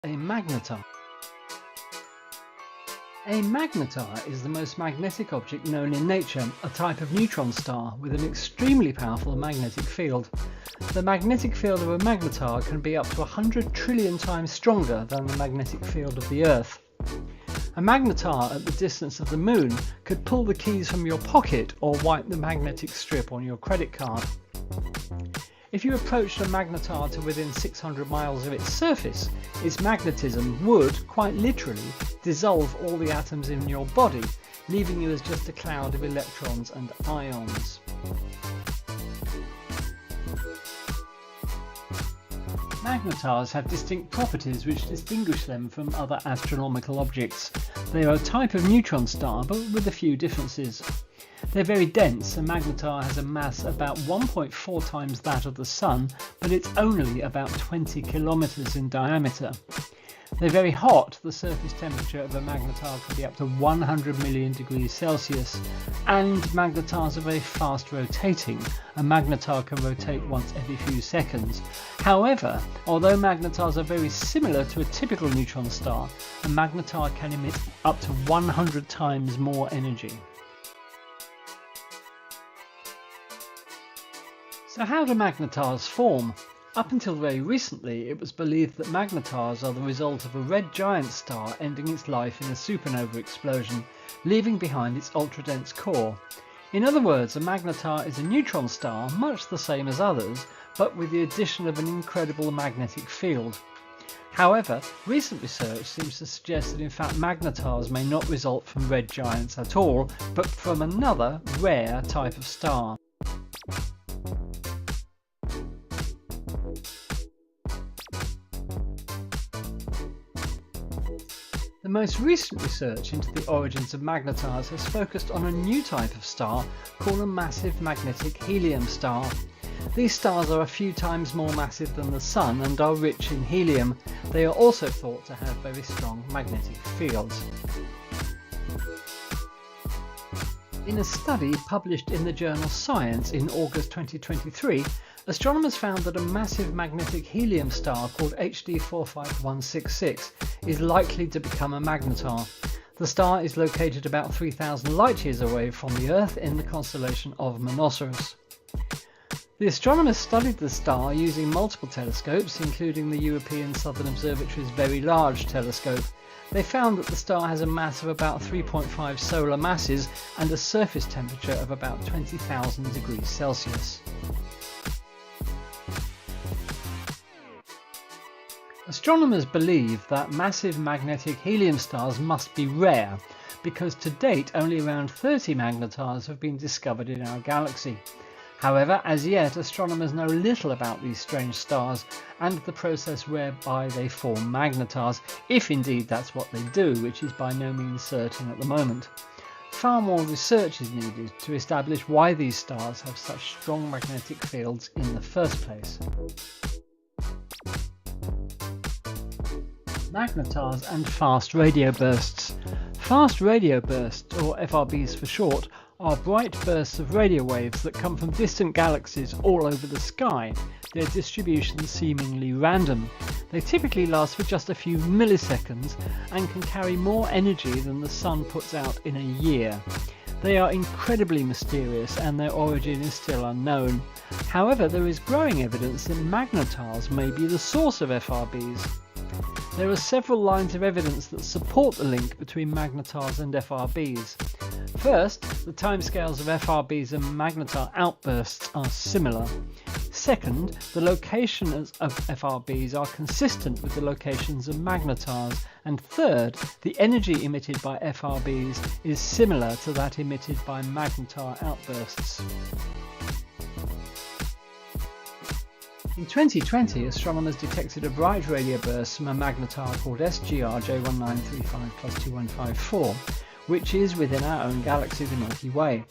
A magnetar. A magnetar is the most magnetic object known in nature, a type of neutron star with an extremely powerful magnetic field. The magnetic field of a magnetar can be up to 100 trillion times stronger than the magnetic field of the Earth. A magnetar at the distance of the Moon could pull the keys from your pocket or wipe the magnetic strip on your credit card. If you approached a magnetar to within 600 miles of its surface, its magnetism would, quite literally, dissolve all the atoms in your body, leaving you as just a cloud of electrons and ions. Magnetars have distinct properties which distinguish them from other astronomical objects. They are a type of neutron star, but with a few differences. They're very dense. A magnetar has a mass about 1.4 times that of the Sun, but it's only about 20 kilometers in diameter. They're very hot. The surface temperature of a magnetar can be up to 100 million degrees Celsius, and magnetars are very fast rotating. A magnetar can rotate once every few seconds. However, although magnetars are very similar to a typical neutron star, a magnetar can emit up to 100 times more energy. So how do magnetars form? Up until very recently, it was believed that magnetars are the result of a red giant star ending its life in a supernova explosion, leaving behind its ultra-dense core. In other words, a magnetar is a neutron star, much the same as others, but with the addition of an incredible magnetic field. However, recent research seems to suggest that in fact magnetars may not result from red giants at all, but from another, rare type of star. The most recent research into the origins of magnetars has focused on a new type of star called a massive magnetic helium star. These stars are a few times more massive than the Sun and are rich in helium. They are also thought to have very strong magnetic fields. In a study published in the journal Science in August 2023, astronomers found that a massive magnetic helium star called HD 45166 is likely to become a magnetar. The star is located about 3,000 light years away from the Earth in the constellation of Monoceros. The astronomers studied the star using multiple telescopes, including the European Southern Observatory's Very Large Telescope. They found that the star has a mass of about 3.5 solar masses and a surface temperature of about 20,000 degrees Celsius. Astronomers believe that massive magnetic helium stars must be rare, because to date only around 30 magnetars have been discovered in our galaxy. However, as yet astronomers know little about these strange stars and the process whereby they form magnetars, if indeed that's what they do, which is by no means certain at the moment. Far more research is needed to establish why these stars have such strong magnetic fields in the first place. Magnetars and fast radio bursts. Fast radio bursts, or FRBs for short, are bright bursts of radio waves that come from distant galaxies all over the sky, their distribution seemingly random. They typically last for just a few milliseconds and can carry more energy than the Sun puts out in a year. They are incredibly mysterious and their origin is still unknown. However, there is growing evidence that magnetars may be the source of FRBs. There are several lines of evidence that support the link between magnetars and FRBs. First, the timescales of FRBs and magnetar outbursts are similar. Second, the locations of FRBs are consistent with the locations of magnetars. And third, the energy emitted by FRBs is similar to that emitted by magnetar outbursts. In 2020, astronomers detected a bright radio burst from a magnetar called SGR J1935+2154, which is within our own galaxy, the Milky Way.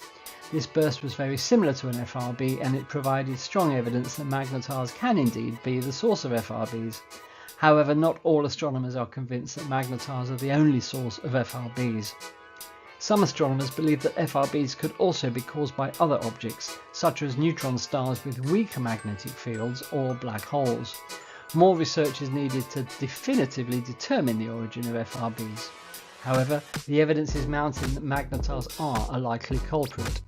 This burst was very similar to an FRB, and it provided strong evidence that magnetars can indeed be the source of FRBs. However, not all astronomers are convinced that magnetars are the only source of FRBs. Some astronomers believe that FRBs could also be caused by other objects, such as neutron stars with weaker magnetic fields or black holes. More research is needed to definitively determine the origin of FRBs. However, the evidence is mounting that magnetars are a likely culprit.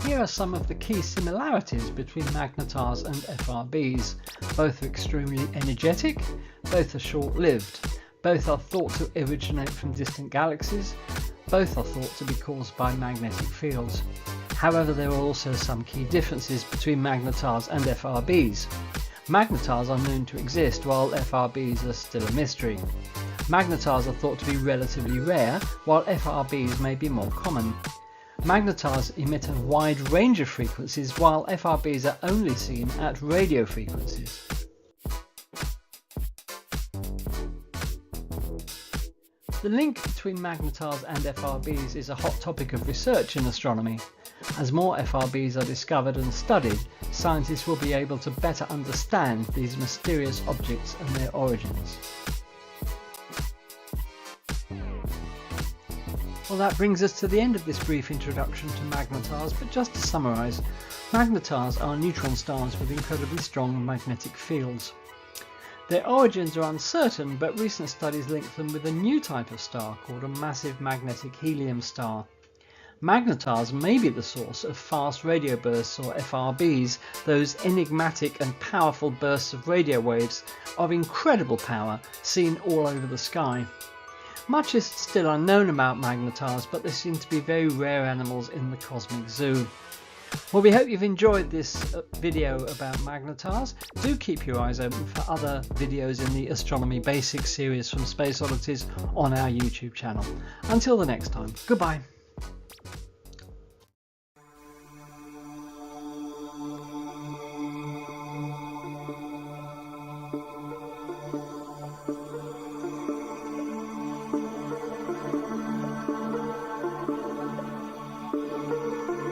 Here are some of the key similarities between magnetars and FRBs. Both are extremely energetic, both are short-lived, both are thought to originate from distant galaxies, both are thought to be caused by magnetic fields. However, there are also some key differences between magnetars and FRBs. Magnetars are known to exist, while FRBs are still a mystery. Magnetars are thought to be relatively rare, while FRBs may be more common. Magnetars emit a wide range of frequencies, while FRBs are only seen at radio frequencies. The link between magnetars and FRBs is a hot topic of research in astronomy. As more FRBs are discovered and studied, scientists will be able to better understand these mysterious objects and their origins. Well, that brings us to the end of this brief introduction to magnetars, but just to summarise, magnetars are neutron stars with incredibly strong magnetic fields. Their origins are uncertain, but recent studies link them with a new type of star called a massive magnetic helium star. Magnetars may be the source of fast radio bursts, or FRBs, those enigmatic and powerful bursts of radio waves of incredible power seen all over the sky. Much is still unknown about magnetars, but they seem to be very rare animals in the cosmic zoo. Well, we hope you've enjoyed this video about magnetars. Do keep your eyes open for other videos in the Astronomy Basics series from Space Oddities on our YouTube channel. Until the next time, goodbye.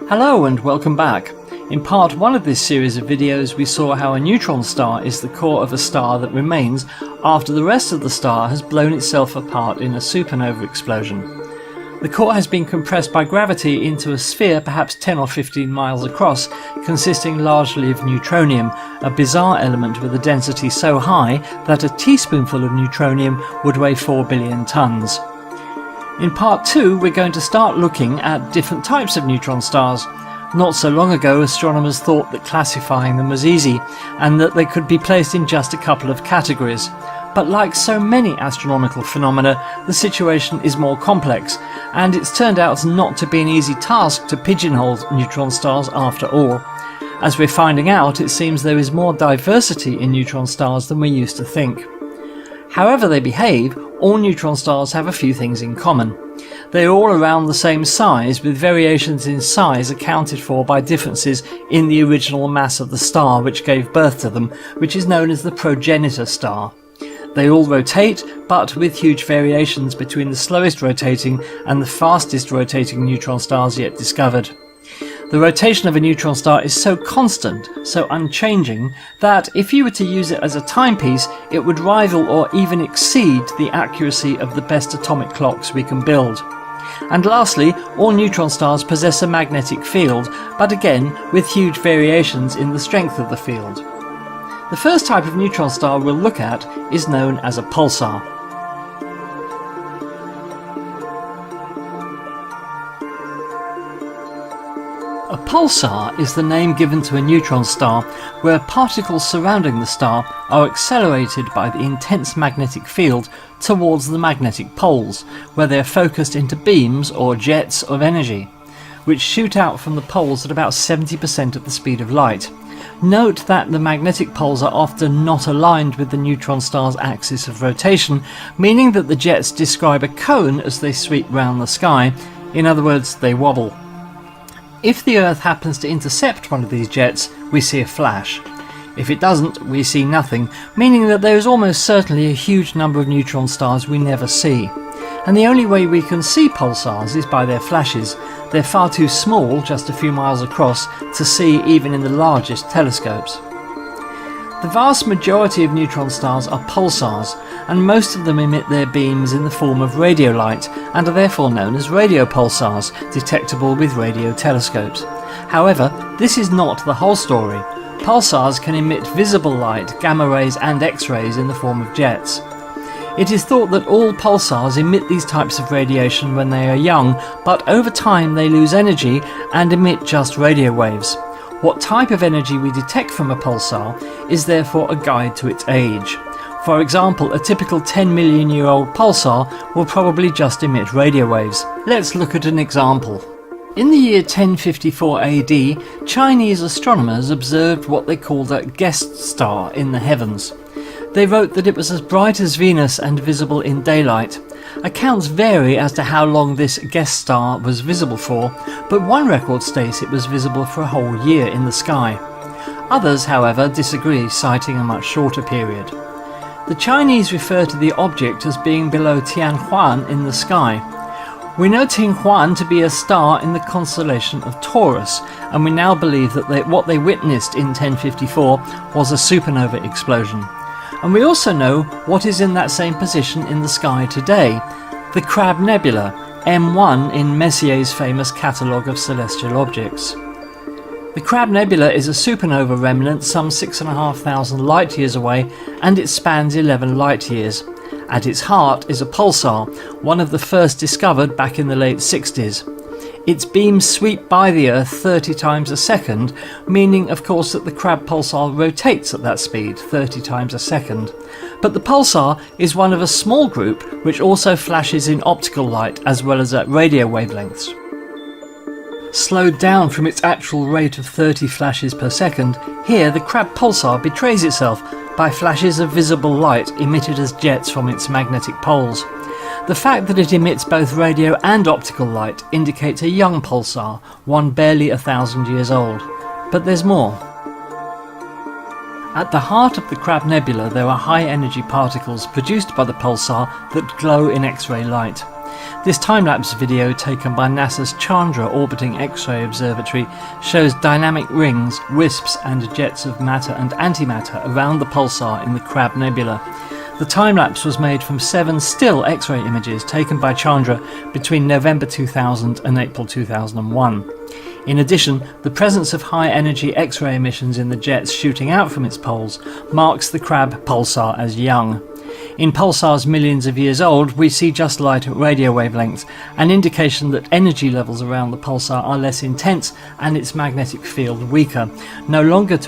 Hello and welcome back. In part 1 of this series of videos we saw how a neutron star is the core of a star that remains after the rest of the star has blown itself apart in a supernova explosion. The core has been compressed by gravity into a sphere perhaps 10 or 15 miles across, consisting largely of neutronium, a bizarre element with a density so high that a teaspoonful of neutronium would weigh 4 billion tons. In part 2 we're going to start looking at different types of neutron stars. Not so long ago astronomers thought that classifying them was easy and that they could be placed in just a couple of categories. But like so many astronomical phenomena, the situation is more complex, and it's turned out not to be an easy task to pigeonhole neutron stars after all. As we're finding out, it seems there is more diversity in neutron stars than we used to think. However they behave, all neutron stars have a few things in common. They are all around the same size, with variations in size accounted for by differences in the original mass of the star which gave birth to them, which is known as the progenitor star. They all rotate, but with huge variations between the slowest rotating and the fastest rotating neutron stars yet discovered. The rotation of a neutron star is so constant, so unchanging, that if you were to use it as a timepiece, it would rival or even exceed the accuracy of the best atomic clocks we can build. And lastly, all neutron stars possess a magnetic field, but again with huge variations in the strength of the field. The first type of neutron star we'll look at is known as a pulsar. A pulsar is the name given to a neutron star where particles surrounding the star are accelerated by the intense magnetic field towards the magnetic poles, where they are focused into beams or jets of energy, which shoot out from the poles at about 70% of the speed of light. Note that the magnetic poles are often not aligned with the neutron star's axis of rotation, meaning that the jets describe a cone as they sweep round the sky. In other words, they wobble. If the Earth happens to intercept one of these jets, we see a flash. If it doesn't, we see nothing, meaning that there is almost certainly a huge number of neutron stars we never see. And the only way we can see pulsars is by their flashes. They're far too small, just a few miles across, to see even in the largest telescopes. The vast majority of neutron stars are pulsars, and most of them emit their beams in the form of radio light and are therefore known as radio pulsars, detectable with radio telescopes. However, this is not the whole story. Pulsars can emit visible light, gamma rays and X-rays in the form of jets. It is thought that all pulsars emit these types of radiation when they are young, but over time they lose energy and emit just radio waves. What type of energy we detect from a pulsar is therefore a guide to its age. For example, a typical 10 million year old pulsar will probably just emit radio waves. Let's look at an example. In the year 1054 AD, Chinese astronomers observed what they called a guest star in the heavens. They wrote that it was as bright as Venus and visible in daylight. Accounts vary as to how long this guest star was visible for, but one record states it was visible for a whole year in the sky. Others, however, disagree, citing a much shorter period. The Chinese refer to the object as being below Tianhuan in the sky. We know Tianhuan to be a star in the constellation of Taurus, and we now believe that what they witnessed in 1054 was a supernova explosion. And we also know what is in that same position in the sky today, the Crab Nebula, M1 in Messier's famous catalogue of celestial objects. The Crab Nebula is a supernova remnant some 6,500 light years away, and it spans 11 light years. At its heart is a pulsar, one of the first discovered back in the late 60s. Its beams sweep by the Earth 30 times a second, meaning of course that the Crab pulsar rotates at that speed, 30 times a second. But the pulsar is one of a small group which also flashes in optical light as well as at radio wavelengths. Slowed down from its actual rate of 30 flashes per second, here the Crab pulsar betrays itself by flashes of visible light emitted as jets from its magnetic poles. The fact that it emits both radio and optical light indicates a young pulsar, one barely 1,000 years old. But there's more. At the heart of the Crab Nebula there are high-energy particles produced by the pulsar that glow in X-ray light. This time-lapse video taken by NASA's Chandra Orbiting X-ray Observatory shows dynamic rings, wisps and jets of matter and antimatter around the pulsar in the Crab Nebula. The time-lapse was made from 7 still X-ray images taken by Chandra between November 2000 and April 2001. In addition, the presence of high-energy X-ray emissions in the jets shooting out from its poles marks the Crab pulsar as young. In pulsars millions of years old, we see just light at radio wavelengths, an indication that energy levels around the pulsar are less intense and its magnetic field weaker, no longer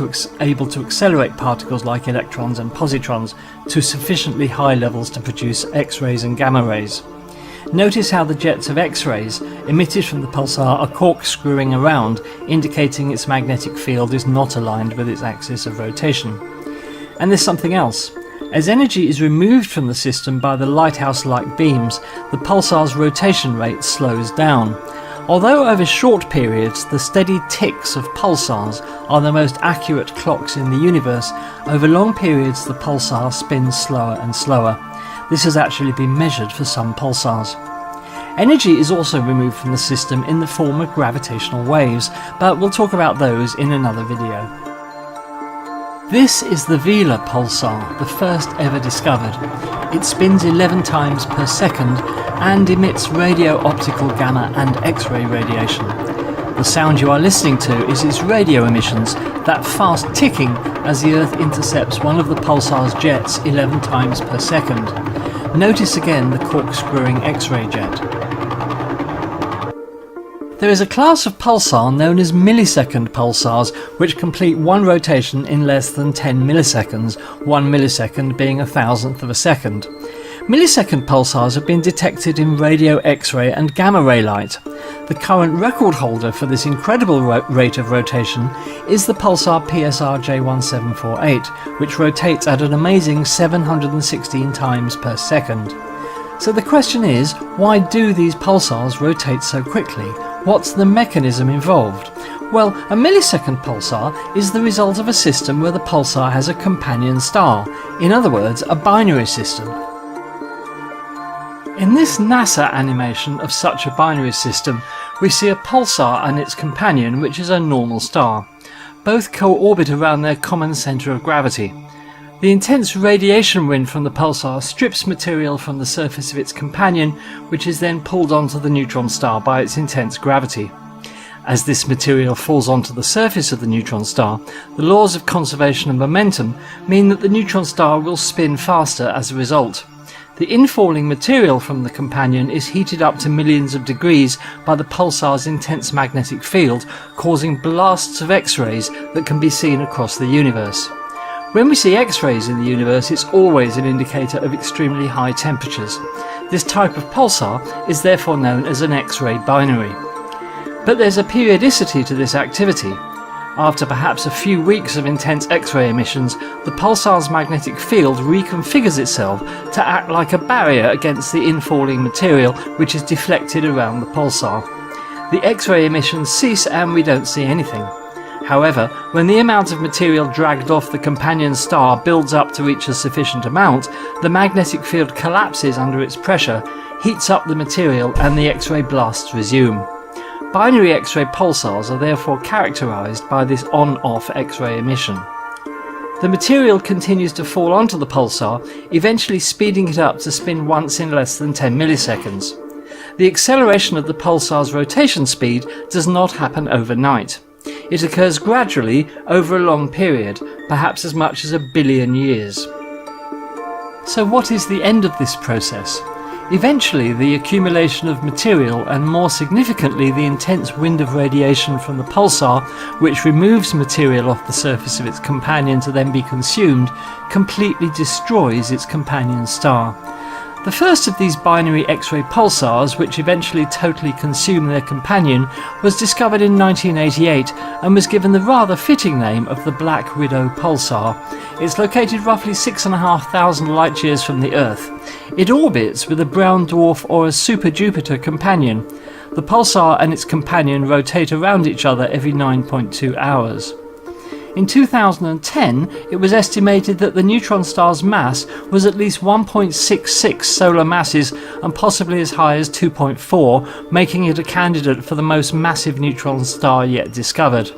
able to accelerate particles like electrons and positrons to sufficiently high levels to produce X-rays and gamma rays. Notice how the jets of X-rays emitted from the pulsar are corkscrewing around, indicating its magnetic field is not aligned with its axis of rotation. And there's something else. As energy is removed from the system by the lighthouse-like beams, the pulsar's rotation rate slows down. Although over short periods the steady ticks of pulsars are the most accurate clocks in the universe, over long periods the pulsar spins slower and slower. This has actually been measured for some pulsars. Energy is also removed from the system in the form of gravitational waves, but we'll talk about those in another video. This is the Vela pulsar, the first ever discovered. It spins 11 times per second and emits radio-optical gamma and X-ray radiation. The sound you are listening to is its radio emissions, that fast ticking as the Earth intercepts one of the pulsar's jets 11 times per second. Notice again the corkscrewing X-ray jet. There is a class of pulsar known as millisecond pulsars which complete one rotation in less than 10 milliseconds, 1 millisecond being 1,000th of a second. Millisecond pulsars have been detected in radio X-ray and gamma ray light. The current record holder for this incredible rate of rotation is the pulsar PSR J1748, which rotates at an amazing 716 times per second. So the question is, why do these pulsars rotate so quickly? What's the mechanism involved? Well, a millisecond pulsar is the result of a system where the pulsar has a companion star, in other words, a binary system. In this NASA animation of such a binary system, we see a pulsar and its companion, which is a normal star. Both co-orbit around their common centre of gravity. The intense radiation wind from the pulsar strips material from the surface of its companion, which is then pulled onto the neutron star by its intense gravity. As this material falls onto the surface of the neutron star, the laws of conservation of momentum mean that the neutron star will spin faster as a result. The infalling material from the companion is heated up to millions of degrees by the pulsar's intense magnetic field, causing blasts of X-rays that can be seen across the universe. When we see X-rays in the universe, it's always an indicator of extremely high temperatures. This type of pulsar is therefore known as an X-ray binary. But there's a periodicity to this activity. After perhaps a few weeks of intense X-ray emissions, the pulsar's magnetic field reconfigures itself to act like a barrier against the infalling material, which is deflected around the pulsar. The X-ray emissions cease and we don't see anything. However, when the amount of material dragged off the companion star builds up to reach a sufficient amount, the magnetic field collapses under its pressure, heats up the material, and the X-ray blasts resume. Binary X-ray pulsars are therefore characterized by this on-off X-ray emission. The material continues to fall onto the pulsar, eventually speeding it up to spin once in less than 10 milliseconds. The acceleration of the pulsar's rotation speed does not happen overnight. It occurs gradually over a long period, perhaps as much as 1 billion years. So what is the end of this process? Eventually, the accumulation of material and, more significantly, the intense wind of radiation from the pulsar, which removes material off the surface of its companion to then be consumed, completely destroys its companion star. The first of these binary X-ray pulsars, which eventually totally consume their companion, was discovered in 1988 and was given the rather fitting name of the Black Widow pulsar. It's located roughly 6,500 light-years from the Earth. It orbits with a brown dwarf or a super-Jupiter companion. The pulsar and its companion rotate around each other every 9.2 hours. In 2010, it was estimated that the neutron star's mass was at least 1.66 solar masses and possibly as high as 2.4, making it a candidate for the most massive neutron star yet discovered.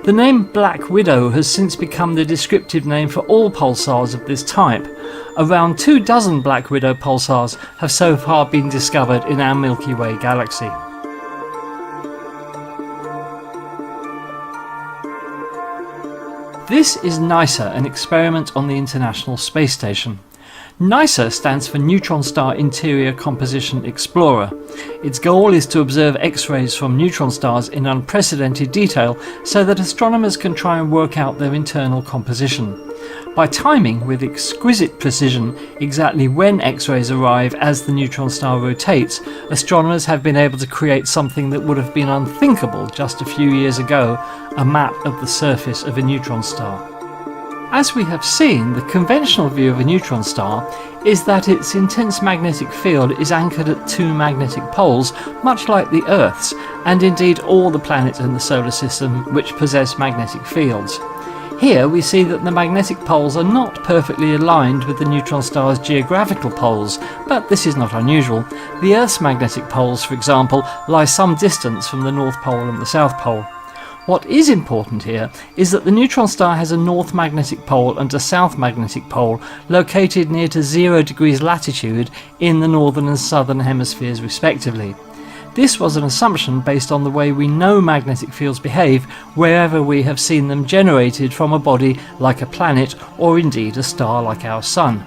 The name Black Widow has since become the descriptive name for all pulsars of this type. Around 24 Black Widow pulsars have so far been discovered in our Milky Way galaxy. This is NISA, an experiment on the International Space Station. NISA stands for Neutron Star Interior Composition Explorer. Its goal is to observe X-rays from neutron stars in unprecedented detail so that astronomers can try and work out their internal composition. By timing with exquisite precision exactly when X-rays arrive as the neutron star rotates, astronomers have been able to create something that would have been unthinkable just a few years ago, a map of the surface of a neutron star. As we have seen, the conventional view of a neutron star is that its intense magnetic field is anchored at two magnetic poles, much like the Earth's, and indeed all the planets in the solar system which possess magnetic fields. Here we see that the magnetic poles are not perfectly aligned with the neutron star's geographical poles, but this is not unusual. The Earth's magnetic poles, for example, lie some distance from the North Pole and the South Pole. What is important here is that the neutron star has a north magnetic pole and a south magnetic pole located near to 0 degrees latitude in the northern and southern hemispheres respectively. This was an assumption based on the way we know magnetic fields behave wherever we have seen them generated from a body like a planet or indeed a star like our Sun.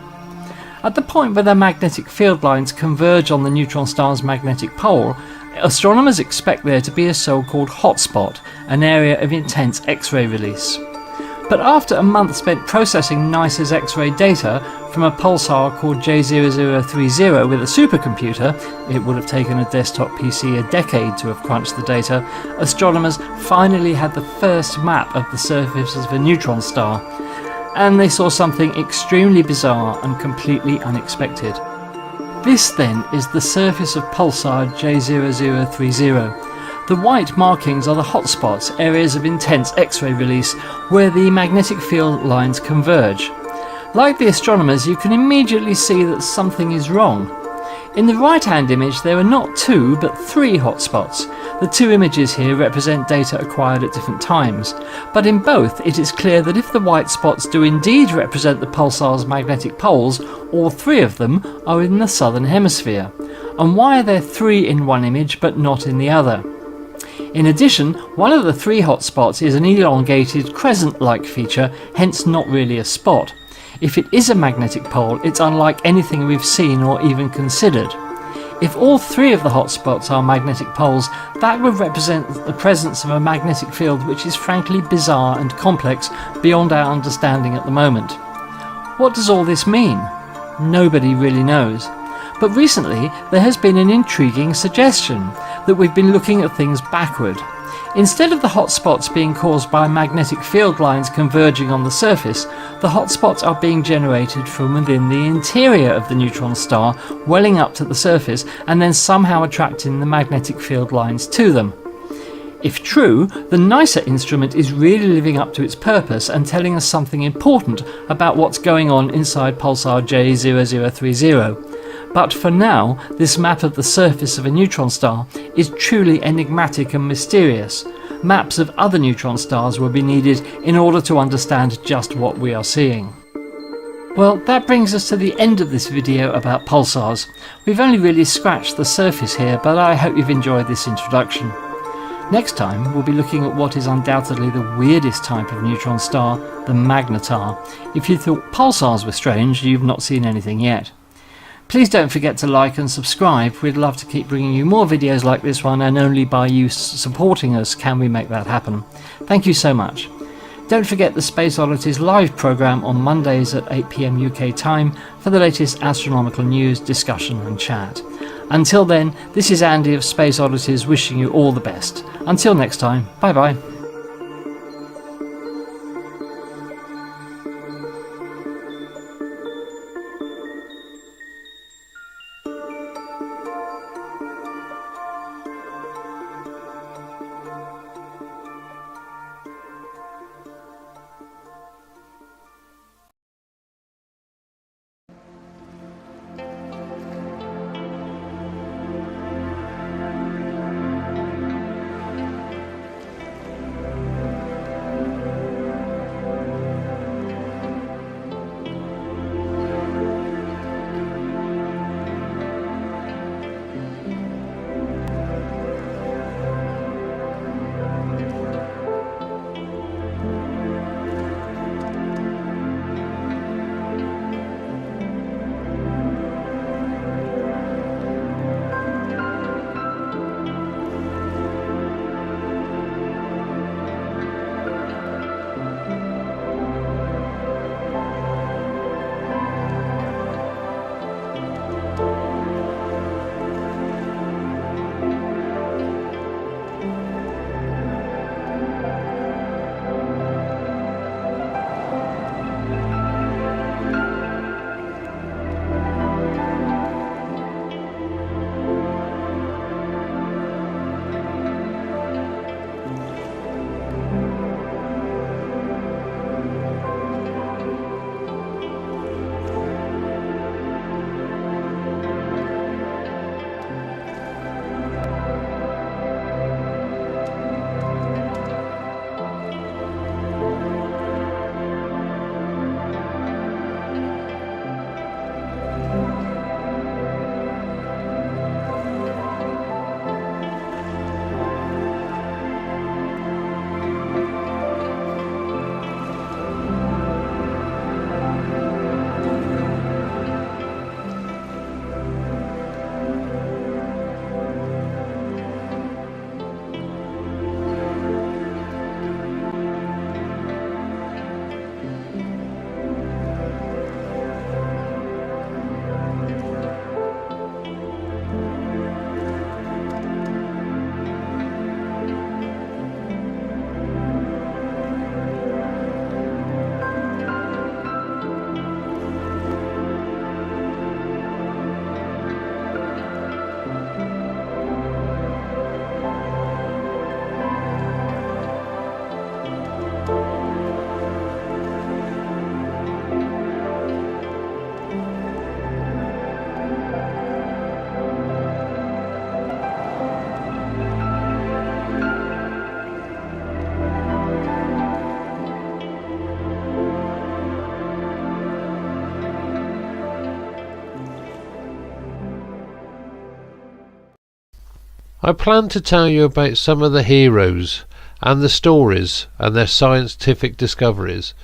At the point where the magnetic field lines converge on the neutron star's magnetic pole, astronomers expect there to be a so-called hotspot, an area of intense X-ray release. But after a month spent processing NISA's X-ray data from a pulsar called J0030 with a supercomputer, it would have taken a desktop PC a decade to have crunched the data, astronomers finally had the first map of the surface of a neutron star, and they saw something extremely bizarre and completely unexpected. This then is the surface of pulsar J0030. The white markings are the hotspots, areas of intense X-ray release, where the magnetic field lines converge. Like the astronomers, you can immediately see that something is wrong. In the right-hand image there are not 2 but 3 hotspots. The 2 images here represent data acquired at different times, but in both it is clear that if the white spots do indeed represent the pulsar's magnetic poles, all 3 of them are in the southern hemisphere. And why are there 3 in one image but not in the other? In addition, one of the 3 hotspots is an elongated crescent-like feature, hence not really a spot. If it is a magnetic pole, it's unlike anything we've seen or even considered. If all 3 of the hotspots are magnetic poles, that would represent the presence of a magnetic field which is frankly bizarre and complex beyond our understanding at the moment. What does all this mean? Nobody really knows. But recently there has been an intriguing suggestion that we've been looking at things backward. Instead of the hotspots being caused by magnetic field lines converging on the surface, the hotspots are being generated from within the interior of the neutron star, welling up to the surface and then somehow attracting the magnetic field lines to them. If true, the NICER instrument is really living up to its purpose and telling us something important about what's going on inside pulsar J0030. But for now, this map of the surface of a neutron star is truly enigmatic and mysterious. Maps of other neutron stars will be needed in order to understand just what we are seeing. Well, that brings us to the end of this video about pulsars. We've only really scratched the surface here, but I hope you've enjoyed this introduction. Next time, we'll be looking at what is undoubtedly the weirdest type of neutron star, the magnetar. If you thought pulsars were strange, you've not seen anything yet. Please don't forget to like and subscribe. We'd love to keep bringing you more videos like this one, and only by you supporting us can we make that happen. Thank you so much. Don't forget the Space Oddities live programme on Mondays at 8 PM UK time for the latest astronomical news, discussion and chat. Until then, this is Andy of Space Oddities wishing you all the best. Until next time, bye bye. I plan to tell you about some of the heroes and the stories and their scientific discoveries,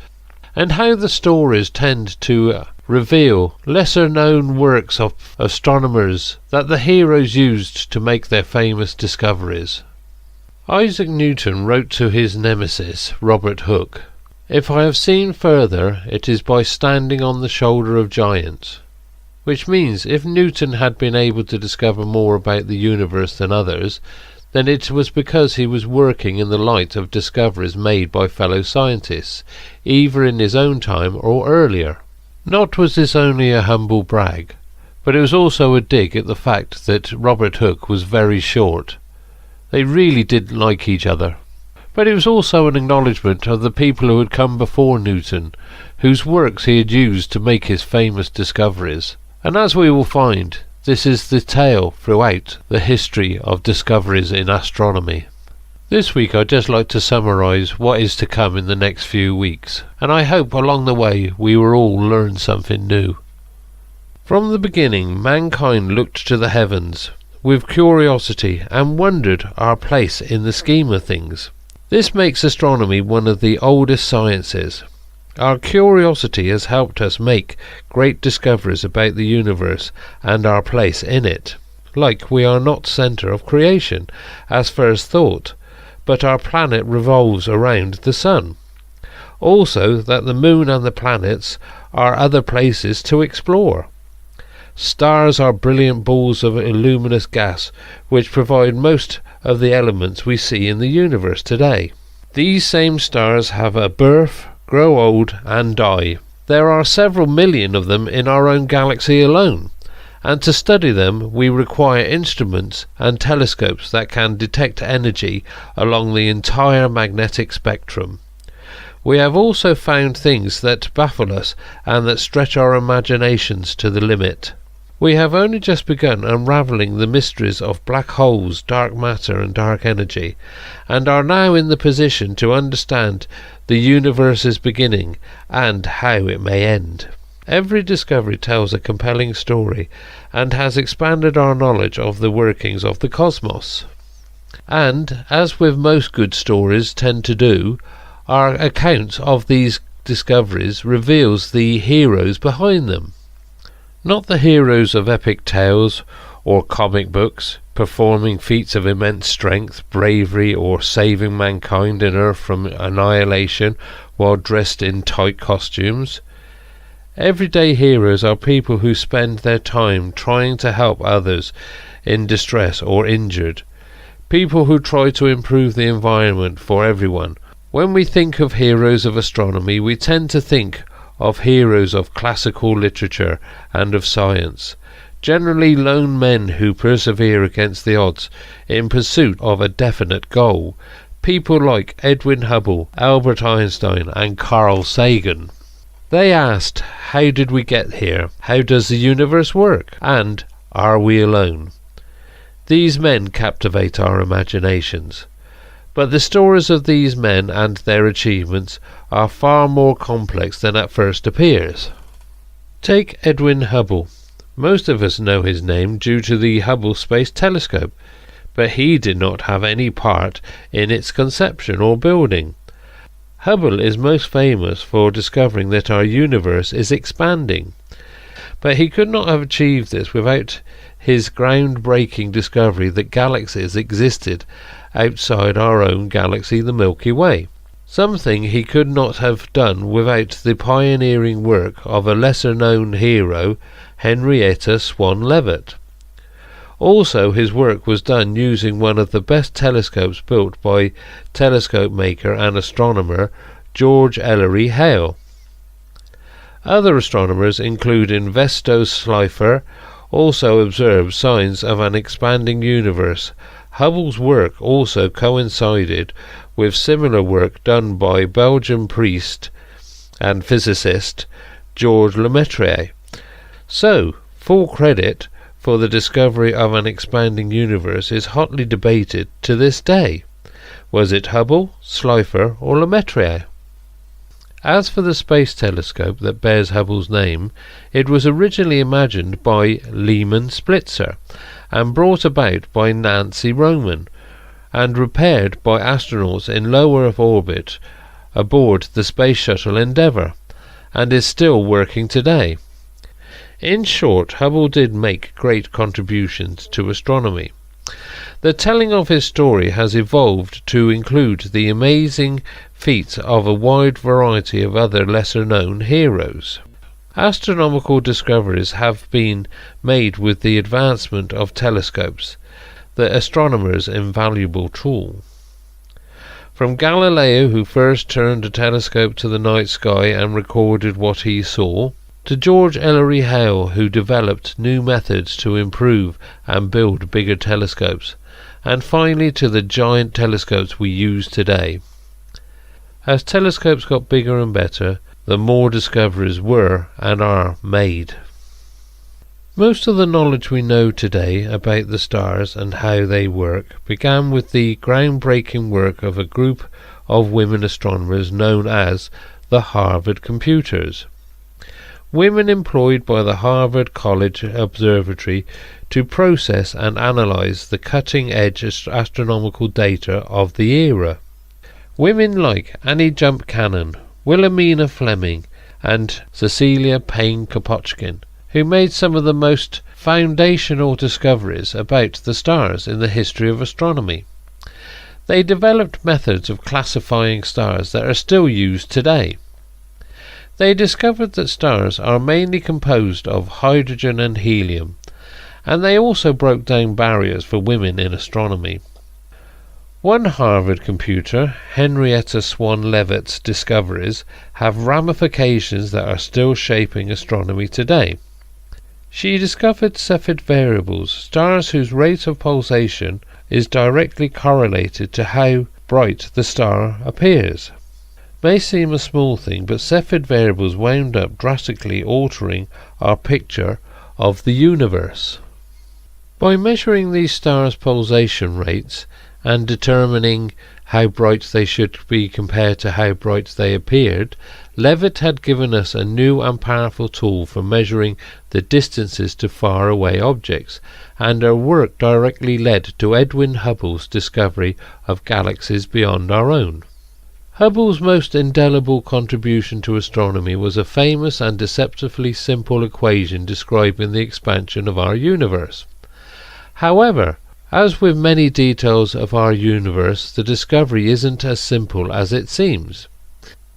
and how the stories tend to reveal lesser known works of astronomers that the heroes used to make their famous discoveries. Isaac Newton wrote to his nemesis, Robert Hooke, "If I have seen further, it is by standing on the shoulder of giants," which means if Newton had been able to discover more about the universe than others, then it was because he was working in the light of discoveries made by fellow scientists, either in his own time or earlier. Not was this only a humble brag, but it was also a dig at the fact that Robert Hooke was very short. They really didn't like each other. But it was also an acknowledgement of the people who had come before Newton, whose works he had used to make his famous discoveries. And as we will find, this is the tale throughout the history of discoveries in astronomy. This week I'd just like to summarise what is to come in the next few weeks, and I hope along the way we will all learn something new. From the beginning, mankind looked to the heavens with curiosity and wondered our place in the scheme of things. This makes astronomy one of the oldest sciences. Our curiosity has helped us make great discoveries about the universe and our place in it. Like we are not centre of creation, as first thought, but our planet revolves around the sun. Also that the moon and the planets are other places to explore. Stars are brilliant balls of luminous gas which provide most of the elements we see in the universe today. These same stars have a birth, grow old and die. There are several million of them in our own galaxy alone, and to study them we require instruments and telescopes that can detect energy along the entire magnetic spectrum. We have also found things that baffle us and that stretch our imaginations to the limit. We have only just begun unravelling the mysteries of black holes, dark matter and dark energy, and are now in the position to understand the universe's beginning and how it may end. Every discovery tells a compelling story and has expanded our knowledge of the workings of the cosmos. And, as with most good stories tend to do, our account of these discoveries reveals the heroes behind them. Not the heroes of epic tales or comic books, performing feats of immense strength, bravery, or saving mankind and Earth from annihilation while dressed in tight costumes. Everyday heroes are people who spend their time trying to help others in distress or injured. People who try to improve the environment for everyone. When we think of heroes of astronomy, we tend to think of heroes of classical literature and of science, generally lone men who persevere against the odds in pursuit of a definite goal, people like Edwin Hubble, Albert Einstein and Carl Sagan. They asked, how did we get here? How does the universe work? And are we alone? These men captivate our imaginations. But the stories of these men and their achievements are far more complex than at first appears. Take Edwin Hubble. Most of us know his name due to the Hubble Space Telescope, but he did not have any part in its conception or building. Hubble is most famous for discovering that our universe is expanding, but he could not have achieved this without his groundbreaking discovery that galaxies existed outside our own galaxy, the Milky Way. Something he could not have done without the pioneering work of a lesser-known hero, Henrietta Swan Leavitt. Also, his work was done using one of the best telescopes built by telescope maker and astronomer George Ellery Hale. Other astronomers, including Vesto Slipher, also observed signs of an expanding universe. Hubble's work also coincided with similar work done by Belgian priest and physicist Georges Lemaitre. So, full credit for the discovery of an expanding universe is hotly debated to this day. Was it Hubble, Slipher or Lemaitre? As for the space telescope that bears Hubble's name, it was originally imagined by Lehmann Spitzer and brought about by Nancy Roman, and repaired by astronauts in low Earth orbit aboard the Space Shuttle Endeavour, and is still working today. In short, Hubble did make great contributions to astronomy. The telling of his story has evolved to include the amazing feats of a wide variety of other lesser-known heroes. Astronomical discoveries have been made with the advancement of telescopes, the astronomer's invaluable tool. From Galileo, who first turned a telescope to the night sky and recorded what he saw, to George Ellery Hale, who developed new methods to improve and build bigger telescopes, and finally to the giant telescopes we use today. As telescopes got bigger and better, the more discoveries were and are made. Most of the knowledge we know today about the stars and how they work began with the groundbreaking work of a group of women astronomers known as the Harvard Computers. Women employed by the Harvard College Observatory to process and analyze the cutting-edge astronomical data of the era. Women like Annie Jump Cannon, Wilhelmina Fleming, and Cecilia Payne-Kapotchkin, who made some of the most foundational discoveries about the stars in the history of astronomy. They developed methods of classifying stars that are still used today. They discovered that stars are mainly composed of hydrogen and helium, and they also broke down barriers for women in astronomy. One Harvard computer, Henrietta Swan Leavitt's discoveries, have ramifications that are still shaping astronomy today. She discovered Cepheid variables, stars whose rate of pulsation is directly correlated to how bright the star appears. May seem a small thing, but Cepheid variables wound up drastically altering our picture of the universe. By measuring these stars' pulsation rates and determining how bright they should be compared to how bright they appeared, Leavitt had given us a new and powerful tool for measuring the distances to faraway objects, and her work directly led to Edwin Hubble's discovery of galaxies beyond our own. Hubble's most indelible contribution to astronomy was a famous and deceptively simple equation describing the expansion of our universe. However, as with many details of our universe, the discovery isn't as simple as it seems.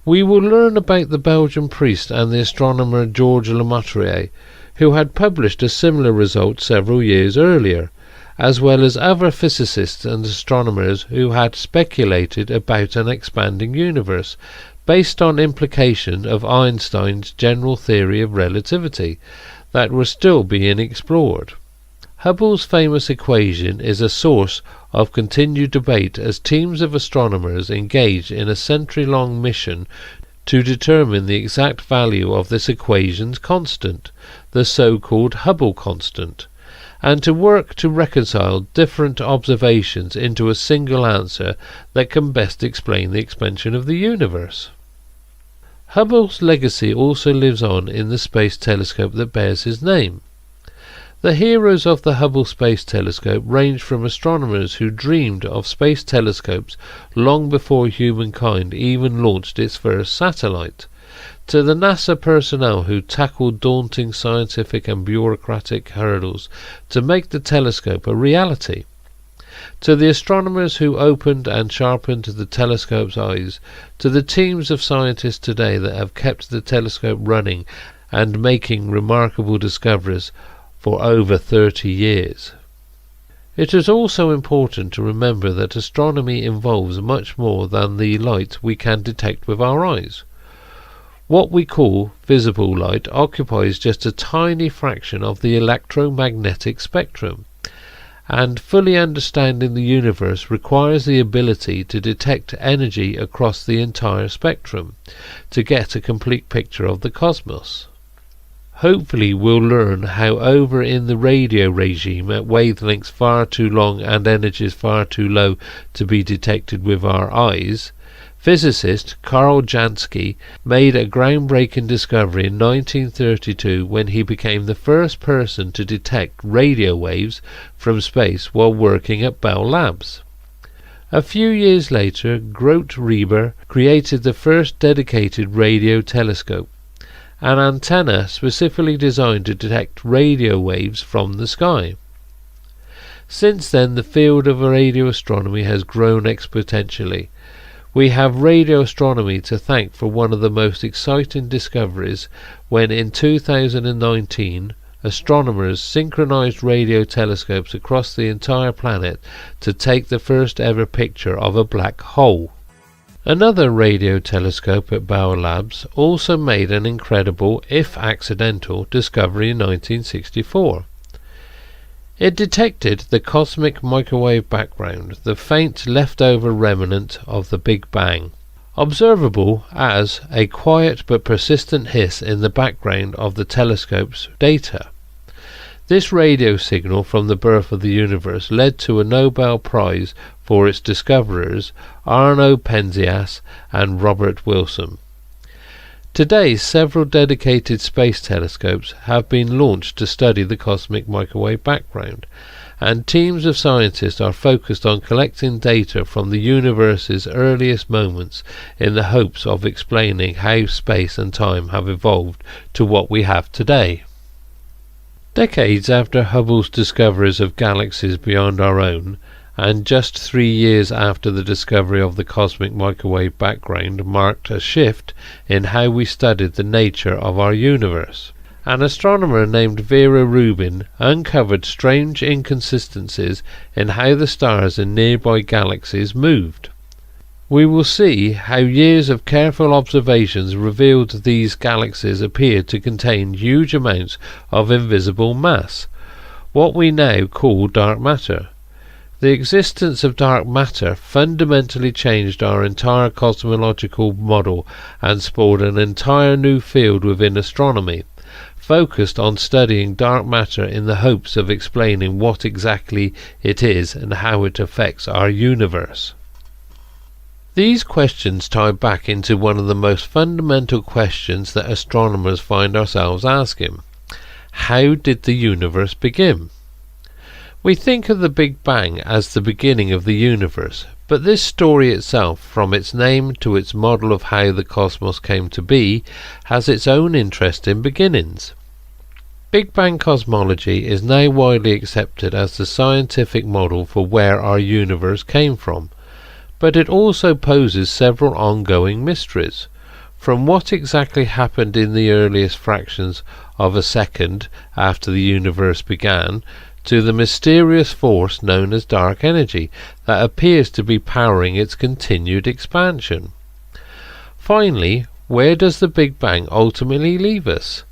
We will learn about the Belgian priest and the astronomer Georges Lemaitre, who had published a similar result several years earlier, as well as other physicists and astronomers who had speculated about an expanding universe, based on implications of Einstein's general theory of relativity, that were still being explored. Hubble's famous equation is a source of continued debate as teams of astronomers engage in a century-long mission to determine the exact value of this equation's constant, the so-called Hubble constant, and to work to reconcile different observations into a single answer that can best explain the expansion of the universe. Hubble's legacy also lives on in the space telescope that bears his name. The heroes of the Hubble Space Telescope range from astronomers who dreamed of space telescopes long before humankind even launched its first satellite, to the NASA personnel who tackled daunting scientific and bureaucratic hurdles to make the telescope a reality, to the astronomers who opened and sharpened the telescope's eyes, to the teams of scientists today that have kept the telescope running and making remarkable discoveries for over 30 years. It is also important to remember that astronomy involves much more than the light we can detect with our eyes. What we call visible light occupies just a tiny fraction of the electromagnetic spectrum, and fully understanding the universe requires the ability to detect energy across the entire spectrum to get a complete picture of the cosmos. Hopefully we'll learn how over in the radio regime at wavelengths far too long and energies far too low to be detected with our eyes, Physicist Karl Jansky made a groundbreaking discovery in 1932 when he became the first person to detect radio waves from space while working at Bell Labs. A few years later, Grote Reber created the first dedicated radio telescope, an antenna specifically designed to detect radio waves from the sky. Since then, the field of radio astronomy has grown exponentially. We have radio astronomy to thank for one of the most exciting discoveries when in 2019 astronomers synchronized radio telescopes across the entire planet to take the first ever picture of a black hole. Another radio telescope at Bell Labs also made an incredible, if accidental, discovery in 1964. It detected the cosmic microwave background, the faint leftover remnant of the Big Bang, observable as a quiet but persistent hiss in the background of the telescope's data. This radio signal from the birth of the universe led to a Nobel Prize for its discoverers, Arno Penzias and Robert Wilson. Today, several dedicated space telescopes have been launched to study the cosmic microwave background, and teams of scientists are focused on collecting data from the universe's earliest moments in the hopes of explaining how space and time have evolved to what we have today. Decades after Hubble's discoveries of galaxies beyond our own, and just 3 years after the discovery of the cosmic microwave background marked a shift in how we studied the nature of our universe. An astronomer named Vera Rubin uncovered strange inconsistencies in how the stars in nearby galaxies moved. We will see how years of careful observations revealed these galaxies appeared to contain huge amounts of invisible mass, what we now call dark matter. The existence of dark matter fundamentally changed our entire cosmological model and spawned an entire new field within astronomy, focused on studying dark matter in the hopes of explaining what exactly it is and how it affects our universe. These questions tie back into one of the most fundamental questions that astronomers find ourselves asking. How did the universe begin? We think of the Big Bang as the beginning of the universe, but this story itself, from its name to its model of how the cosmos came to be, has its own interesting beginnings. Big Bang cosmology is now widely accepted as the scientific model for where our universe came from, but it also poses several ongoing mysteries. From what exactly happened in the earliest fractions of a second after the universe began, to the mysterious force known as dark energy that appears to be powering its continued expansion. Finally, where does the Big Bang ultimately leave us?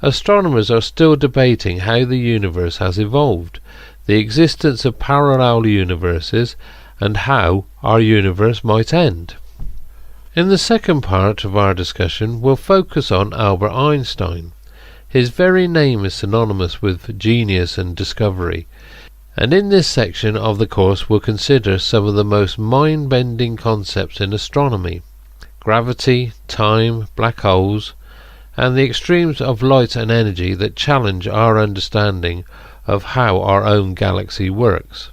Astronomers are still debating how the universe has evolved, the existence of parallel universes, and how our universe might end. In the second part of our discussion, we'll focus on Albert Einstein. His very name is synonymous with genius and discovery, and in this section of the course we'll consider some of the most mind-bending concepts in astronomy: gravity, time, black holes, and the extremes of light and energy that challenge our understanding of how our own galaxy works.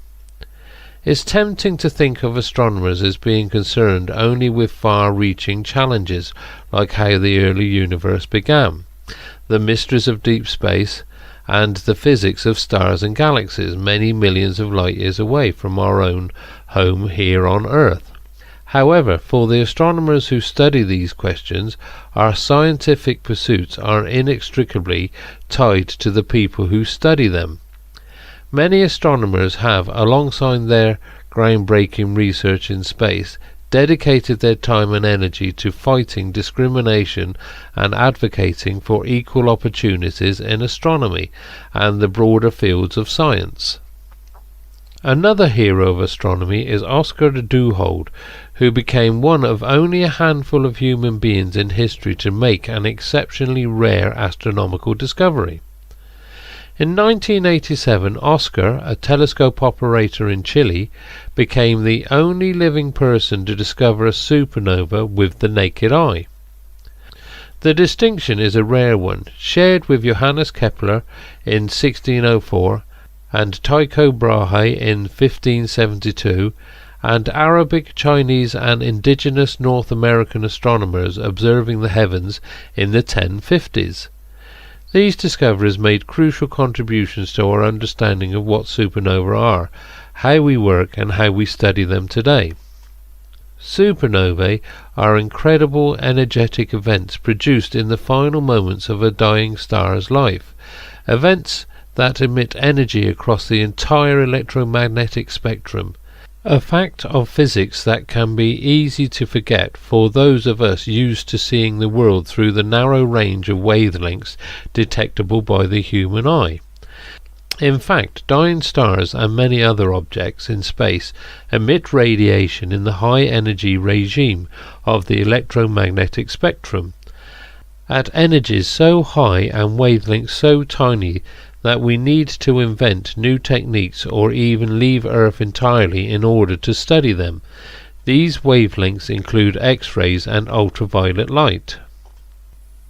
It's tempting to think of astronomers as being concerned only with far-reaching challenges like how the early universe began, the mysteries of deep space, and the physics of stars and galaxies many millions of light years away from our own home here on Earth. However, for the astronomers who study these questions, our scientific pursuits are inextricably tied to the people who study them. Many astronomers have, alongside their groundbreaking research in space, dedicated their time and energy to fighting discrimination and advocating for equal opportunities in astronomy and the broader fields of science. Another hero of astronomy is Oscar Duhalde, who became one of only a handful of human beings in history to make an exceptionally rare astronomical discovery. In 1987, Oscar, a telescope operator in Chile, became the only living person to discover a supernova with the naked eye. The distinction is a rare one, shared with Johannes Kepler in 1604 and Tycho Brahe in 1572, and Arabic, Chinese and indigenous North American astronomers observing the heavens in the 1050s. These discoveries made crucial contributions to our understanding of what supernovae are, how we work and how we study them today. Supernovae are incredible energetic events produced in the final moments of a dying star's life, events that emit energy across the entire electromagnetic spectrum, a fact of physics that can be easy to forget for those of us used to seeing the world through the narrow range of wavelengths detectable by the human eye. In fact, dying stars and many other objects in space emit radiation in the high energy regime of the electromagnetic spectrum, at energies so high and wavelengths so tiny that we need to invent new techniques or even leave Earth entirely in order to study them. These wavelengths include X-rays and ultraviolet light.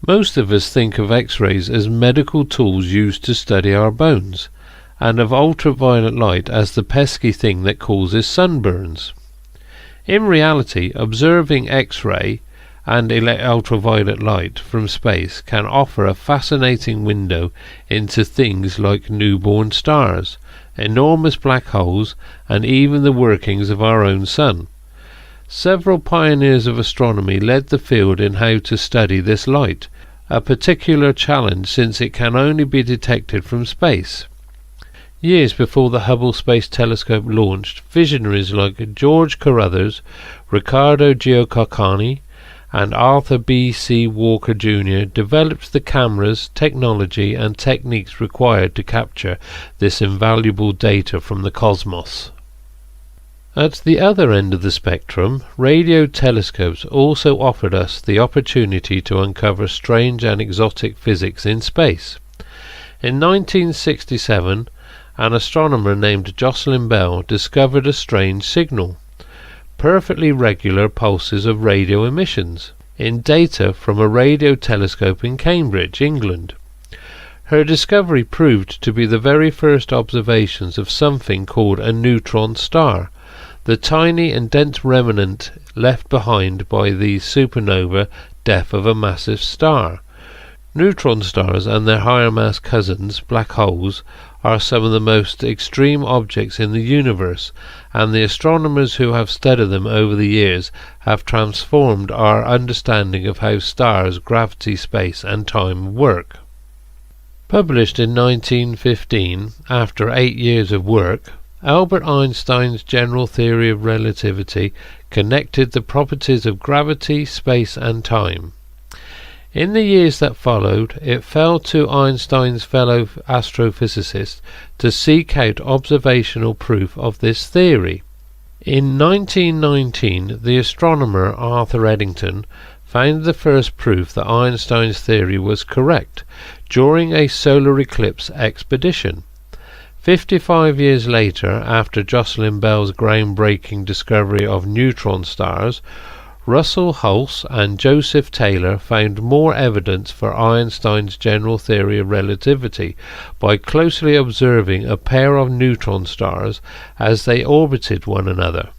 Most of us think of X-rays as medical tools used to study our bones, and of ultraviolet light as the pesky thing that causes sunburns. In reality, observing X-ray and ultraviolet light from space can offer a fascinating window into things like newborn stars, enormous black holes, and even the workings of our own sun. Several pioneers of astronomy led the field in how to study this light, a particular challenge since it can only be detected from space. Years before the Hubble Space Telescope launched, visionaries like George Carruthers, Riccardo Giacocani, and Arthur B. C. Walker Jr. developed the cameras, technology and techniques required to capture this invaluable data from the cosmos. At the other end of the spectrum, radio telescopes also offered us the opportunity to uncover strange and exotic physics in space. In 1967, an astronomer named Jocelyn Bell discovered a strange signal, perfectly regular pulses of radio emissions, in data from a radio telescope in Cambridge, England. Her discovery proved to be the very first observations of something called a neutron star, the tiny and dense remnant left behind by the supernova death of a massive star. Neutron stars and their higher mass cousins, black holes, are some of the most extreme objects in the universe, and the astronomers who have studied them over the years have transformed our understanding of how stars, gravity, space and time work. Published in 1915, after 8 years of work, Albert Einstein's general theory of relativity connected the properties of gravity, space and time. In the years that followed, it fell to Einstein's fellow astrophysicists to seek out observational proof of this theory. In 1919, the astronomer Arthur Eddington found the first proof that Einstein's theory was correct during a solar eclipse expedition. 55 years later, after Jocelyn Bell's groundbreaking discovery of neutron stars, Russell Hulse and Joseph Taylor found more evidence for Einstein's general theory of relativity by closely observing a pair of neutron stars as they orbited one another.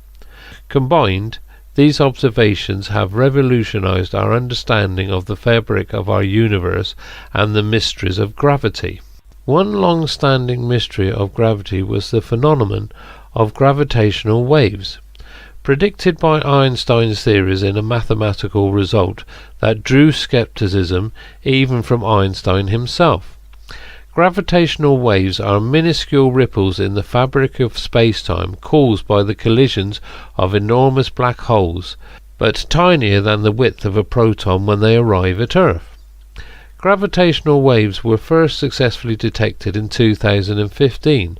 Combined, these observations have revolutionized our understanding of the fabric of our universe and the mysteries of gravity. One long-standing mystery of gravity was the phenomenon of gravitational waves, predicted by Einstein's theories in a mathematical result that drew skepticism even from Einstein himself. Gravitational waves are minuscule ripples in the fabric of space-time caused by the collisions of enormous black holes, but tinier than the width of a proton when they arrive at Earth. Gravitational waves were first successfully detected in 2015,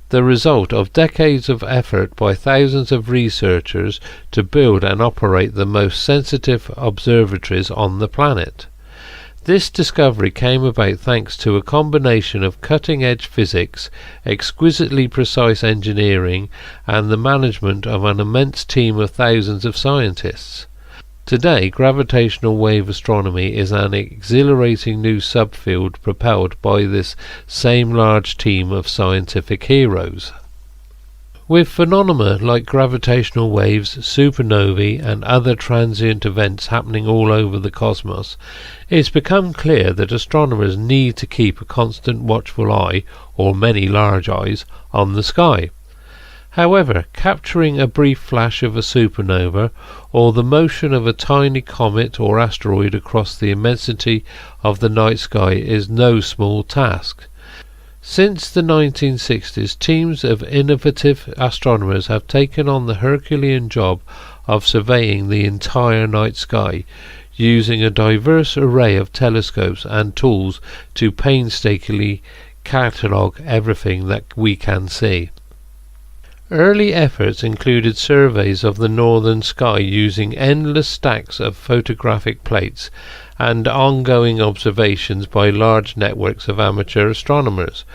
the result of decades of effort by thousands of researchers to build and operate the most sensitive observatories on the planet. This discovery came about thanks to a combination of cutting-edge physics, exquisitely precise engineering, and the management of an immense team of thousands of scientists. Today, gravitational wave astronomy is an exhilarating new subfield propelled by this same large team of scientific heroes. With phenomena like gravitational waves, supernovae, and other transient events happening all over the cosmos, it's become clear that astronomers need to keep a constant watchful eye, or many large eyes, on the sky. However, capturing a brief flash of a supernova, or the motion of a tiny comet or asteroid across the immensity of the night sky is no small task. Since the 1960s, teams of innovative astronomers have taken on the Herculean job of surveying the entire night sky, using a diverse array of telescopes and tools to painstakingly catalogue everything that we can see. Early efforts included surveys of the northern sky using endless stacks of photographic plates and ongoing observations by large networks of amateur astronomers,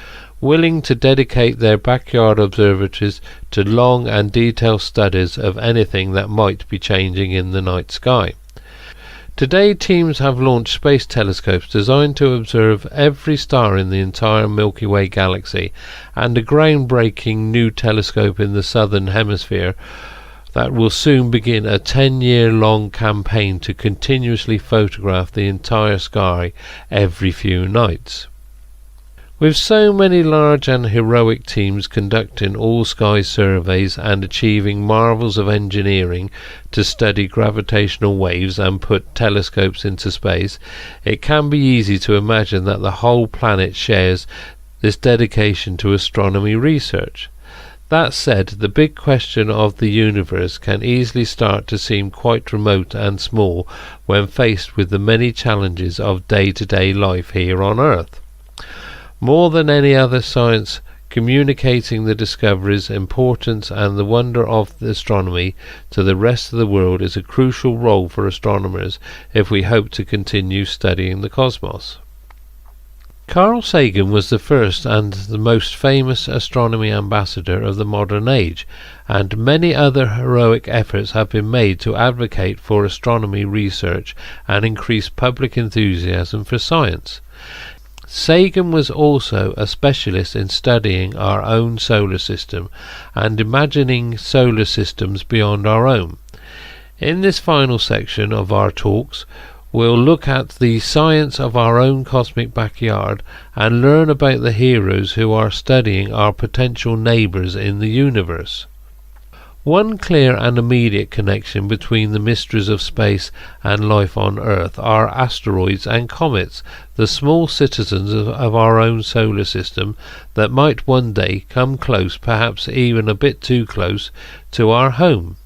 willing to dedicate their backyard observatories to long and detailed studies of anything that might be changing in the night sky. Today, teams have launched space telescopes designed to observe every star in the entire Milky Way galaxy, and a groundbreaking new telescope in the southern hemisphere that will soon begin a 10-year-long campaign to continuously photograph the entire sky every few nights. With so many large and heroic teams conducting all-sky surveys and achieving marvels of engineering to study gravitational waves and put telescopes into space, it can be easy to imagine that the whole planet shares this dedication to astronomy research. That said, the big question of the universe can easily start to seem quite remote and small when faced with the many challenges of day-to-day life here on Earth. More than any other science, communicating the discoveries, importance and the wonder of astronomy to the rest of the world is a crucial role for astronomers if we hope to continue studying the cosmos. Carl Sagan was the first and the most famous astronomy ambassador of the modern age, and many other heroic efforts have been made to advocate for astronomy research and increase public enthusiasm for science. Sagan was also a specialist in studying our own solar system and imagining solar systems beyond our own. In this final section of our talks, we'll look at the science of our own cosmic backyard and learn about the heroes who are studying our potential neighbours in the universe. One clear and immediate connection between the mysteries of space and life on Earth are asteroids and comets, the small citizens of our own solar system that might one day come close, perhaps even a bit too close, to our home.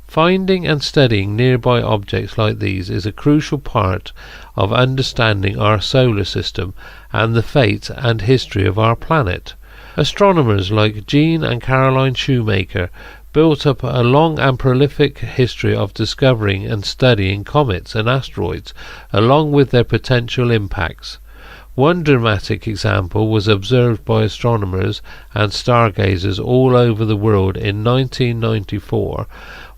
Finding and studying nearby objects like these is a crucial part of understanding our solar system and the fate and history of our planet. Astronomers like Jean and Caroline Shoemaker built up a long and prolific history of discovering and studying comets and asteroids, along with their potential impacts. One dramatic example was observed by astronomers and stargazers all over the world in 1994,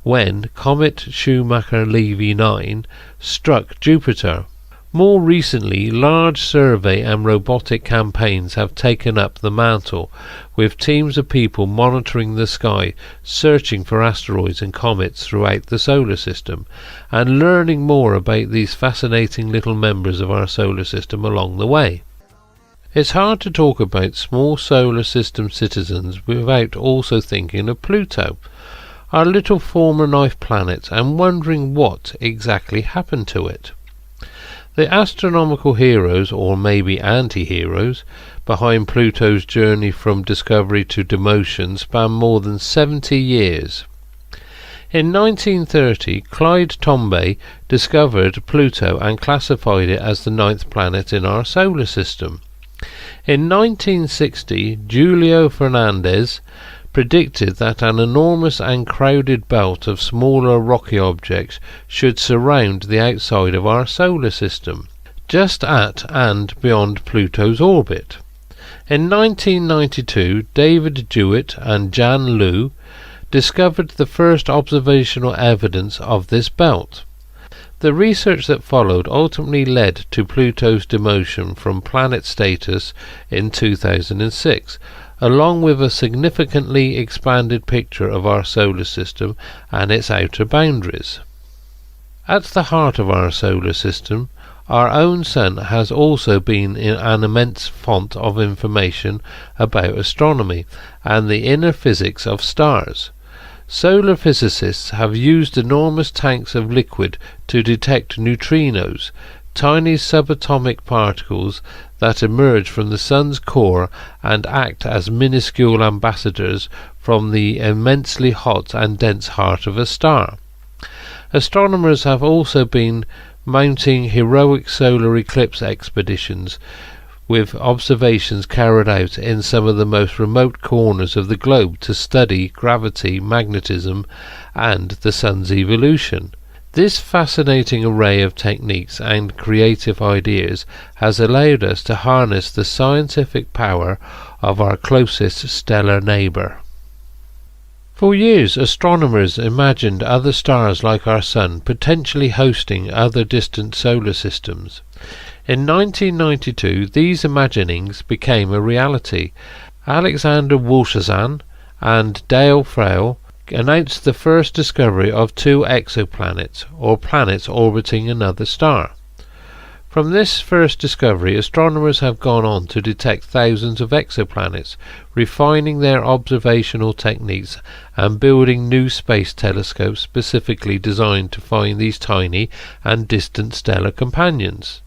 when comet Shoemaker-Levy 9 struck Jupiter. More recently, large survey and robotic campaigns have taken up the mantle, with teams of people monitoring the sky, searching for asteroids and comets throughout the solar system, and learning more about these fascinating little members of our solar system along the way. It's hard to talk about small solar system citizens without also thinking of Pluto, our little former knife planet, and wondering what exactly happened to it. The astronomical heroes, or maybe anti-heroes, behind Pluto's journey from discovery to demotion span more than 70 years. In 1930, Clyde Tombaugh discovered Pluto and classified it as the 9th planet in our solar system. In 1960, Julio Fernandez predicted that an enormous and crowded belt of smaller rocky objects should surround the outside of our solar system. just at and beyond Pluto's orbit. In 1992, David Jewett and Jan Liu discovered the first observational evidence of this belt. The research that followed ultimately led to Pluto's demotion from planet status in 2006, along with a significantly expanded picture of our solar system and its outer boundaries. At the heart of our solar system, our own Sun has also been an immense font of information about astronomy and the inner physics of stars. Solar physicists have used enormous tanks of liquid to detect neutrinos, tiny subatomic particles that emerge from the Sun's core and act as minuscule ambassadors from the immensely hot and dense heart of a star. Astronomers have also been mounting heroic solar eclipse expeditions, with observations carried out in some of the most remote corners of the globe to study gravity, magnetism, and the Sun's evolution. This fascinating array of techniques and creative ideas has allowed us to harness the scientific power of our closest stellar neighbour. For years, astronomers imagined other stars like our Sun potentially hosting other distant solar systems. In 1992, these imaginings became a reality. Alexander Wolszczan and Dale Frail announced the first discovery of 2 exoplanets, or planets orbiting another star. From this first discovery, astronomers have gone on to detect thousands of exoplanets, refining their observational techniques and building new space telescopes specifically designed to find these tiny and distant stellar companions.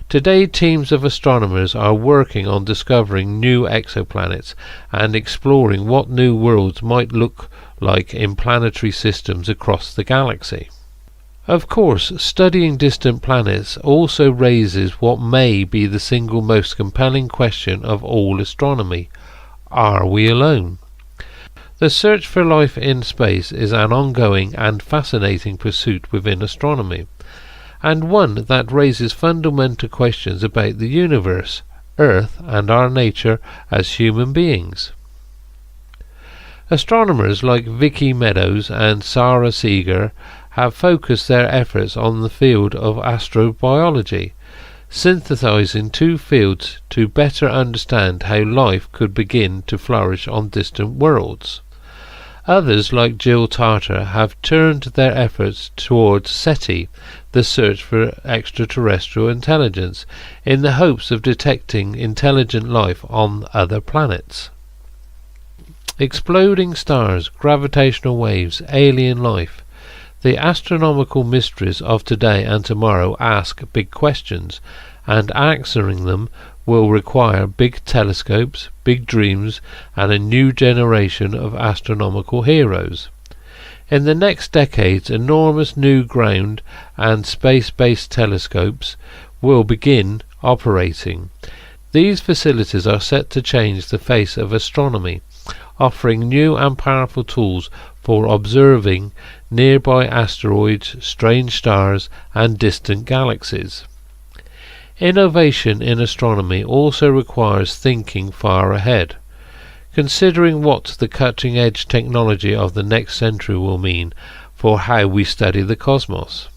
Today, teams of astronomers are working on discovering new exoplanets and exploring what new worlds might look like in planetary systems across the galaxy. Of course, studying distant planets also raises what may be the single most compelling question of all astronomy: are we alone? The search for life in space is an ongoing and fascinating pursuit within astronomy, and one that raises fundamental questions about the universe, Earth, and our nature as human beings. Astronomers like Vicky Meadows and Sarah Seeger have focused their efforts on the field of astrobiology, synthesizing 2 fields to better understand how life could begin to flourish on distant worlds. Others, like Jill Tarter, have turned their efforts towards SETI, the search for extraterrestrial intelligence, in the hopes of detecting intelligent life on other planets. Exploding stars, gravitational waves, alien life. The astronomical mysteries of today and tomorrow ask big questions, and answering them will require big telescopes, big dreams, and a new generation of astronomical heroes. In the next decades, enormous new ground and space-based telescopes will begin operating. These facilities are set to change the face of astronomy, offering new and powerful tools for observing nearby asteroids, strange stars, and distant galaxies. Innovation in astronomy also requires thinking far ahead, considering what the cutting-edge technology of the next century will mean for how we study the cosmos.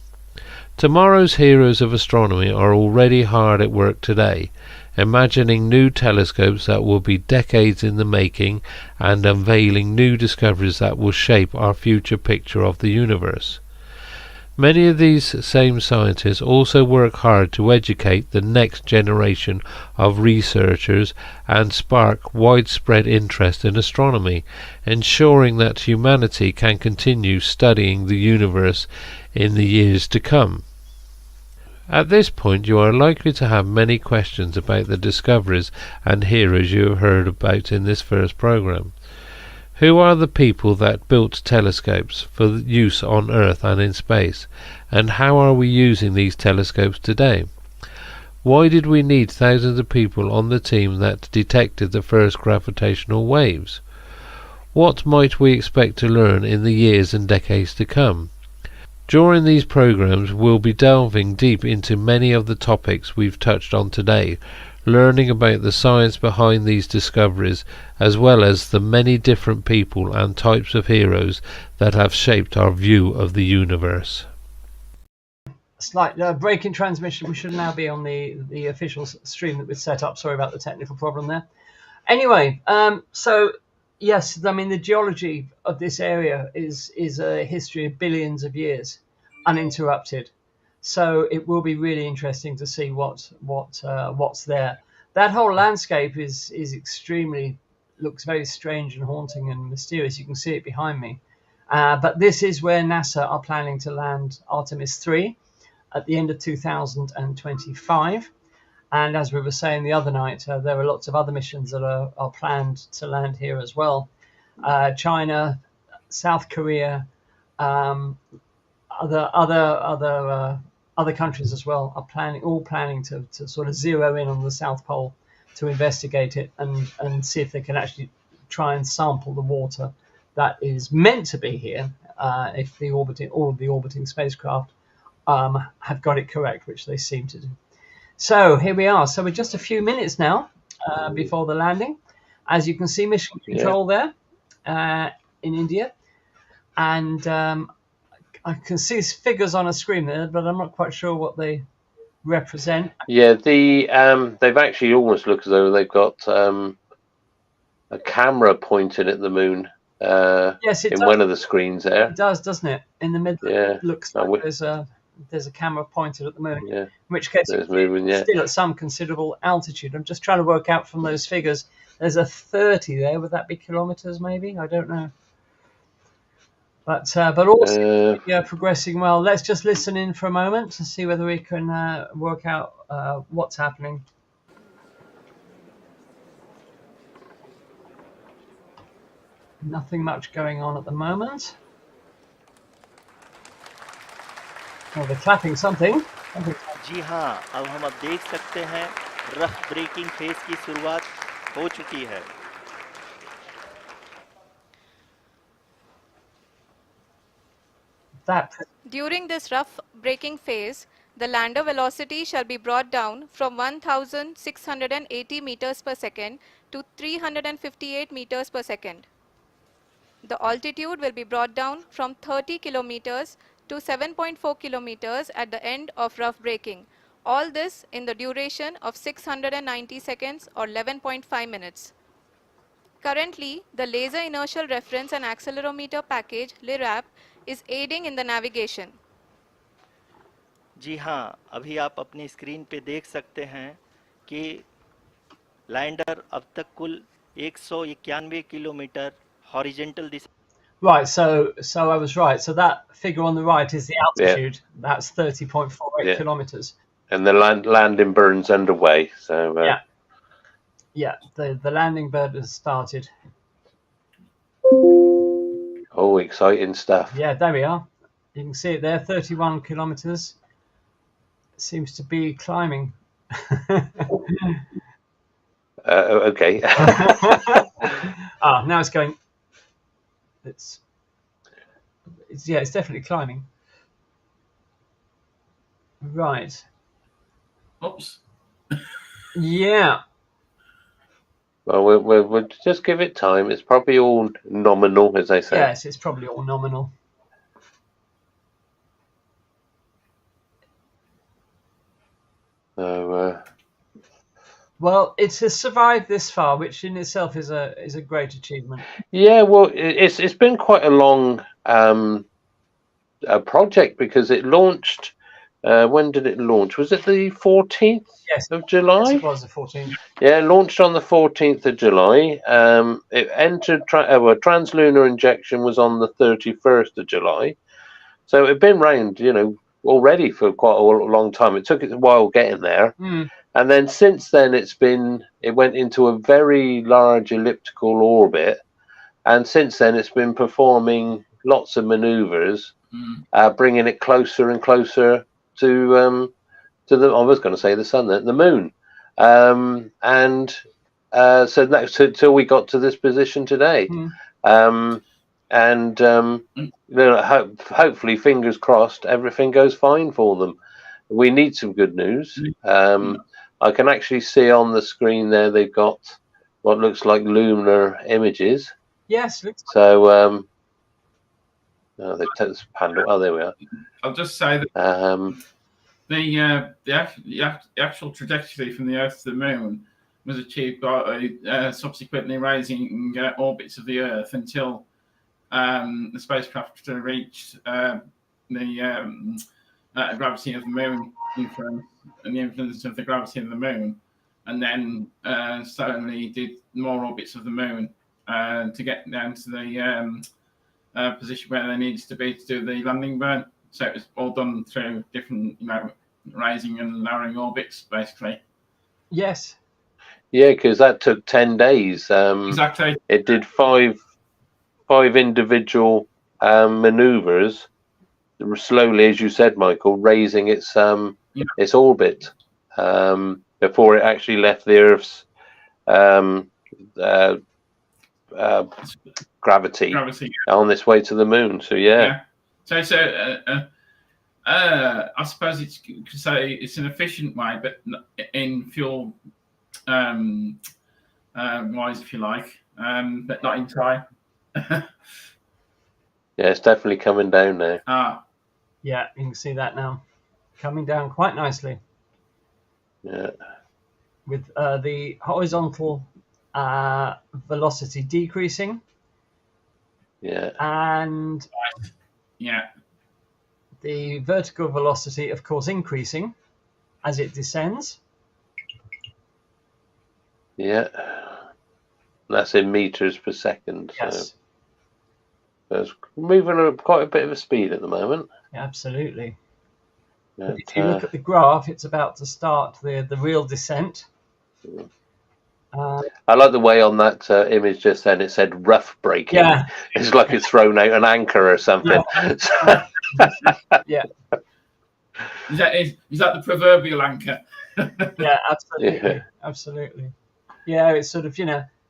Tomorrow's heroes of astronomy are already hard at work today, imagining new telescopes that will be decades in the making and unveiling new discoveries that will shape our future picture of the universe. Many of these same scientists also work hard to educate the next generation of researchers and spark widespread interest in astronomy, ensuring that humanity can continue studying the universe in the years to come. At this point, you are likely to have many questions about the discoveries and heroes you have heard about in this first program. Who are the people that built telescopes for use on Earth and in space, and how are we using these telescopes today? Why did we need thousands of people on the team that detected the first gravitational waves? What might we expect to learn in the years and decades to come? During these programs, we'll be delving deep into many of the topics we've touched on today, learning about the science behind these discoveries, as well as the many different people and types of heroes that have shaped our view of the universe. Slight break in transmission. We should now be on the official stream that we've set up. Sorry about the technical problem there. Anyway, so yes, I mean the geology of this area is a history of billions of years, uninterrupted. So it will be really interesting to see what's there. That whole landscape is looks very strange and haunting and mysterious. You can see it behind me. But this is where NASA are planning to land Artemis 3 at the end of 2025. And as we were saying the other night, there are lots of other missions that are planned to land here as well. China, South Korea, other countries as well are planning to sort of zero in on the South Pole to investigate it and see if they can actually try and sample the water that is meant to be here. If all of the orbiting spacecraft have got it correct, which they seem to do. So here we are. So we're just a few minutes now before the landing. As you can see, mission control there in India. And I can see figures on a screen there, but I'm not quite sure what they represent. Yeah, they've actually almost looked as though they've got a camera pointed at the moon. Yes, it in does. One of the screens there. It does, doesn't it? In the middle, it looks like there's a camera pointed at the moon. Yeah. In which case, it's still at some considerable altitude. I'm just trying to work out from those figures. There's a 30 there. Would that be kilometers? Maybe, I don't know. But also progressing well. Let's just listen in for a moment to see whether we can work out what's happening. Nothing much going on at the moment. Oh, they're clapping something. जी हाँ, अब हम देख सकते हैं rough breaking phase की शुरुआत हो चुकी है. During this rough braking phase, the lander velocity shall be brought down from 1,680 meters per second to 358 meters per second. The altitude will be brought down from 30 kilometers to 7.4 kilometers at the end of rough braking. All this in the duration of 690 seconds or 11.5 minutes. Currently, the Laser Inertial Reference and Accelerometer package (LIRAP) is aiding in the navigation. जी हाँ, अभी आप अपनी screen पे देख सकते हैं कि lander अब तक कुल 191 kilometre horizontal Disha. Right, so I was right. So that figure on the right is the altitude. Yeah. That's 30.48 kilometers. And the landing burn's underway. So yeah, the landing burn has started. Oh, exciting stuff. Yeah, there we are. You can see it there, 31 kilometers. It seems to be climbing. Okay. Now it's going. It's definitely climbing. Right. Oops. Yeah. Well, we'll just give it time. It's probably all nominal, as they say. Yes, it's probably all nominal. So, well, it has survived this far, which in itself is a great achievement. Yeah, well, it's been quite a long project because it launched. When did it launch? Was it the 14th of July? Yes, it was the 14th. Yeah, it launched on the 14th of July. It entered translunar injection was on the 31st of July. So it'd been round, already for quite a long time. It took it a while getting there. And then since then it went into a very large elliptical orbit. And since then it's been performing lots of maneuvers, bringing it closer and closer to the, I was going to say the sun, the moon, so till we got to this position today. and hopefully, fingers crossed, everything goes fine for them. We need some good news. I can actually see on the screen there they've got what looks like lunar images. Yes. Looks So they've taken this panel. Oh, there we are. I'll just say that the actual trajectory from the Earth to the Moon was achieved by subsequently raising orbits of the Earth until the spacecraft reached the gravity of the Moon influence and the influence of the gravity of the Moon, and then slowly did more orbits of the Moon to get down to the position where they needed to be to do the landing burn. So it was all done through different, raising and lowering orbits, basically. Yes. Yeah, because that took 10 days. Exactly. It did five individual maneuvers, slowly, as you said, Michael, raising its orbit before it actually left the Earth's gravity on its way to the Moon. So yeah. So it's I suppose you could say it's an efficient way, but in fuel wise, if you like, but not in time. Yeah, it's definitely coming down now. Yeah, you can see that now, coming down quite nicely. Yeah. With the horizontal velocity decreasing. Yeah. And the vertical velocity, of course, increasing as it descends. Yeah. That's in meters per second. Yes. So it's moving at quite a bit of a speed at the moment. Yeah, absolutely. But, if you look at the graph, it's about to start the real descent. I like the way on that image just then it said rough breaking. Yeah. It's like it's thrown out an anchor or something. Yeah. Is that the proverbial anchor? Yeah, absolutely. Yeah. Absolutely. Yeah, it's sort of,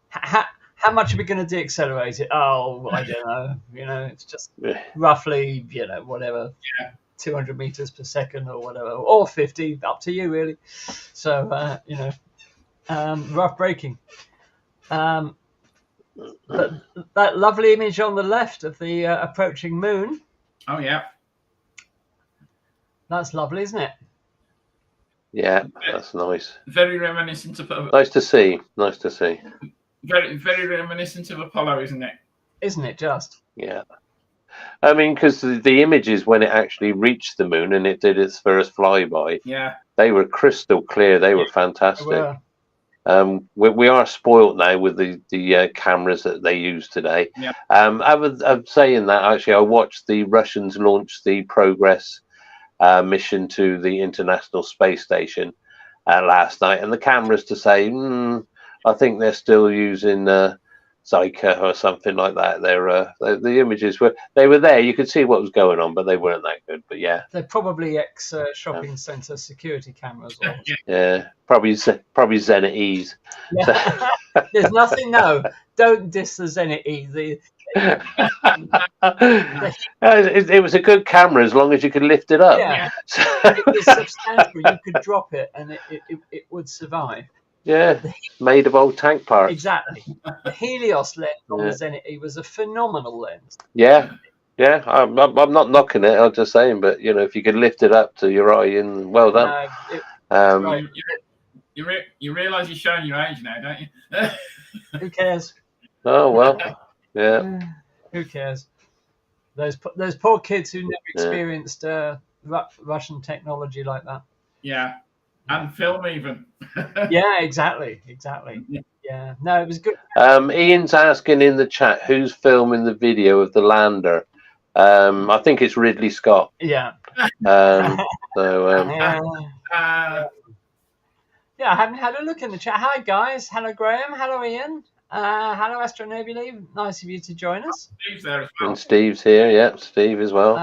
how much are we going to deaccelerate it? Oh, I don't know. It's just roughly, whatever, 200 meters per second or whatever, or 50, up to you, really. So, rough braking. But that lovely image on the left of the approaching moon. Oh, yeah. That's lovely, isn't it? Yeah, that's nice. Very reminiscent of... Nice to see. Nice to see. Very, very reminiscent of Apollo, isn't it? Isn't it just? Yeah. I mean, because the images when it actually reached the moon and it did its first flyby, they were crystal clear. They were fantastic. They were. We are spoilt now with the cameras that they use today. Yeah. I'm saying that actually, I watched the Russians launch the Progress mission to the International Space Station last night, and the cameras to say, I think they're still using Zyka or something like that. The images were there. You could see what was going on, but they weren't that good. But yeah, they're probably ex shopping centre security cameras. Or... Yeah, probably Zenit E's. Yeah. There's nothing. No, don't diss the Zenit E. It was a good camera as long as you could lift it up. Yeah, it was substantial. You could drop it and it would survive. Yeah, made of old tank parts. Exactly. The Helios lens on the Zenit E was a phenomenal lens. Yeah. I'm not knocking it. I'm just saying, but if you could lift it up to your eye, and well done. Right. You realise you're showing your age now, don't you? Who cares? Oh well, yeah. Who cares? Those poor kids who never experienced Russian technology like that. Yeah, and film even. Yeah, exactly. Yeah, no, it was good. Ian's asking in the chat who's filming the video of the lander. I think it's Ridley Scott. Yeah. Yeah, I haven't had a look in the chat. Hi guys. Hello Graham. Hello Ian. Hello Astronebulae. Nice of you to join us. Steve's there as well. And Steve's here. Yeah, Steve as well.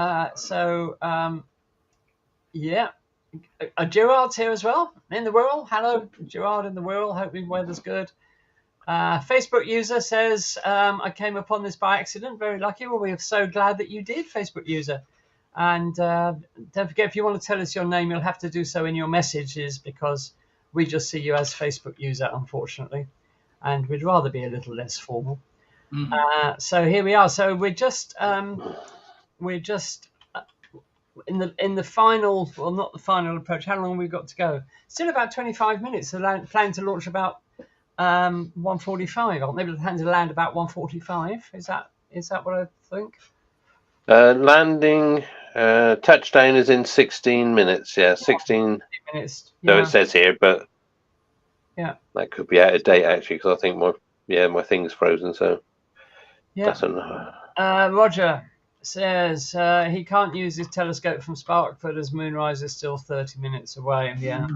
Gerard's here as well in the Wirral. Hello, Gerard in the Wirral. Hope your weather's good. Facebook user says, I came upon this by accident. Very lucky. Well, we are so glad that you did, Facebook user. And don't forget, if you want to tell us your name, you'll have to do so in your messages, because we just see you as Facebook user, unfortunately. And we'd rather be a little less formal. So here we are. So we're just in the final, well, not the final approach. How long have we got to go? Still about 25 minutes. So plan to launch about 1:45. Aren't they? Plan to land about 1:45. Is that what I think? Landing, touchdown is in 16 minutes. Yeah, 16 minutes. So it says here, but yeah, that could be out of date actually, because I think my thing's frozen. So that's enough. Roger says he can't use his telescope from Sparkford as moonrise is still 30 minutes away. Yeah.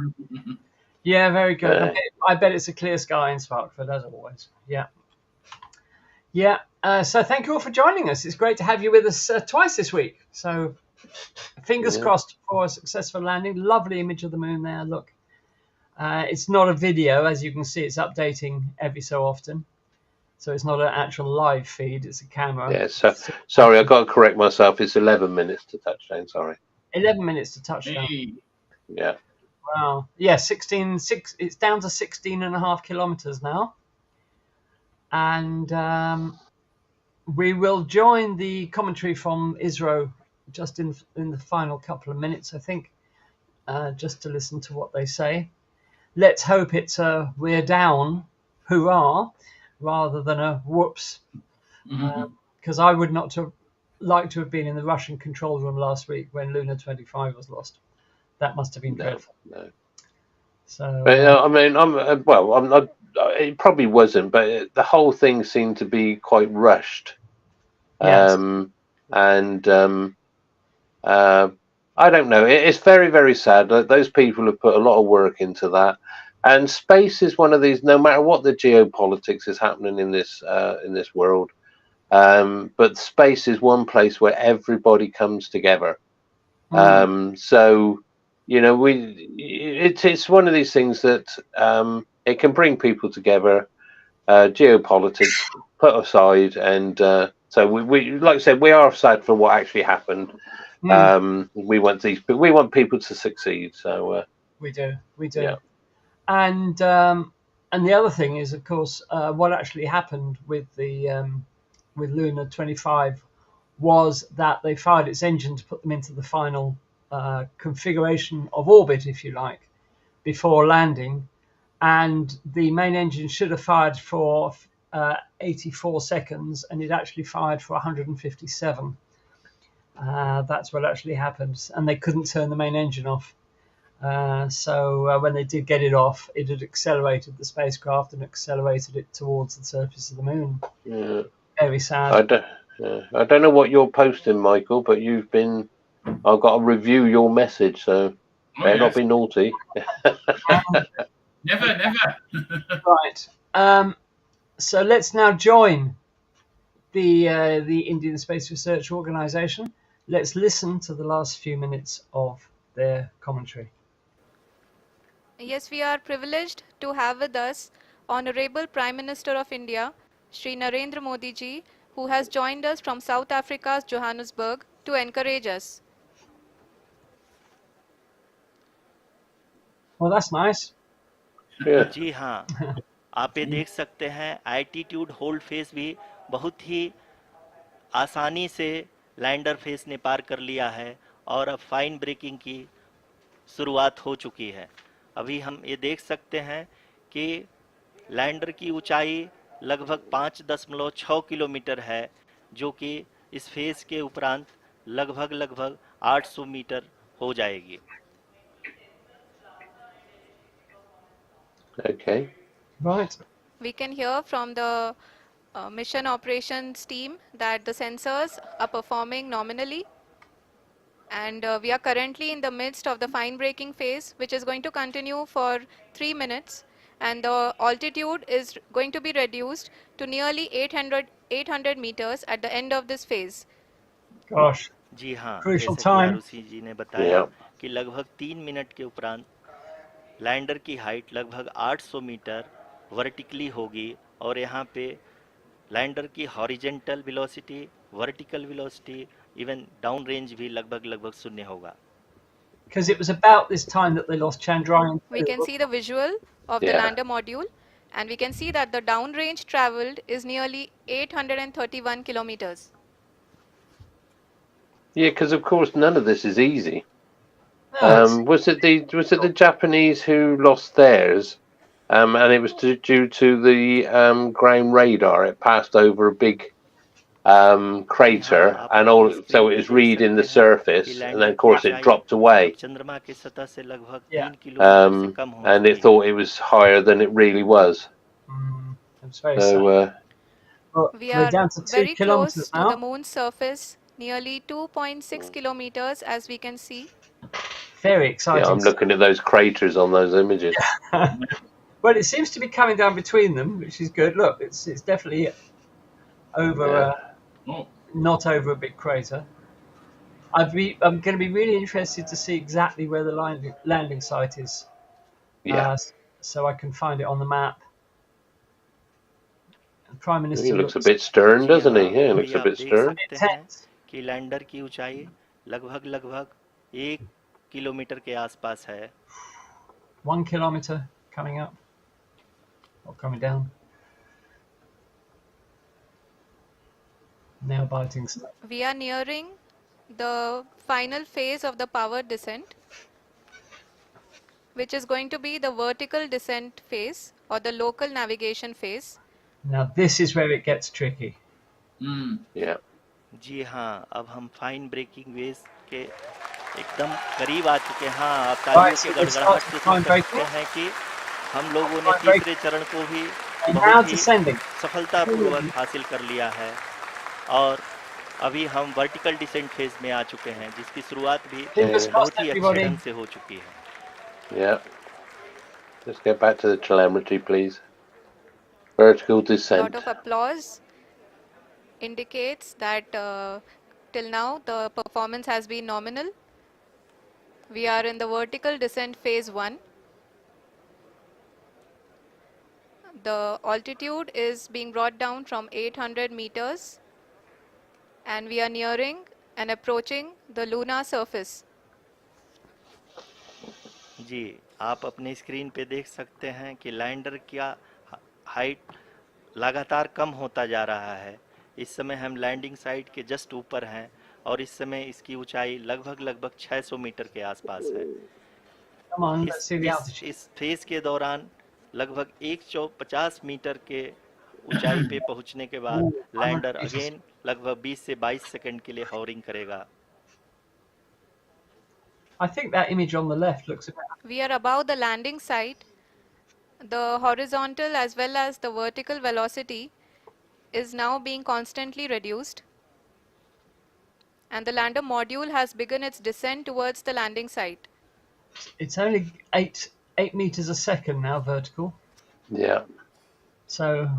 Yeah, very good. I bet it's a clear sky in Sparkford, as always. Yeah. Yeah. So thank you all for joining us. It's great to have you with us twice this week. So fingers crossed for a successful landing. Lovely image of the moon there. Look. It's not a video, as you can see. It's updating every so often. So it's not an actual live feed. It's a camera. Yeah, so sorry, I've got to correct myself. It's 11 minutes to touchdown. Sorry. 11 minutes to touchdown. Yeah. Wow. Yeah, 16. It's down to 16.5 kilometers now. And we will join the commentary from ISRO just in the final couple of minutes, I think, just to listen to what they say. Let's hope it's a we're down, hurrah, rather than a whoops. Because I would not have liked to have been in the Russian control room last week when Luna 25 was lost. That must have been dreadful. No. So, but, I mean, I'm not. It probably wasn't, but the whole thing seemed to be quite rushed. Yes. I don't know. It's very, very sad. Those people have put a lot of work into that. And space is one of these. No matter what the geopolitics is happening in this world, but space is one place where everybody comes together. So, it's one of these things that it can bring people together. Geopolitics put aside, and so we like I said, we are sad for what actually happened. We want people to succeed. So we do. Yeah. And the other thing is, of course, what actually happened with the with Luna 25 was that they fired its engine to put them into the final configuration of orbit, if you like, before landing. And the main engine should have fired for 84 seconds, and it actually fired for 157. That's what actually happened. And they couldn't turn the main engine off. So when they did get it off, it had accelerated the spacecraft and accelerated it towards the surface of the moon. Yeah. Very sad. I don't know what you're posting, Michael, but I've got to review your message, so better not be naughty. Never. Right. So let's now join the Indian Space Research Organisation. Let's listen to the last few minutes of their commentary. Yes, we are privileged to have with us Honorable Prime Minister of India, Shri Narendra Modi ji, who has joined us from South Africa's Johannesburg to encourage us. Well, that's nice. Yeah. जी हाँ, आप ये देख सकते हैं altitude hold face भी बहुत ही आसानी से लैंडर फेस ने पार कर लिया है और अब फाइन ब्रेकिंग की शुरुआत हो चुकी है। अभी हम ये देख सकते हैं कि लैंडर की ऊंचाई लगभग 5.6 किलोमीटर है, जो कि इस फेस के उपरांत लगभग 800 मीटर हो जाएगी। Okay. Right. We can hear from the mission operations team that the sensors are performing nominally, and we are currently in the midst of the fine braking phase, which is going to continue for 3 minutes, and the altitude is going to be reduced to nearly 800 meters at the end of this phase. Gosh. जी हाँ, Crucial जैसा कि time. Arushi जी ने बताया कि लगभग 3 minute के उपरांत lander की हाइट लगभग 800 मीटर वर्टिकली होगी और यहाँ पे लैंडर की horizontal velocity, vertical velocity, even down range भी लगभग लगभग शून्य होगा. Because it was about this time that they lost Chandrayaan. We can see the visual of the Yeah. lander module, and we can see that the downrange traveled is nearly 831 kilometers. Yeah, because of course none of this is easy. No, Was it the Japanese who lost theirs? And it was due to the ground radar. It passed over a big crater, हाँ, आप and अपनी all, screen so पे it was देख reading the सकते हैं कि surface, and then lander of की course it ऊंचाई dropped अब away. चंद्रमा की सतह से लगभग Yeah. 3 किलोमीटर से कम हो And चुकी it है. thought it was higher than it really was. it's very sad. So Well, We we're are down to 2 very kilometers close to now. the moon's surface, nearly 2.6 kilometers, as we can see. Very yeah, exciting. I'm looking at those craters on those images. Well, it seems to be coming down between them, which is good. Look, it's definitely over, Yeah. not over a big crater. I'm going to be really interested to see exactly where the landing site is. Yeah. So I can find it on the map. The Prime Minister He looks a bit stern, ji doesn't he? हाँ, Yeah, he अभी looks a आप bit देख stern. सकते हैं tense. कि lander की ऊंचाई लगभग लगभग 1 किलोमीटर के आसपास है. 1 kilometer coming up or coming down. Nail biting stuff. We are nearing the final phase of the power descent, which is going to be the vertical descent phase or the local navigation phase. Now this is where it gets tricky. Yeah. जी हाँ, अब हम fine breaking waves के एकदम करीब आ चुके हैं. हाँ, आप तालियों Right, के so we गड़गड़ाहट start से to सुन fine breaking. सकते हैं कि हम लोगों ने Fine breaking. तीसरे चरण को भी And now बहुत ही descending. सफलतापूर्वक हासिल कर लिया है और अभी हम वर्टिकल डिसेंट फेज में आ चुके हैं, जिसकी शुरुआत भी Fingers crossed, बहुत ही अच्छे everybody. ढंग से हो चुकी है. Yeah. Let's get back to the telemetry, please. Vertical A descent. lot of applause indicates that till now the performance has been nominal. We are in the vertical descent phase 1. The altitude is being brought down from 800 meters and we are nearing and approaching the lunar surface. जी, आप अपनी screen पे देख सकते हैं कि lander का height लगातार कम होता जा रहा है. इस समय हम लैंडिंग साइट के जस्ट ऊपर हैं और इस समय इसकी ऊंचाई लगभग लगभग 600 मीटर के आसपास है. Come on, let's see the altitude. इस फेज के दौरान लगभग 150 मीटर के ऊंचाई पे पहुंचने के बाद लैंडर अगेन लगभग 20 से 22 सेकंड के लिए हॉवरिंग करेगा. I think that image on the left looks about. We are above the landing site. The horizontal as well as the vertical velocity is now being constantly reduced. And the lander module has begun its descent towards the landing site. It's only 8 meters a second now, vertical. Yeah. So.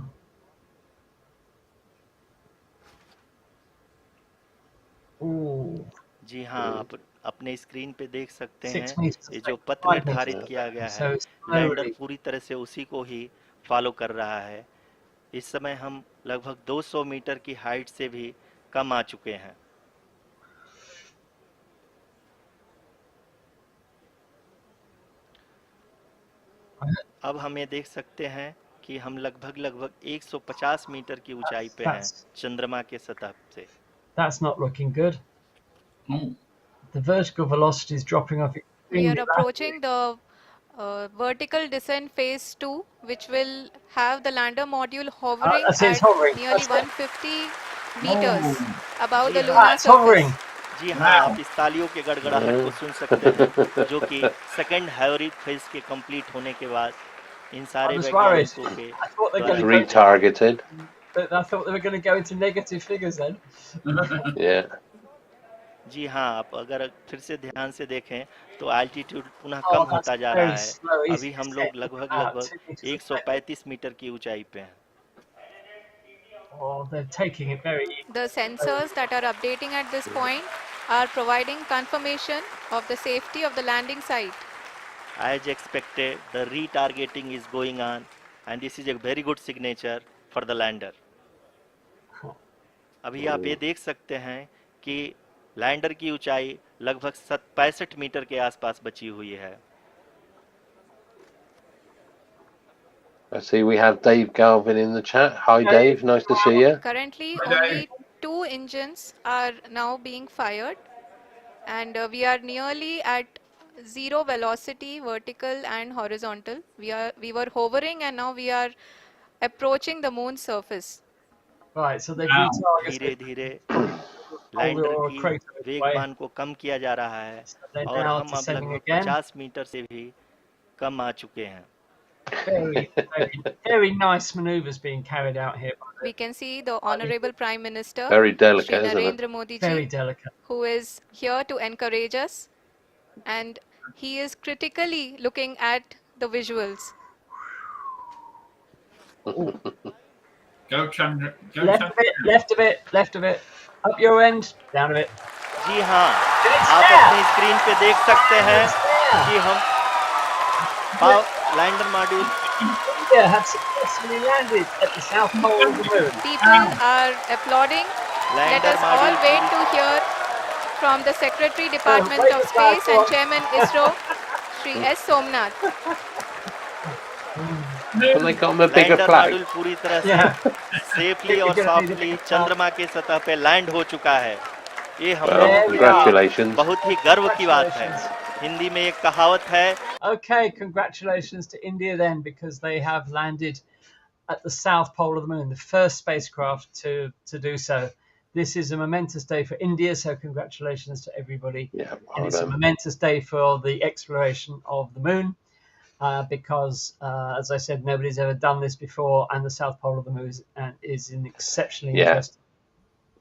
Ooh. जी हाँ, आप अपने screen पे देख सकते 6 हैं meters. ये जो पथ 5 निर्धारित meters. किया गया So है, it's लैंडर slowly. पूरी तरह से उसी को ही फॉलो कर रहा है. इस समय हम लगभग 200 मीटर की हाइट से भी कम आ चुके हैं. अब हम ये देख सकते हैं कि हम लगभग लगभग 150 मीटर की ऊंचाई पे हैं चंद्रमा के सतह से. That's not looking good. The vertical velocity is dropping off. We are approaching the vertical descent phase 2, which will have the lander module hovering that's it, it's at hovering. nearly That's 150 meters above the ji lunar हाँ, it's hovering. surface. जी हाँ, आप इस तालियों के गड़गड़ाहट को सुन सकते हैं, जो कि सेकंड हैवरिक फेज के कंप्लीट होने के बाद इन सारे I was worried. वैज्ञानिकों के I thought they're द्वारा going to go. Retargeted. I thought they were going to go into negative figures then. Yeah. जी हाँ, आप अगर फिर से ध्यान से देखें तो एल्टीट्यूड पुनः Oh, कम that's होता जा very रहा है. slow, easy अभी हम to लोग say. लगभग 2 लगभग meters a second. 135 मीटर की ऊंचाई पे हैं. Oh, they're taking it very. The sensors that are updating at this point are providing confirmation of the safety of the landing site. As expected, the retargeting is going on. and this is a very good signature for the lander. अभी आप ये देख सकते हैं कि lander की ऊंचाई लगभग 65 मीटर के आसपास बची हुई है. I see we have Dave Galvin in the chat. Hi Dave, nice to see you. Currently, Hi, only Dave. 2 engines are now being fired, and we are nearly at zero velocity, vertical and horizontal. We were hovering, and now we are approaching the moon's surface. Right, so they've Wow. retargeted. धीरे धीरे Older lander or की crater away. वेगमान को कम किया जा रहा है So they're और now हम अब descending लगभग again. 50 मीटर से भी कम आ चुके हैं. Very, very nice manoeuvres being carried out here. We can see the Honorable Prime Minister, Very delicate, Shri isn't it? Narendra Modi Very ji, delicate. who is here to encourage us, and he is critically looking at the visuals. Go Chandra. Go Left Chandra. of it, left of it, left of it. Up your end, down of it. जी हाँ, It's आप there. अपनी screen पे देख सकते हैं It's there. कि हम lander module India have successfully landed at the south pole of the moon. People are applauding. Let lander us all wait module to hear from the Secretary Department wave of the flag Space and for- Chairman ISRO, Shri S. Somnath. And they got him a bigger lander flag. Module पूरी तरह से Yeah. Safely और softly चंद्रमा के सतह पे land हो चुका है. ये हम Well, लोगों के लिए congratulations. बहुत ही गर्व की बात है. हिंदी में एक कहावत है, Okay, congratulations to India then, because they have landed at the south pole of the moon, the first spacecraft to do so. This is a momentous day for India, so congratulations to everybody. Yeah, And well it's a done. momentous day for the exploration of the moon, because, as I said, nobody's ever done this before, and the south pole of the moon is an exceptionally Yeah. interesting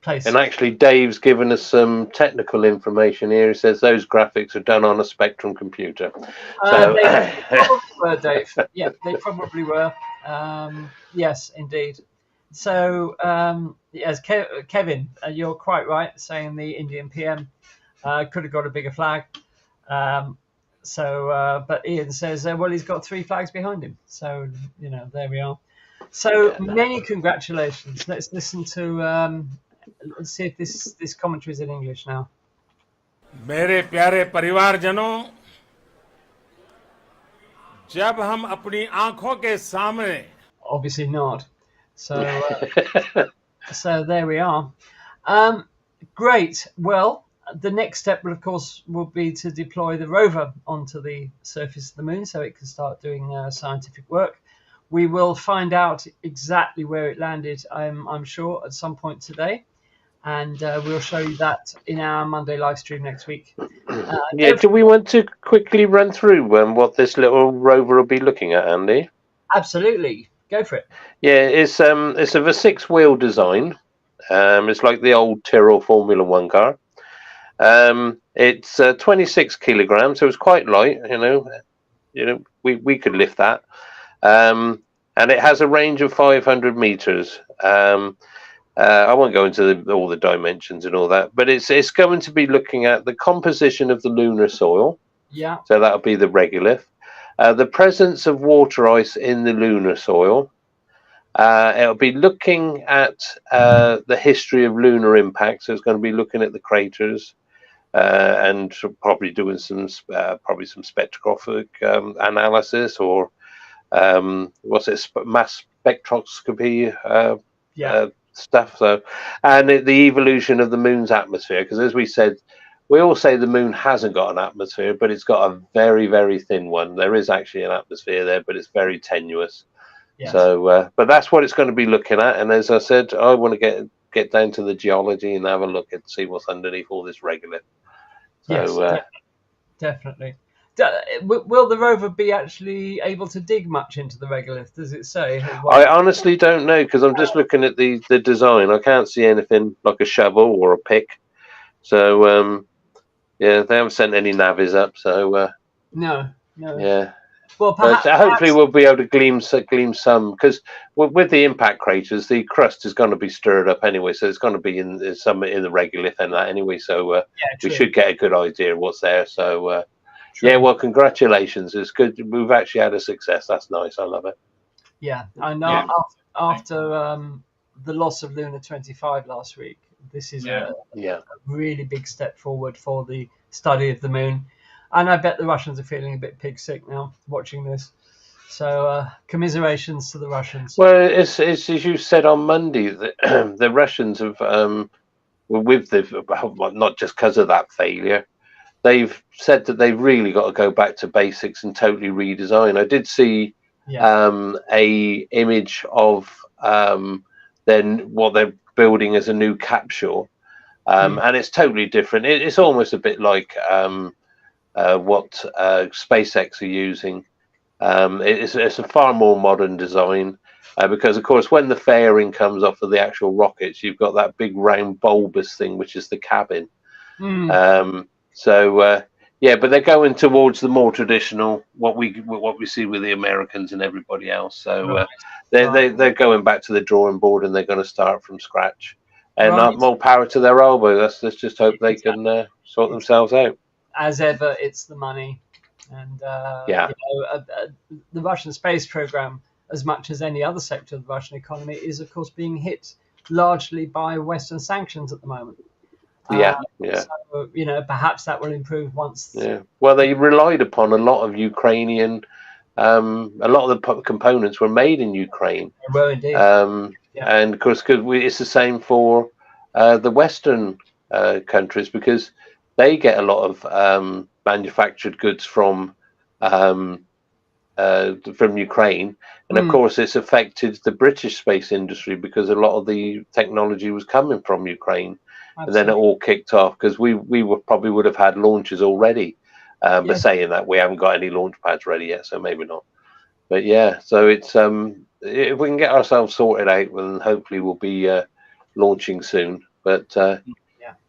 place. And actually, Dave's given us some technical information here. He says those graphics are done on a Spectrum computer. So, They probably were, Dave. Yeah, they probably were. Yes, indeed. So, yes, Kevin, you're quite right, saying the Indian PM could have got a bigger flag. But Ian says, well, he's got 3 flags behind him. So, there we are. So many congratulations. Let's listen to, let's see if this commentary is in English now. मेरे प्यारे परिवारजनों, जब हम अपनी आंखों के सामने Obviously not. So there we are. Great. Well, the next step, of course, will be to deploy the rover onto the surface of the moon so it can start doing scientific work. We will find out exactly where it landed, I'm sure, at some point today. And we'll show you that in our Monday live stream next week. yeah, do we want to quickly run through what this little rover will be looking at, Andy? Absolutely. Go for it. Yeah, it's of a 6-wheel design. It's like the old Tyrrell Formula One car. It's 26 kilograms, so it's quite light. We could lift that. And it has a range of 500 meters. I won't go into all the dimensions and all that, but it's going to be looking at the composition of the lunar soil. Yeah. So that'll be the regolith. The presence of water ice in the lunar soil. It'll be looking at the history of lunar impact. So it's going to be looking at the craters and probably doing some spectroscopic analysis or mass spectroscopy stuff. So, and the evolution of the moon's atmosphere, because as we said, we all say the moon hasn't got an atmosphere, but it's got a very, very thin one. There is actually an atmosphere there, but it's very tenuous. Yes. So, but that's what it's going to be looking at. And as I said, I want to get down to the geology and have a look and see what's underneath all this regolith. So, yes, definitely. Will the rover be actually able to dig much into the regolith? Does it say? I honestly don't know, because I'm just looking at the design. I can't see anything like a shovel or a pick. So, yeah, they haven't sent any navies up. So, no. Yeah. Well, but hopefully we'll be able to glean some, because with the impact craters, the crust is going to be stirred up anyway. So it's going to be in some in the regolith and that anyway. So we should get a good idea of what's there. So yeah, well, congratulations. It's good. We've actually had a success. That's nice. I love it. Yeah, I know. Yeah. After the loss of Luna 25 last week, this is Yeah. a really big step forward for the study of the moon. And I bet the Russians are feeling a bit pig sick now watching this. So commiserations to the Russians. Well, it's as you said on Monday, that the Russians have, with the not just because of that failure, they've said that they've really got to go back to basics and totally redesign. I did see a image of then what they're building as a new capsule, and it's totally different. It's almost a bit like what SpaceX are using. It's a far more modern design because, of course, when the fairing comes off of the actual rockets, you've got that big round bulbous thing, which is the cabin. Yeah, but they're going towards the more traditional what we see with the Americans and everybody else. So they're going back to the drawing board and they're going to start from scratch. And more power to their elbow. Let's just hope they can sort themselves out. As ever, it's the money, and the Russian space program, as much as any other sector of the Russian economy, is of course being hit largely by Western sanctions at the moment. So, perhaps that will improve once. Yeah. Well, they relied upon a lot of Ukrainian. A lot of the components were made in Ukraine. They were indeed. And of course, it's the same for the Western countries because they get a lot of manufactured goods from Ukraine, and of course, it's affected the British space industry because a lot of the technology was coming from Ukraine. Absolutely. And then it all kicked off because we probably would have had launches already. But saying that, we haven't got any launch pads ready yet, so maybe not. But yeah, so it's if we can get ourselves sorted out, then hopefully we'll be launching soon. But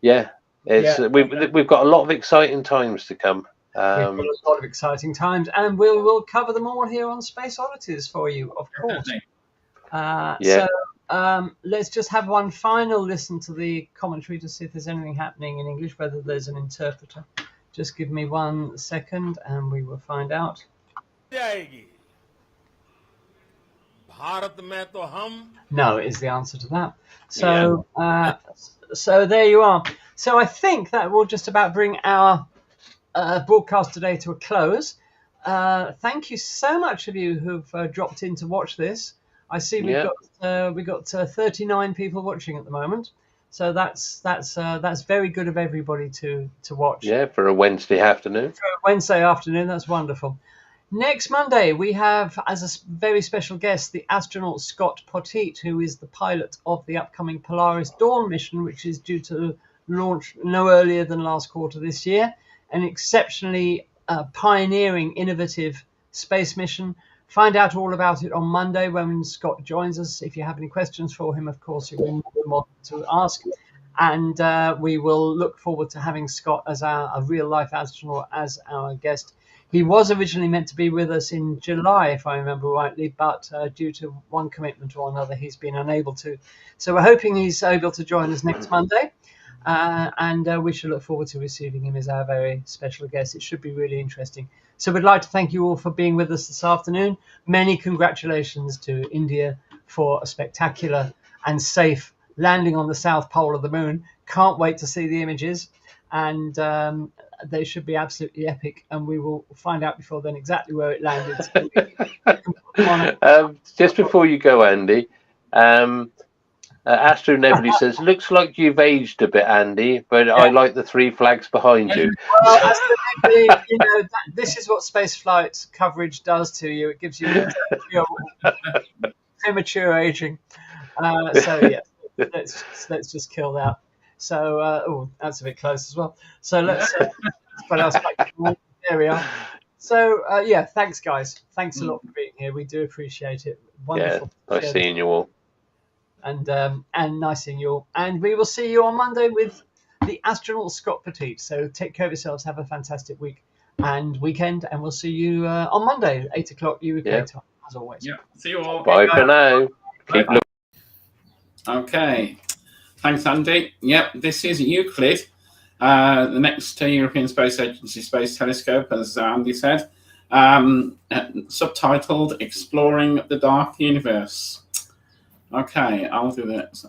we've got a lot of exciting times to come. We've got a lot of exciting times, and we'll cover them all here on Space Oddities for you, of course. So let's just have one final listen to the commentary to see if there's anything happening in English, whether there's an interpreter. Just give me 1 second and we will find out. No is the answer to that. So, so there you are. So I think that will just about bring our broadcast today to a close. Thank you so much of you who've dropped in to watch this. I see we've got 39 people watching at the moment, so that's very good of everybody to watch. Yeah, for a Wednesday afternoon. For a Wednesday afternoon, that's wonderful. Next Monday we have as a very special guest the astronaut Scott Poteet, who is the pilot of the upcoming Polaris Dawn mission, which is due to launch no earlier than last quarter this year. An exceptionally pioneering, innovative space mission. Find out all about it on Monday when Scott joins us. If you have any questions for him, of course, you're more than welcome to ask. And we will look forward to having Scott as a real-life astronaut as our guest. He was originally meant to be with us in July, if I remember rightly, but due to one commitment or another, he's been unable to. So we're hoping he's able to join us next Monday. And we should look forward to receiving him as our very special guest. It should be really interesting. So we'd like to thank you all for being with us this afternoon. Many congratulations to India for a spectacular and safe landing on the south pole of the moon. Can't wait to see the images, and they should be absolutely epic, and we will find out before then exactly where it landed. Just before you go, Andy, Astro Nebula says, looks like you've aged a bit, Andy, but I like the three flags behind you. Well, Nebula, this is what space flight coverage does to you. It gives you premature aging. Let's just kill that. So, that's a bit close as well. So let's put us back. There we are. So, thanks, guys. Thanks a lot for being here. We do appreciate it. Wonderful. Yeah, nice seeing you all. And nice seeing you all. And we will see you on Monday with the astronaut Scott Poteet. So take care of yourselves. Have a fantastic week and weekend. And we'll see you on Monday, 8 o'clock UK time, as always. Yeah. See you all. Bye for now. Keep looking. Okay. Thanks, Andy. Yep, this is Euclid, the next European Space Agency Space Telescope, as Andy said. subtitled Exploring the Dark Universe. Okay, I'll do that.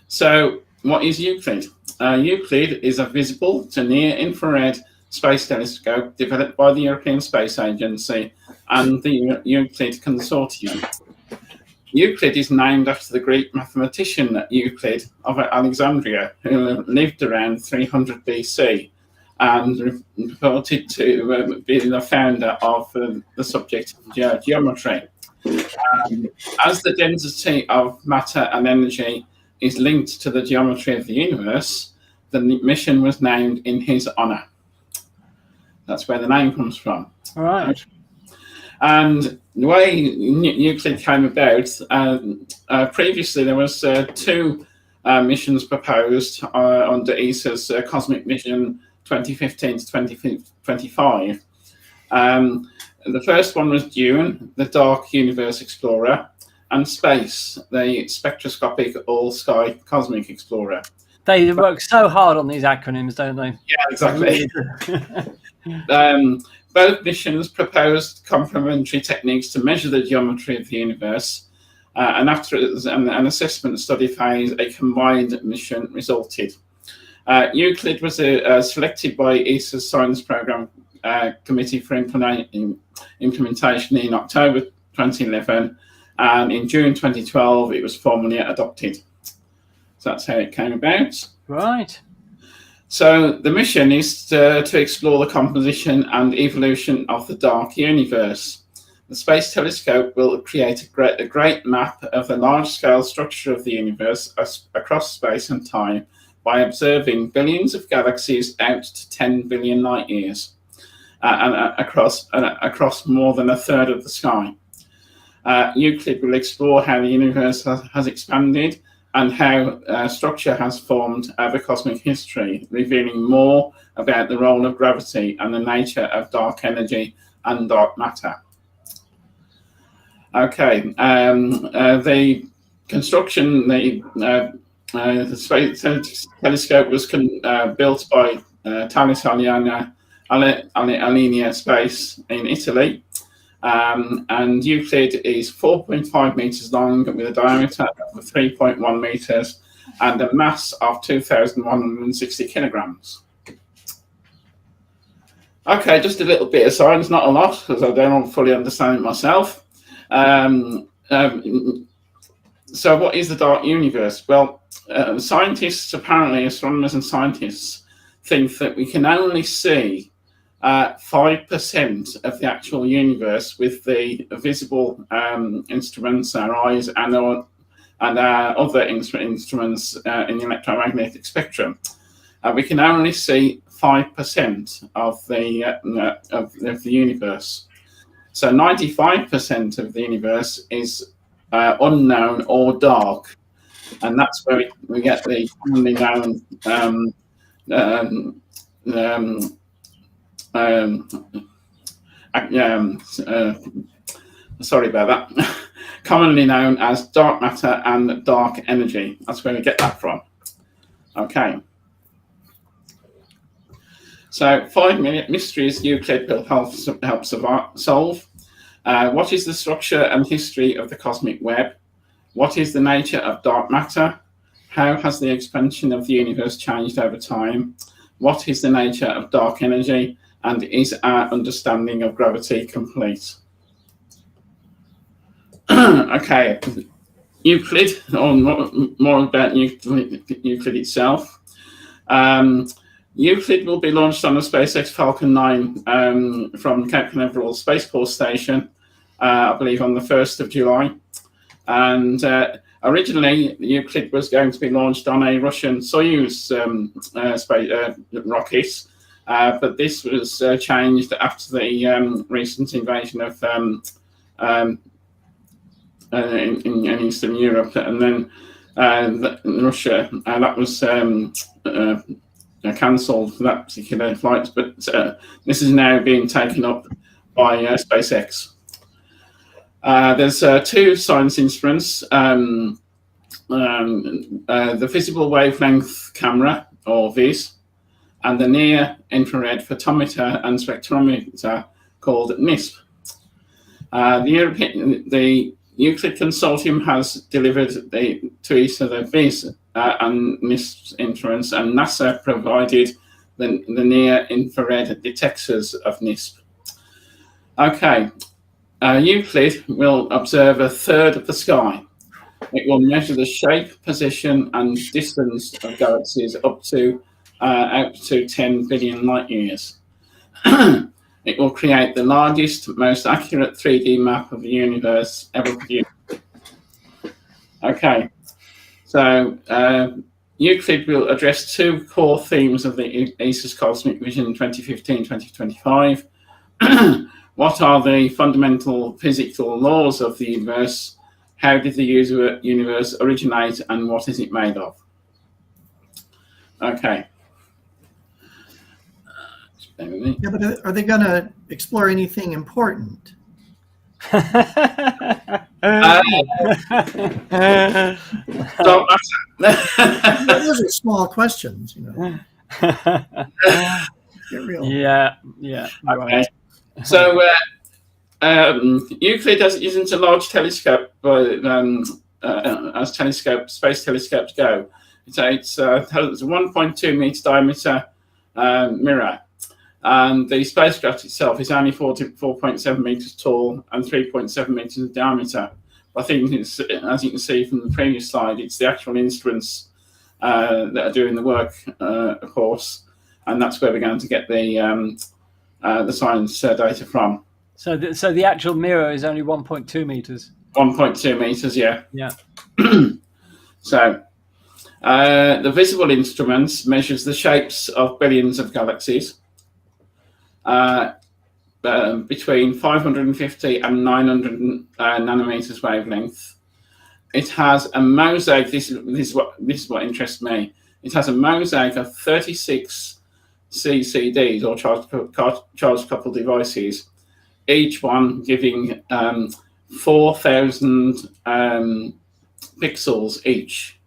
So, what is Euclid? Euclid is a visible to near-infrared space telescope developed by the European Space Agency and the Euclid Consortium. Euclid is named after the Greek mathematician Euclid of Alexandria, who lived around 300 BC and reported to be the founder of the subject of geometry. As the density of matter and energy is linked to the geometry of the universe, the mission was named in his honor. That's where the name comes from. All right. And the way Euclid came about, previously there was two missions proposed under ESA's Cosmic Mission 2015 to 2025. The first one was Dune, the Dark Universe Explorer, and Space, the Spectroscopic All-Sky Cosmic Explorer. They work so hard on these acronyms, don't they? Yeah, exactly. Both missions proposed complementary techniques to measure the geometry of the universe, and after an assessment study phase, a combined mission resulted. Euclid was selected by ESA's Science Programme Committee for Implementation in October 2011, and in June 2012 it was formally adopted. So that's how it came about. Right. So the mission is to explore the composition and evolution of the dark universe. The Space Telescope will create a great map of the large-scale structure of the universe across space and time by observing billions of galaxies out to 10 billion light years and across more than a third of the sky. Euclid will explore how the universe has expanded and how structure has formed over cosmic history, revealing more about the role of gravity and the nature of dark energy and dark matter. Okay, the construction, the Space Telescope was built by Thales Alenia Space in Italy. And Euclid is 4.5 meters long with a diameter of 3.1 meters and a mass of 2,160 kilograms. Okay, just a little bit of science, not a lot, because I don't fully understand it myself. So what is the dark universe? Well, scientists, apparently astronomers and scientists, think that we can only see 5% of the actual universe with the visible instruments, our eyes, and our other instruments in the electromagnetic spectrum. We can only see 5% of the universe. So 95% of the universe is unknown or dark, and that's where we get the commonly known sorry about that. Commonly known as dark matter and dark energy. That's where we get that from. Okay. So 5 mysteries Euclid will help solve. What is the structure and history of the cosmic web? What is the nature of dark matter? How has the expansion of the universe changed over time? What is the nature of dark energy? And is our understanding of gravity complete? Okay, Euclid, or more about Euclid itself. Euclid will be launched on the SpaceX Falcon 9 from Cape Canaveral Spaceport Station, I believe on the 1st of July. And originally, Euclid was going to be launched on a Russian Soyuz rocket, but this was changed after the recent invasion of in Eastern Europe, and then Russia, that was cancelled for that particular flight. But this is now being taken up by SpaceX. There's two science instruments: the visible wavelength camera, or VIS, and the near infrared photometer and spectrometer called NISP. The Euclid Consortium has delivered to each of the VIS and NISP instruments, and NASA provided the near-infrared detectors of NISP. Okay, Euclid will observe a third of the sky. It will measure the shape, position, and distance of galaxies up to out to 10 billion light years. It will create the largest, most accurate 3D map of the universe ever produced. Okay, so Euclid will address two core themes of the ESA's Cosmic Vision 2015-2025. What are the fundamental physical laws of the universe? How did the universe originate, and what is it made of? Okay. Yeah, but are they going to explore anything important? Those are small questions, you know. Get real. Yeah. Okay. Right. So Euclid isn't a large telescope, but as space telescopes go, it's a 1.2 meter diameter mirror. And the spacecraft itself is only 4.7 meters tall and 3.7 meters in diameter. I think, as you can see from the previous slide, it's the actual instruments that are doing the work, of course, and that's where we're going to get the science data from. So the actual mirror is only 1.2 meters. 1.2 meters, yeah. Yeah. So the visible instruments measures the shapes of billions of galaxies. Between 550 and 900 nanometers wavelength. It has a mosaic. This is what interests me. It has a mosaic of 36 CCDs, or charge coupled devices, each one giving 4,000 pixels each.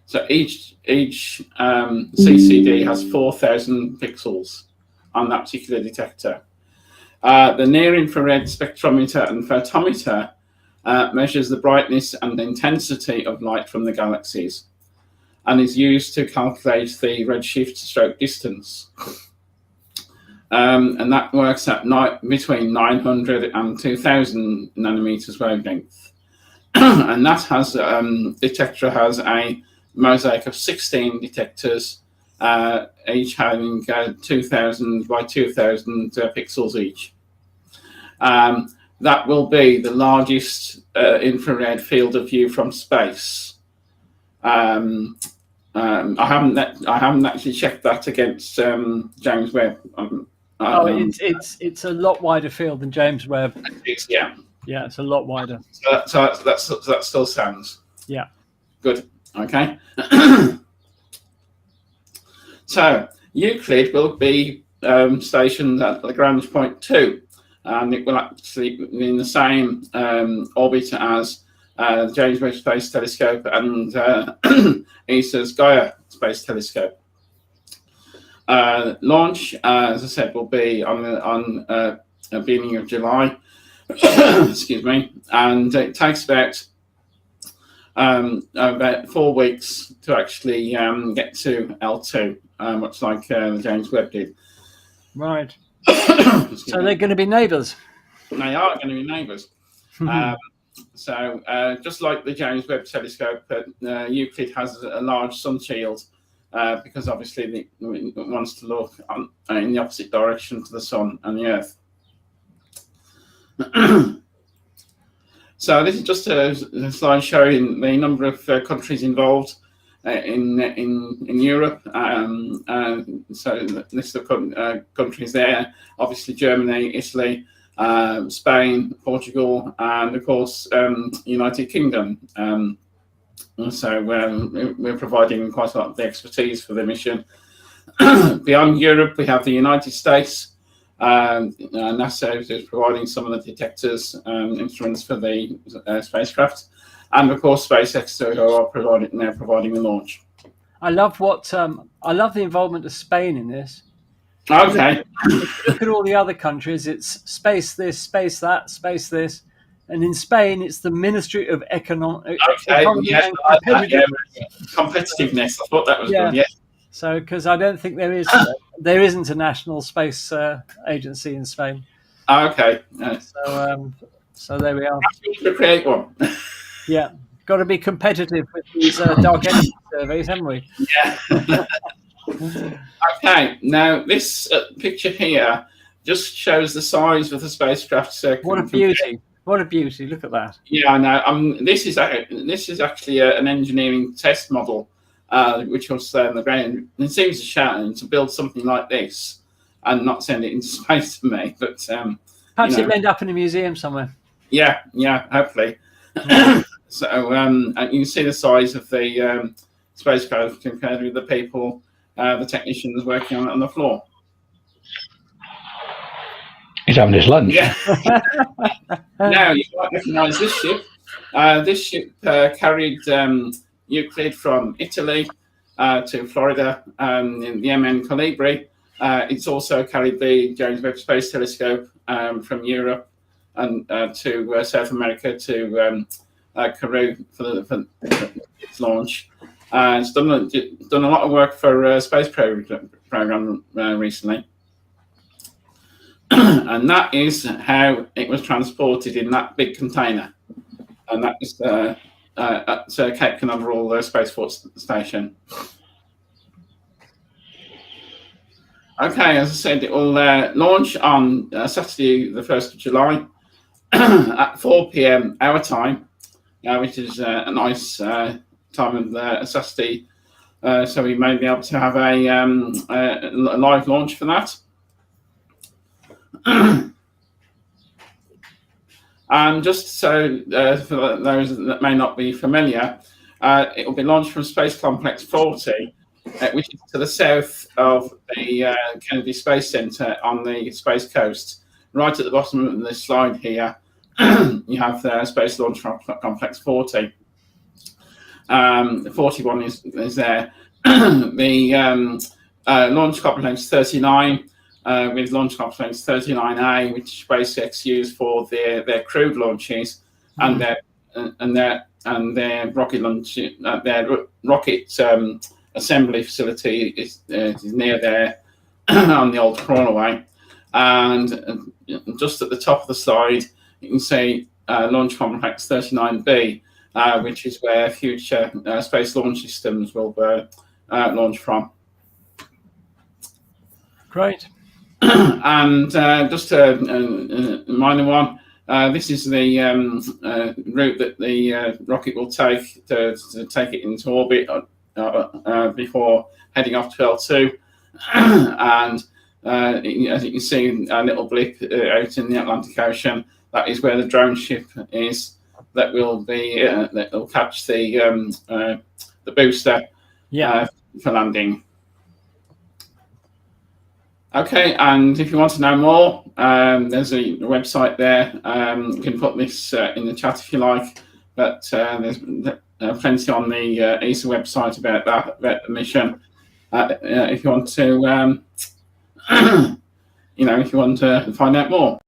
So each CCD has 4,000 pixels on that particular detector. The near-infrared spectrometer and photometer measures the brightness and intensity of light from the galaxies and is used to calculate the redshift stroke distance. And that works at between 900 and 2,000 nanometers wavelength. And that detector has a mosaic of 16 detectors, each having 2,000 by 2,000 pixels each. That will be the largest infrared field of view from space. I haven't actually checked that against James Webb. It's a lot wider field than James Webb. Yeah, it's a lot wider. So that still stands. Yeah, good. Okay. So Euclid will be stationed at Lagrange point 2, and it will actually be in the same orbit as the James Webb Space Telescope and ESA's Gaia Space Telescope. Launch, as I said, will be on the beginning of July. Excuse me, and it takes about 4 weeks to actually get to L2, much like the James Webb did. Right. So they're going to be neighbours. They are going to be neighbours. So just like the James Webb Telescope, Euclid has a large sun shield because obviously it wants to look in the opposite direction to the sun and the Earth. So this is just a slide showing the number of countries involved in Europe. So the list of countries there, obviously Germany, Italy, Spain, Portugal, and of course United Kingdom. So we're providing quite a lot of the expertise for the mission. Beyond Europe, we have the United States. NASA is providing some of the detectors instruments for the spacecraft, and of course SpaceX who are providing the launch. I love the involvement of Spain in this. Okay. If you look at all the other countries, it's space this, space that, space this. And in Spain, it's the Ministry of Economy Yes, and I like that. Yeah, Competitiveness. competitiveness. I thought that was Yeah. good. Yeah. So, because I don't think there isn't a national space agency in Spain. Okay. So there we are. To create one. Yeah, got to be competitive with these dark energy surveys, haven't we? Yeah. Okay. Now this picture here just shows the size of the spacecraft. What a beauty! What a beauty! Look at that. Yeah, I know. This is actually an engineering test model, which will stay on the ground. It seems a shame to build something like this and not send it into space to me, but perhaps it'll end up in a museum somewhere. Yeah, hopefully. So and you can see the size of the spacecraft compared with the people, the technicians working on it on the floor. He's having his lunch. Yeah. Now you might recognise this ship. This ship carried Euclid from Italy to Florida in the MN Colibri. It's also carried the James Webb Space Telescope from Europe and to South America to Kourou for its launch. It's done a lot of work for space program recently. And that is how it was transported in that big container. And that is at Cape Canaveral Space Force Station. Okay, as I said, it will launch on Saturday, the 1st of July at 4 p.m. our time, which is a nice time of Saturday. So we may be able to have a live launch for that. And just so for those that may not be familiar, it will be launched from Space Complex 40, which is to the south of the Kennedy Space Center on the Space Coast. Right at the bottom of this slide here, you have the Space Launch Complex 40. 41 is there. The Launch Complex 39. With Launch Complex 39A, which SpaceX used for their crewed launches, and their rocket launch, their rocket assembly facility is near there on the old crawlerway. And just at the top of the slide, you can see Launch Complex 39B, which is where future space launch systems will launch from. Great. And just a minor one, this is the route that the rocket will take to take it into orbit before heading off to L2. And as you can see, a little blip out in the Atlantic Ocean, that is where the drone ship is that will be that will catch the booster for landing. Okay, and if you want to know more, there's a website there. You can put this in the chat if you like, but there's plenty on the ESA website about that, about the mission. If you want to, if you want to find out more.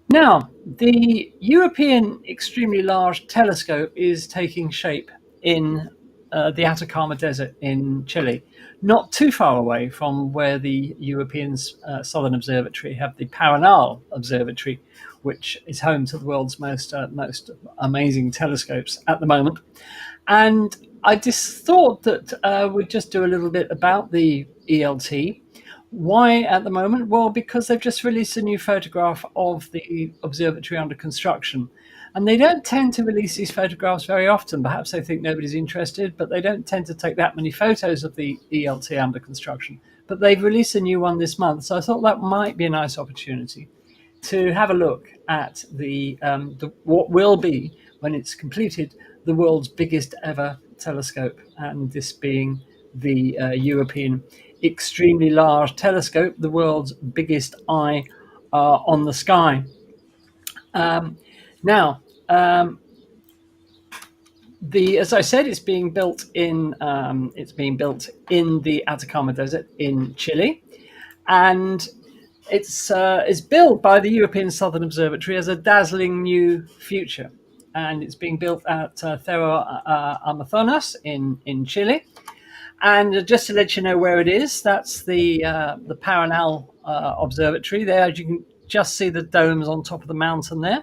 Now, the European Extremely Large Telescope is taking shape in the Atacama Desert in Chile, not too far away from where the European Southern Observatory have the Paranal Observatory, which is home to the world's most amazing telescopes at the moment. And I just thought that we'd just do a little bit about the ELT. Why at the moment? Well, because they've just released a new photograph of the observatory under construction. And they don't tend to release these photographs very often. Perhaps they think nobody's interested, but they don't tend to take that many photos of the ELT under construction. But they've released a new one this month, so I thought that might be a nice opportunity to have a look at the what will be, when it's completed, the world's biggest ever telescope, and this being the European Extremely Large Telescope, the world's biggest eye on the sky. As I said, it's being built in the Atacama Desert in Chile, and it's billed by the European Southern Observatory as a dazzling new future, and it's being built at Cerro Amazonas in Chile. And just to let you know where it is, that's the Paranal Observatory. There, you can just see the domes on top of the mountain there,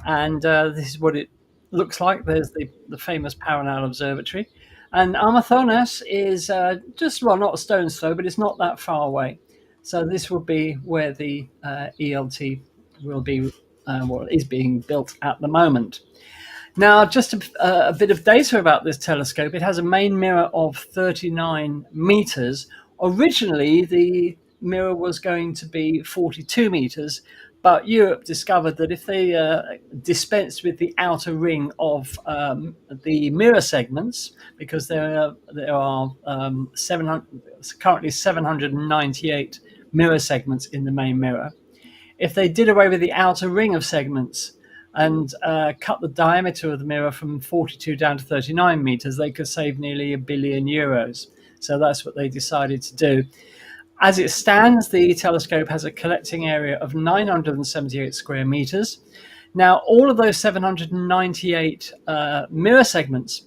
and this is what it looks like. There's the famous Paranal Observatory, and Amazonas is just, well, not a stone's throw, but it's not that far away. So this will be where the ELT will be, is being built at the moment. Now, just a bit of data about this telescope. It has a main mirror of 39 meters. Originally, the mirror was going to be 42 meters, but Europe discovered that if they dispensed with the outer ring of the mirror segments, because there are currently 798 mirror segments in the main mirror, if they did away with the outer ring of segments and cut the diameter of the mirror from 42 down to 39 meters, they could save nearly €1 billion. So that's what they decided to do. As it stands, the telescope has a collecting area of 978 square meters. Now, all of those 798 mirror segments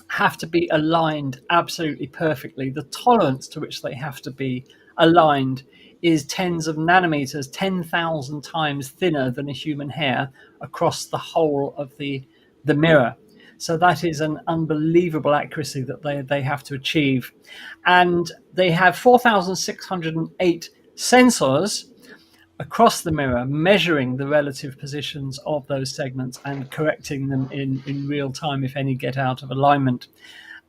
have to be aligned absolutely perfectly. The tolerance to which they have to be aligned is tens of nanometers, 10,000 times thinner than a human hair across the whole of the mirror. So that is an unbelievable accuracy that they have to achieve. And they have 4,608 sensors across the mirror measuring the relative positions of those segments and correcting them in real time if any get out of alignment.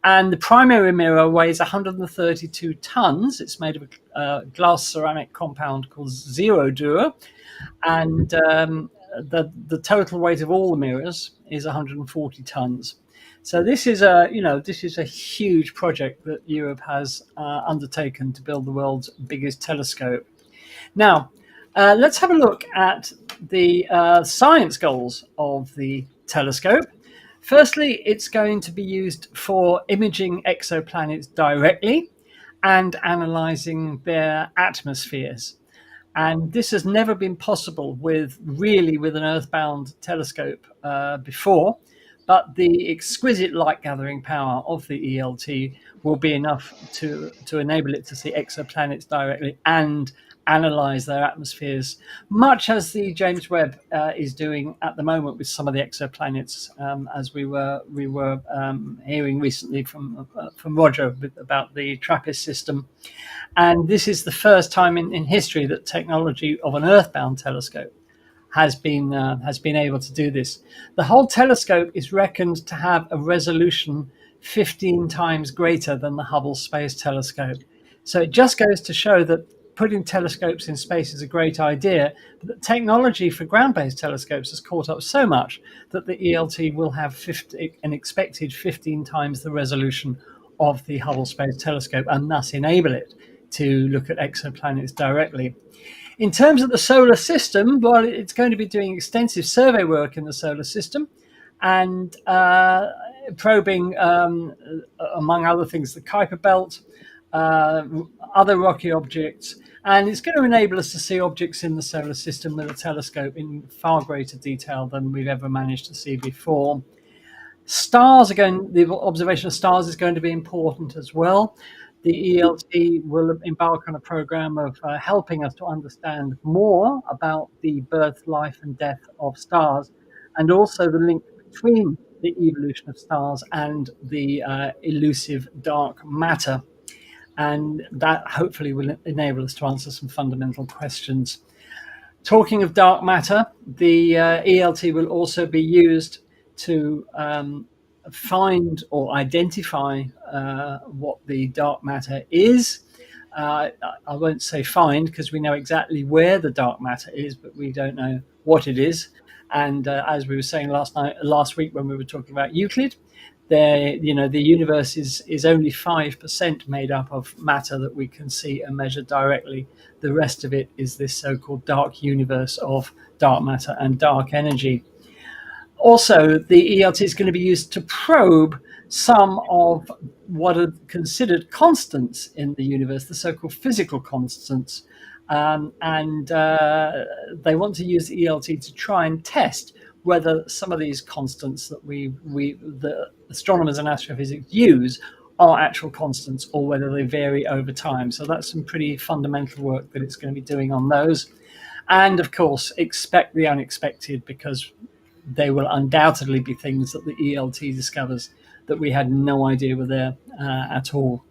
And the primary mirror weighs 132 tons. It's made of a glass ceramic compound called Zero Dura, and the total weight of all the mirrors is 140 tons. So this is a huge project that Europe has undertaken to build the world's biggest telescope. Now, let's have a look at the science goals of the telescope. Firstly, it's going to be used for imaging exoplanets directly and analyzing their atmospheres. And this has never been possible with an earthbound telescope before, but the exquisite light gathering power of the ELT will be enough to enable it to see exoplanets directly and analyze their atmospheres, much as the James Webb is doing at the moment with some of the exoplanets, as we were hearing recently from Roger about the TRAPPIST system. And this is the first time in history that technology of an earthbound telescope has been able to do this. The whole telescope is reckoned to have a resolution 15 times greater than the Hubble Space Telescope. So it just goes to show that putting telescopes in space is a great idea, but the technology for ground-based telescopes has caught up so much that the ELT will have an expected 15 times the resolution of the Hubble Space Telescope, and thus enable it to look at exoplanets directly. In terms of the solar system, well, it's going to be doing extensive survey work in the solar system and probing, among other things, the Kuiper Belt, other rocky objects, and it's going to enable us to see objects in the solar system with a telescope in far greater detail than we've ever managed to see before. The observation of stars is going to be important as well. The ELT will embark on a program of helping us to understand more about the birth, life, and death of stars, and also the link between the evolution of stars and the elusive dark matter. And that hopefully will enable us to answer some fundamental questions. Talking of dark matter, the ELT will also be used to find or identify what the dark matter is. I won't say find, because we know exactly where the dark matter is, but we don't know what it is. And as we were saying last week when we were talking about Euclid, the universe is only 5% made up of matter that we can see and measure directly. The rest of it is this so-called dark universe of dark matter and dark energy. Also, the ELT is going to be used to probe some of what are considered constants in the universe, the so-called physical constants. And they want to use the ELT to try and test whether some of these constants that the astronomers and astrophysics use are actual constants or whether they vary over time. So that's some pretty fundamental work that it's going to be doing on those. And of course, expect the unexpected, because they will undoubtedly be things that the ELT discovers that we had no idea were there at all.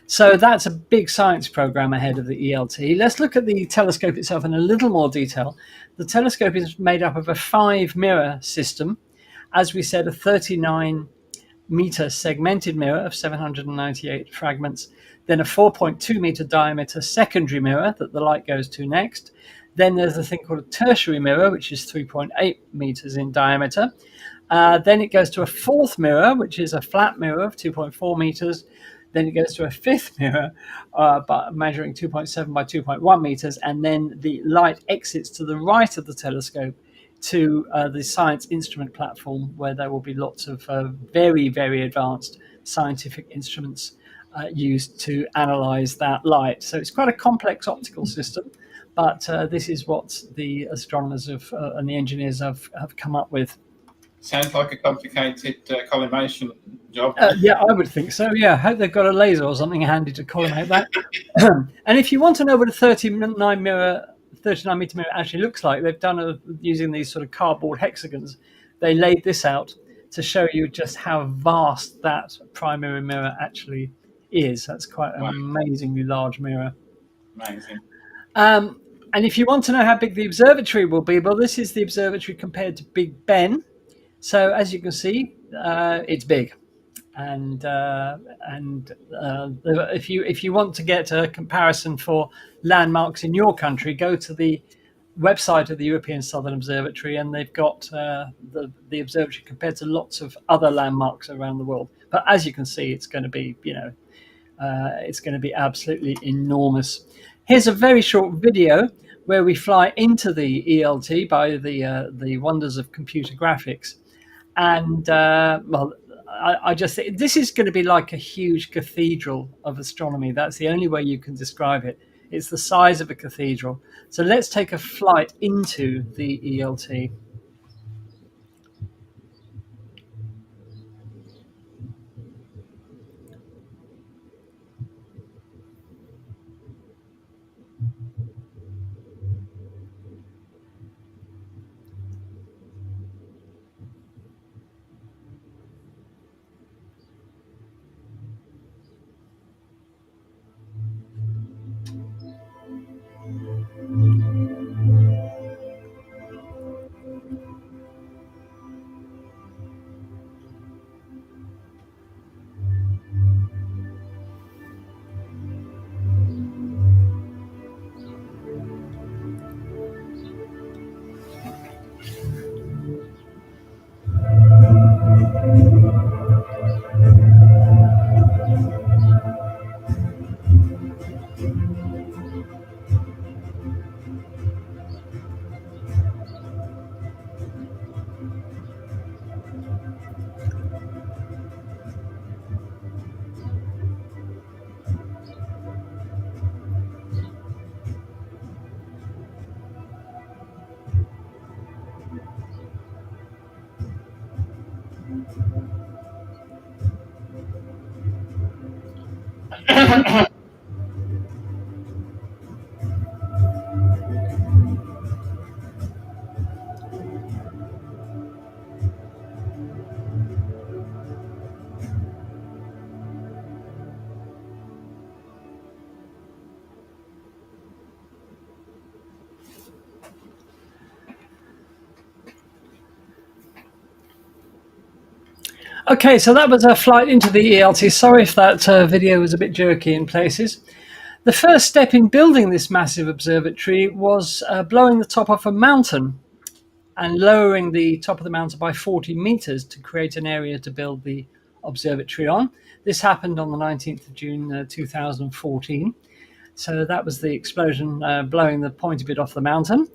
So that's a big science program ahead of the ELT. Let's look at the telescope itself in a little more detail. The telescope is made up of a 5-mirror system. As we said, a 39-meter segmented mirror of 798 fragments, then a 4.2-meter diameter secondary mirror that the light goes to next. Then there's a thing called a tertiary mirror, which is 3.8 meters in diameter. Then it goes to a 4th mirror, which is a flat mirror of 2.4 meters. Then it goes to a 5th mirror, measuring 2.7 by 2.1 meters. And then the light exits to the right of the telescope to the science instrument platform, where there will be lots of very, very advanced scientific instruments used to analyze that light. So it's quite a complex optical system, but this is what the astronomers and the engineers have come up with. Sounds like a complicated collimation job. Yeah, I would think so. Yeah, I hope they've got a laser or something handy to collimate that. And if you want to know what a 39-meter mirror actually looks like, they've done using these sort of cardboard hexagons. They laid this out to show you just how vast that primary mirror actually is. That's quite an amazingly large mirror. Amazing. And if you want to know how big the observatory will be, well, this is the observatory compared to Big Ben. So as you can see, it's big, and if you want to get a comparison for landmarks in your country, go to the website of the European Southern Observatory, and they've got the observatory compared to lots of other landmarks around the world. But as you can see, it's going to be it's going to be absolutely enormous. Here's a very short video where we fly into the ELT by the wonders of computer graphics. And I just think this is going to be like a huge cathedral of astronomy. That's the only way you can describe it. It's the size of a cathedral. So let's take a flight into the ELT. Okay, so that was a flight into the ELT. Sorry if that video was a bit jerky in places. The first step in building this massive observatory was blowing the top off a mountain and lowering the top of the mountain by 40 meters to create an area to build the observatory on. This happened on the 19th of June 2014. So that was the explosion blowing the pointy bit off the mountain.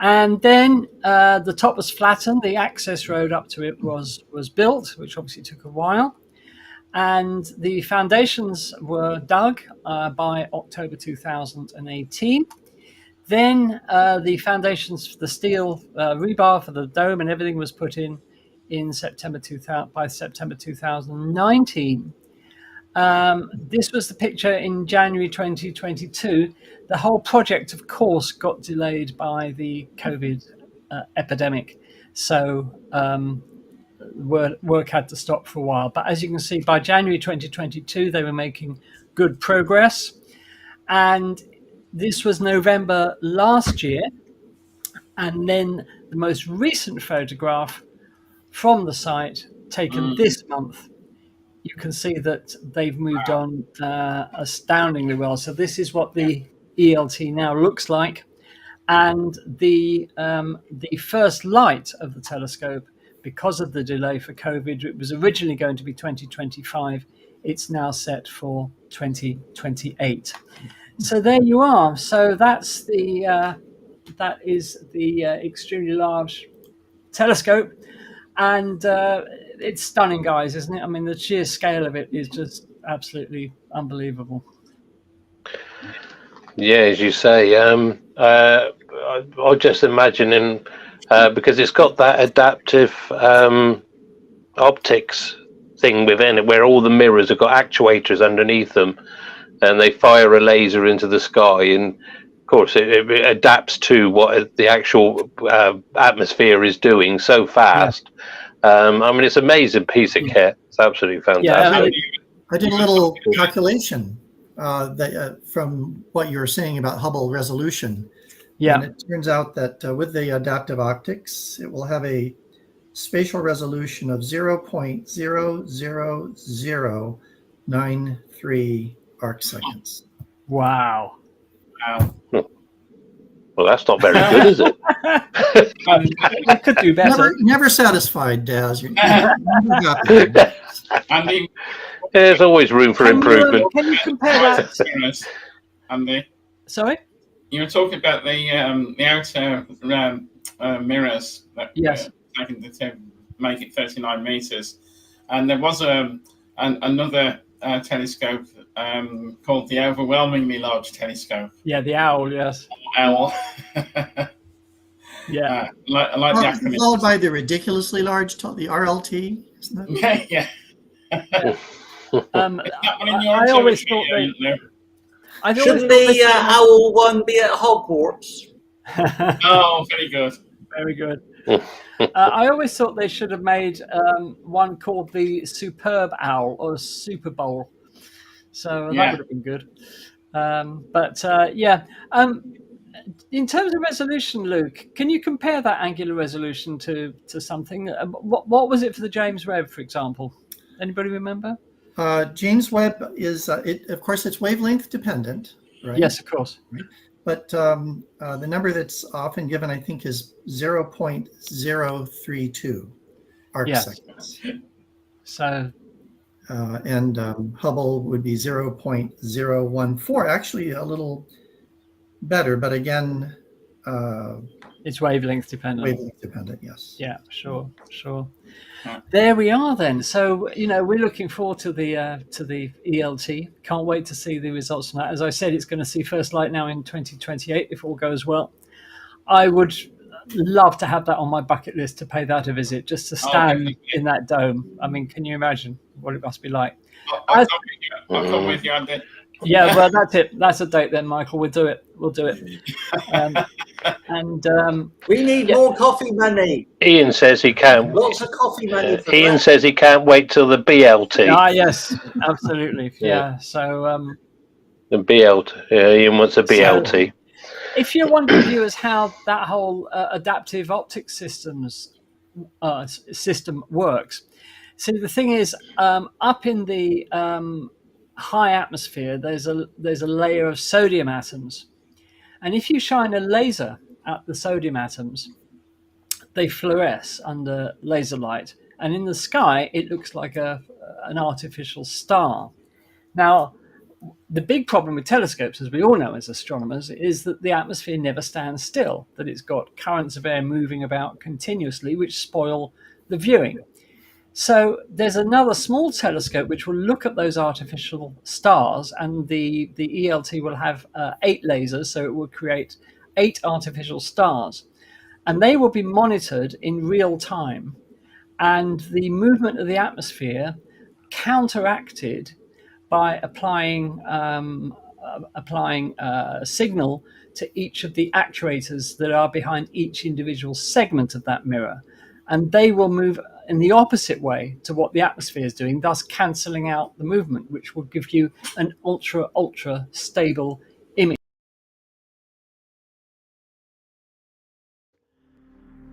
And then the top was flattened. The access road up to it was built, which obviously took a while. and the foundations were dug by October 2018. Then the foundations for the steel rebar for the dome and everything was put in September 2000 by September 2019. This was the picture in January 2022. The whole project, of course, got delayed by the COVID epidemic, so work had to stop for a while. But as you can see, by January 2022, they were making good progress. And this was November last year. And then the most recent photograph from the site, taken this month, you can see that they've moved on astoundingly well. So this is what the ELT now looks like. And the first light of the telescope, because of the delay for COVID, it was originally going to be 2025. It's now set for 2028. So there you are. So that is the extremely large telescope, and it's stunning, guys, isn't it? I mean, the sheer scale of it is just absolutely unbelievable. Yeah, as you say, I'm just imagining because it's got that adaptive optics thing within it, where all the mirrors have got actuators underneath them, and they fire a laser into the sky, and of course it adapts to what the actual atmosphere is doing so fast. I mean, it's an amazing piece of kit. It's absolutely fantastic. I did a little calculation from what you were saying about Hubble resolution. Yeah. And it turns out that with the adaptive optics, it will have a spatial resolution of 0.00093 arc seconds. Wow. Well, that's not very good, is it? We could do better. Never satisfied, Daz. There's always room for improvement. Can you compare that? Andy, sorry? You were talking about the outer mirrors that taken to make it 39 meters, and there was another telescope called the Overwhelmingly Large Telescope. Yeah, the OWL, yes. OWL. Yeah. I like the acronym. Followed by the ridiculously large, the RLT, isn't it? Yeah. I always thought shouldn't the OWL one be at Hogwarts? Oh, very good. Very good. I always thought they should have made one called the Superb Owl or Super Bowl. So that would have been good. In terms of resolution, Luke, can you compare that angular resolution to something? What was it for the James Webb, for example? Anybody remember? James Webb is, of course, it's wavelength dependent, right? Yes, of course. Right. But the number that's often given, I think, is 0.032 arc seconds. So, and Hubble would be 0.014, actually a little better, but again, it's wavelength dependent. Wavelength dependent, yes. Yeah, sure. There we are then. So, we're looking forward to the ELT. Can't wait to see the results from that. As I said, it's going to see first light now in 2028 if all goes well. I would love to have that on my bucket list, to pay that a visit, just to stand in that dome. I mean, can you imagine what it must be like? I'll come with you, Andy. Yeah, well, that's it. That's a date then, Michael. We'll do it. We need more coffee money. Ian says he can't. Lots of coffee money. Ian says he can't wait till the BLT. Ah, yes, absolutely. Yeah. So the BLT. Yeah, Ian wants a BLT. So, if you're wondering, viewers, how that whole adaptive optics system works, see, the thing is, up in the high atmosphere, there's a layer of sodium atoms, and if you shine a laser at the sodium atoms, they fluoresce under laser light, and in the sky it looks like an artificial star. Now, the big problem with telescopes, as we all know as astronomers, is that the atmosphere never stands still, that it's got currents of air moving about continuously, which spoil the viewing. So there's another small telescope which will look at those artificial stars, and the ELT will have 8 lasers, so it will create 8 artificial stars, and they will be monitored in real time, and the movement of the atmosphere counteracted by applying signal to each of the actuators that are behind each individual segment of that mirror, and they will move in the opposite way to what the atmosphere is doing, thus cancelling out the movement, which will give you an ultra stable image.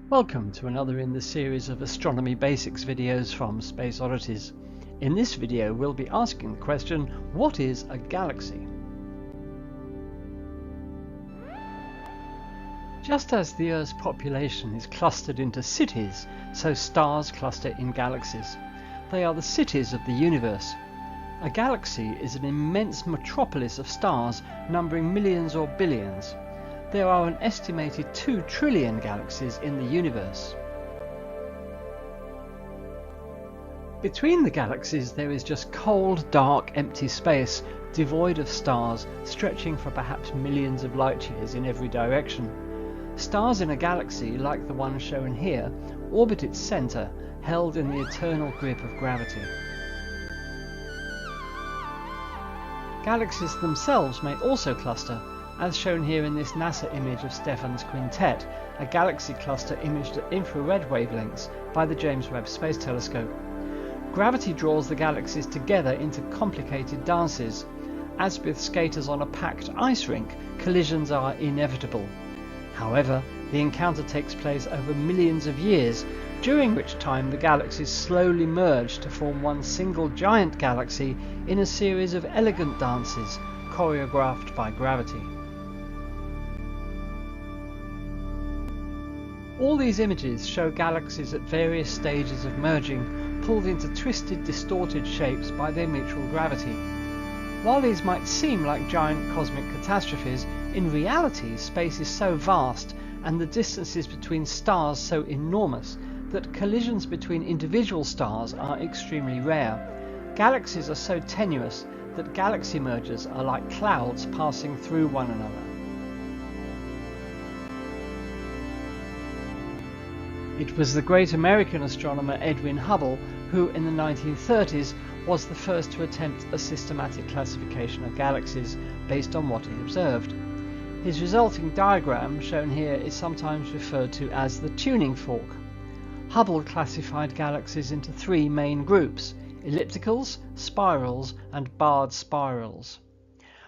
Welcome to another in the series of astronomy basics videos from Space Oddities. In this video we'll be asking the question, what is a galaxy? Just as the Earth's population is clustered into cities, so stars cluster in galaxies. They are the cities of the universe. A galaxy is an immense metropolis of stars numbering millions or billions. There are an estimated 2 trillion galaxies in the universe. Between the galaxies there is just cold, dark, empty space, devoid of stars, stretching for perhaps millions of light years in every direction. Stars in a galaxy, like the one shown here, orbit its centre, held in the eternal grip of gravity. Galaxies themselves may also cluster, as shown here in this NASA image of Stephan's quintet, a galaxy cluster imaged at infrared wavelengths by the James Webb Space Telescope. Gravity draws the galaxies together into complicated dances. As with skaters on a packed ice rink, collisions are inevitable. However, the encounter takes place over millions of years, during which time the galaxies slowly merge to form one single giant galaxy in a series of elegant dances choreographed by gravity. All these images show galaxies at various stages of merging, pulled into twisted, distorted shapes by their mutual gravity. While these might seem like giant cosmic catastrophes, in reality space is so vast and the distances between stars so enormous that collisions between individual stars are extremely rare. Galaxies are so tenuous that galaxy mergers are like clouds passing through one another. It was the great American astronomer Edwin Hubble who, in the 1930s, was the first to attempt a systematic classification of galaxies based on what he observed. His resulting diagram, shown here, is sometimes referred to as the tuning fork. Hubble classified galaxies into 3 main groups: ellipticals, spirals, and barred spirals.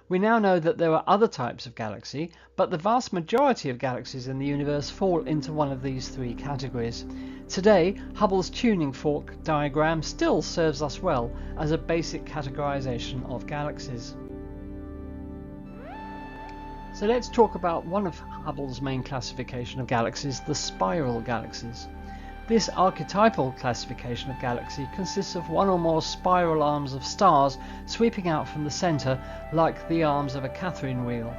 We now know that there are other types of galaxy, but the vast majority of galaxies in the universe fall into one of these 3 categories. Today, Hubble's tuning fork diagram still serves us well as a basic categorization of galaxies. So let's talk about one of Hubble's main classification of galaxies, the spiral galaxies. This archetypal classification of galaxy consists of one or more spiral arms of stars sweeping out from the centre like the arms of a Catherine wheel.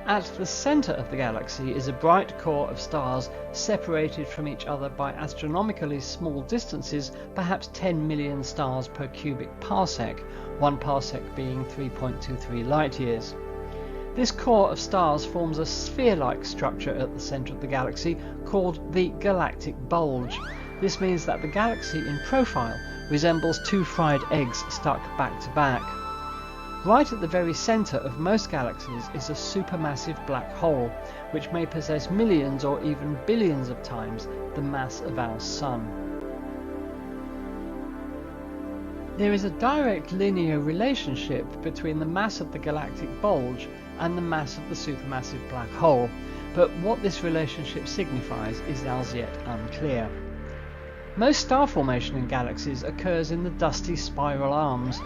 At the centre of the galaxy is a bright core of stars separated from each other by astronomically small distances, perhaps 10 million stars per cubic parsec, 1 parsec being 3.23 light years. This core of stars forms a sphere-like structure at the centre of the galaxy called the galactic bulge. This means that the galaxy in profile resembles 2 fried eggs stuck back to back. Right at the very centre of most galaxies is a supermassive black hole, which may possess millions or even billions of times the mass of our Sun. There is a direct linear relationship between the mass of the galactic bulge and the mass of the supermassive black hole, but what this relationship signifies is as yet unclear. Most star formation in galaxies occurs in the dusty spiral arms.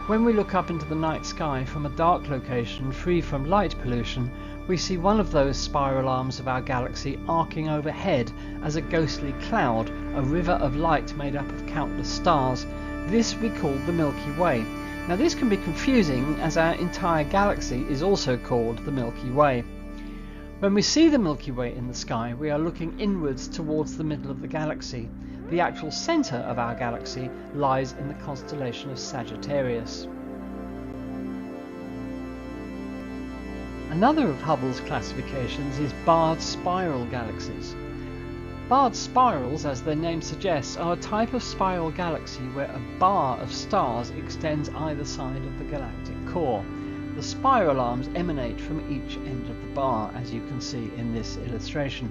When we look up into the night sky from a dark location free from light pollution, we see one of those spiral arms of our galaxy arcing overhead as a ghostly cloud, a river of light made up of countless stars. This we call the Milky Way. Now this can be confusing, as our entire galaxy is also called the Milky Way. When we see the Milky Way in the sky, we are looking inwards towards the middle of the galaxy. The actual centre of our galaxy lies in the constellation of Sagittarius. Another of Hubble's classifications is barred spiral galaxies. Barred spirals, as their name suggests, are a type of spiral galaxy where a bar of stars extends either side of the galactic core. The spiral arms emanate from each end of the bar, as you can see in this illustration.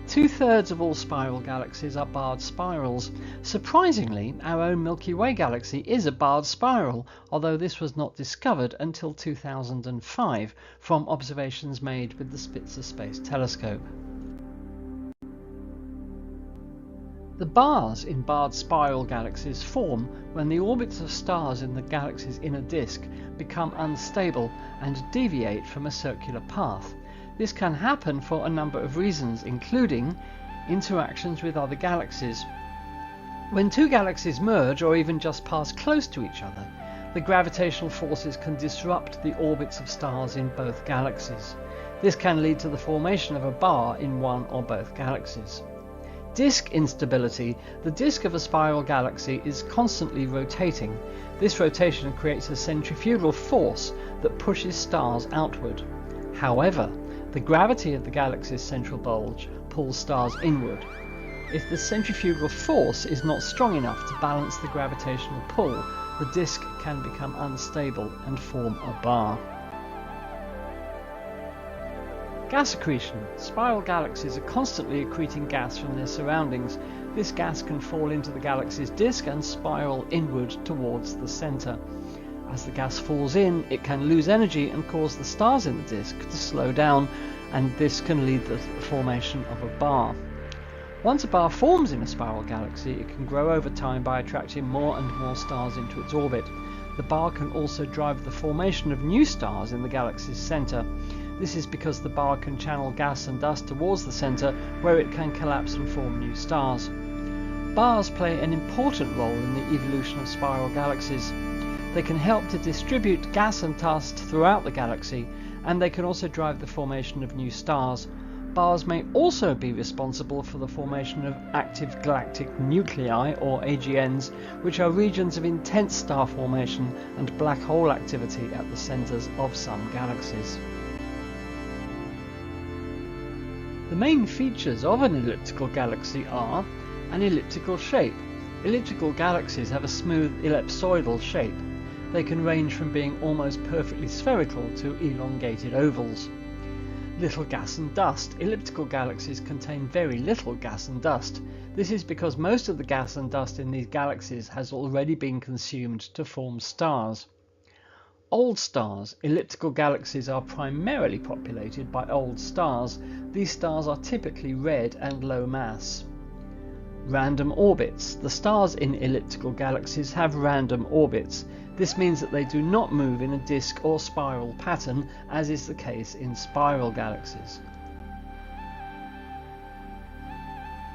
2/3 of all spiral galaxies are barred spirals. Surprisingly, our own Milky Way galaxy is a barred spiral, although this was not discovered until 2005 from observations made with the Spitzer Space Telescope. The bars in barred spiral galaxies form when the orbits of stars in the galaxy's inner disk become unstable and deviate from a circular path. This can happen for a number of reasons, including interactions with other galaxies. When two galaxies merge or even just pass close to each other, the gravitational forces can disrupt the orbits of stars in both galaxies. This can lead to the formation of a bar in one or both galaxies. Disk instability. The disk of a spiral galaxy is constantly rotating. This rotation creates a centrifugal force that pushes stars outward. However, the gravity of the galaxy's central bulge pulls stars inward. If the centrifugal force is not strong enough to balance the gravitational pull, the disk can become unstable and form a bar. Gas accretion. Spiral galaxies are constantly accreting gas from their surroundings. This gas can fall into the galaxy's disk and spiral inward towards the centre. As the gas falls in, it can lose energy and cause the stars in the disk to slow down, and this can lead to the formation of a bar. Once a bar forms in a spiral galaxy, it can grow over time by attracting more and more stars into its orbit. The bar can also drive the formation of new stars in the galaxy's centre. This is because the bar can channel gas and dust towards the centre, where it can collapse and form new stars. Bars play an important role in the evolution of spiral galaxies. They can help to distribute gas and dust throughout the galaxy, and they can also drive the formation of new stars. Bars may also be responsible for the formation of active galactic nuclei, or AGNs, which are regions of intense star formation and black hole activity at the centres of some galaxies. The main features of an elliptical galaxy are an elliptical shape. Elliptical galaxies have a smooth ellipsoidal shape. They can range from being almost perfectly spherical to elongated ovals. Little gas and dust. Elliptical galaxies contain very little gas and dust. This is because most of the gas and dust in these galaxies has already been consumed to form stars. Old stars. Elliptical galaxies are primarily populated by old stars. These stars are typically red and low mass. Random orbits. The stars in elliptical galaxies have random orbits. This means that they do not move in a disk or spiral pattern, as is the case in spiral galaxies.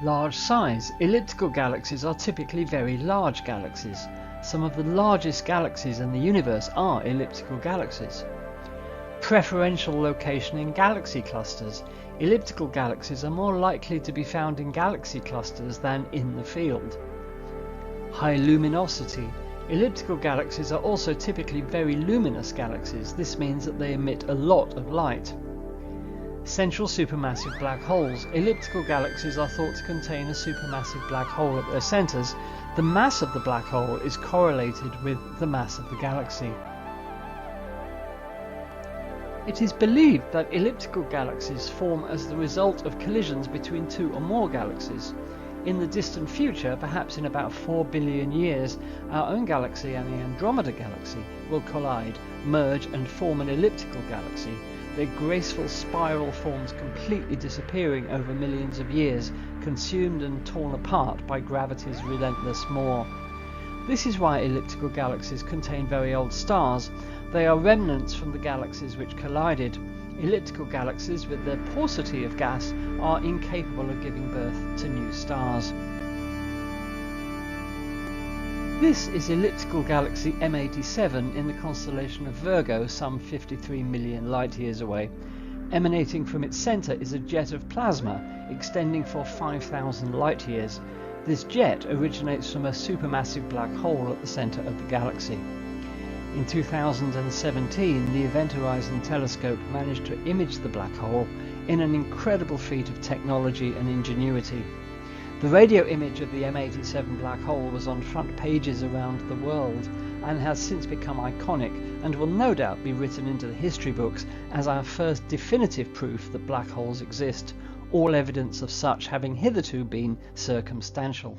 Large size. Elliptical galaxies are typically very large galaxies. Some of the largest galaxies in the universe are elliptical galaxies. Preferential location in galaxy clusters. Elliptical galaxies are more likely to be found in galaxy clusters than in the field. High luminosity. Elliptical galaxies are also typically very luminous galaxies. This means that they emit a lot of light. Central supermassive black holes. Elliptical galaxies are thought to contain a supermassive black hole at their centres. The mass of the black hole is correlated with the mass of the galaxy. It is believed that elliptical galaxies form as the result of collisions between two or more galaxies. In the distant future, perhaps in about 4 billion years, our own galaxy and the Andromeda galaxy will collide, merge and form an elliptical galaxy, their graceful spiral forms completely disappearing over millions of years, consumed and torn apart by gravity's relentless maw. This is why elliptical galaxies contain very old stars. They are remnants from the galaxies which collided. Elliptical galaxies, with their paucity of gas, are incapable of giving birth to new stars. This is elliptical galaxy M87 in the constellation of Virgo, some 53 million light-years away. Emanating from its centre is a jet of plasma, extending for 5,000 light-years. This jet originates from a supermassive black hole at the centre of the galaxy. In 2017, the Event Horizon Telescope managed to image the black hole in an incredible feat of technology and ingenuity. The radio image of the M87 black hole was on front pages around the world and has since become iconic and will no doubt be written into the history books as our first definitive proof that black holes exist, all evidence of such having hitherto been circumstantial.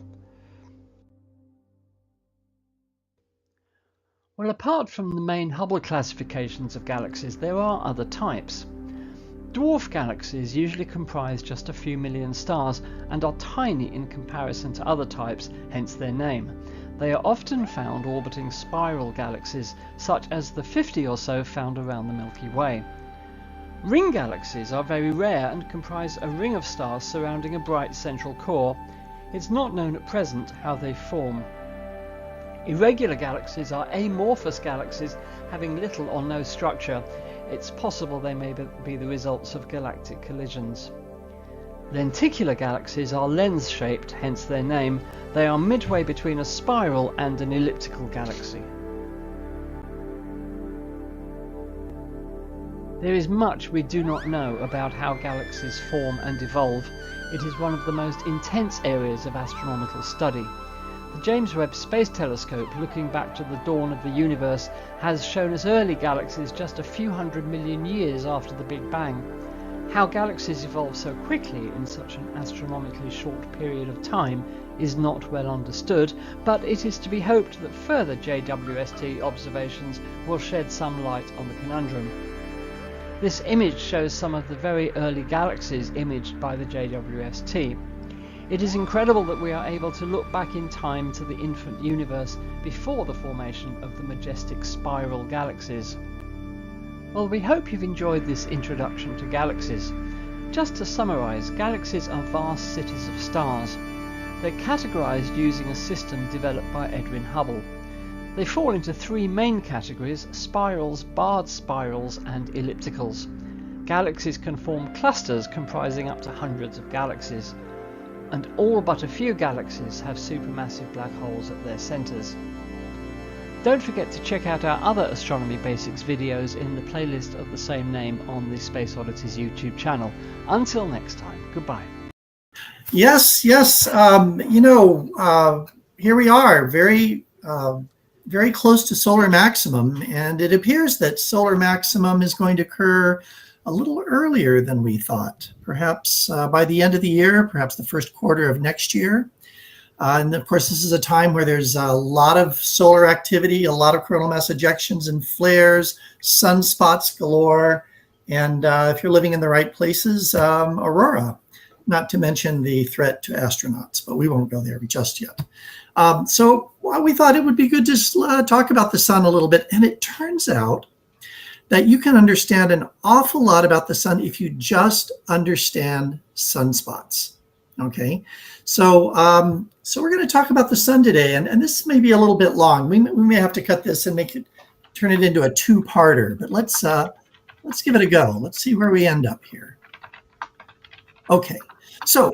Well, apart from the main Hubble classifications of galaxies, there are other types. Dwarf galaxies usually comprise just a few million stars and are tiny in comparison to other types, hence their name. They are often found orbiting spiral galaxies, such as the 50 or so found around the Milky Way. Ring galaxies are very rare and comprise a ring of stars surrounding a bright central core. It's not known at present how they form. Irregular galaxies are amorphous galaxies having little or no structure. It's possible they may be the results of galactic collisions. Lenticular galaxies are lens-shaped, hence their name. They are midway between a spiral and an elliptical galaxy. There is much we do not know about how galaxies form and evolve. It is one of the most intense areas of astronomical study. The James Webb Space Telescope, looking back to the dawn of the universe, has shown us early galaxies just a few 100 million years after the Big Bang. How galaxies evolve so quickly in such an astronomically short period of time is not well understood, but it is to be hoped that further JWST observations will shed some light on the conundrum. This image shows some of the very early galaxies imaged by the JWST. It is incredible that we are able to look back in time to the infant universe before the formation of the majestic spiral galaxies. Well, we hope you've enjoyed this introduction to galaxies. Just to summarise, galaxies are vast cities of stars. They're categorised using a system developed by Edwin Hubble. They fall into three main categories: spirals, barred spirals and ellipticals. Galaxies can form clusters comprising up to hundreds of galaxies, and all but a few galaxies have supermassive black holes at their centres. Don't forget to check out our other Astronomy Basics videos in the playlist of the same name on the Space Oddities YouTube channel. Until next time, goodbye. Yes. Here we are, very close to solar maximum, and it appears that solar maximum is going to occur a little earlier than we thought, perhaps by the end of the year, perhaps the first quarter of next year. And of course, this is a time where there's a lot of solar activity, a lot of coronal mass ejections and flares, sunspots galore, and if you're living in the right places, aurora, not to mention the threat to astronauts, but we won't go there just yet. So we thought it would be good to talk about the sun a little bit, and it turns out that you can understand an awful lot about the sun if you just understand sunspots. Okay, so we're going to talk about the sun today, and this may be a little bit long. We may have to cut this and turn it into a two-parter, but let's give it a go. Let's see where we end up here. Okay, so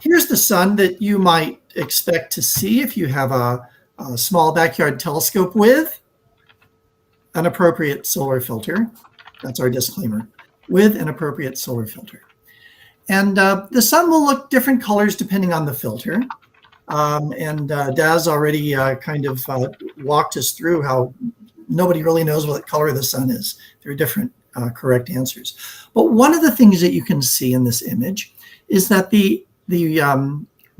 here's the sun that you might expect to see if you have a small backyard telescope with an appropriate solar filter. That's our disclaimer. With an appropriate solar filter. And the sun will look different colors depending on the filter. Daz already kind of walked us through how nobody really knows what color the sun is. There are different correct answers. But one of the things that you can see in this image is that the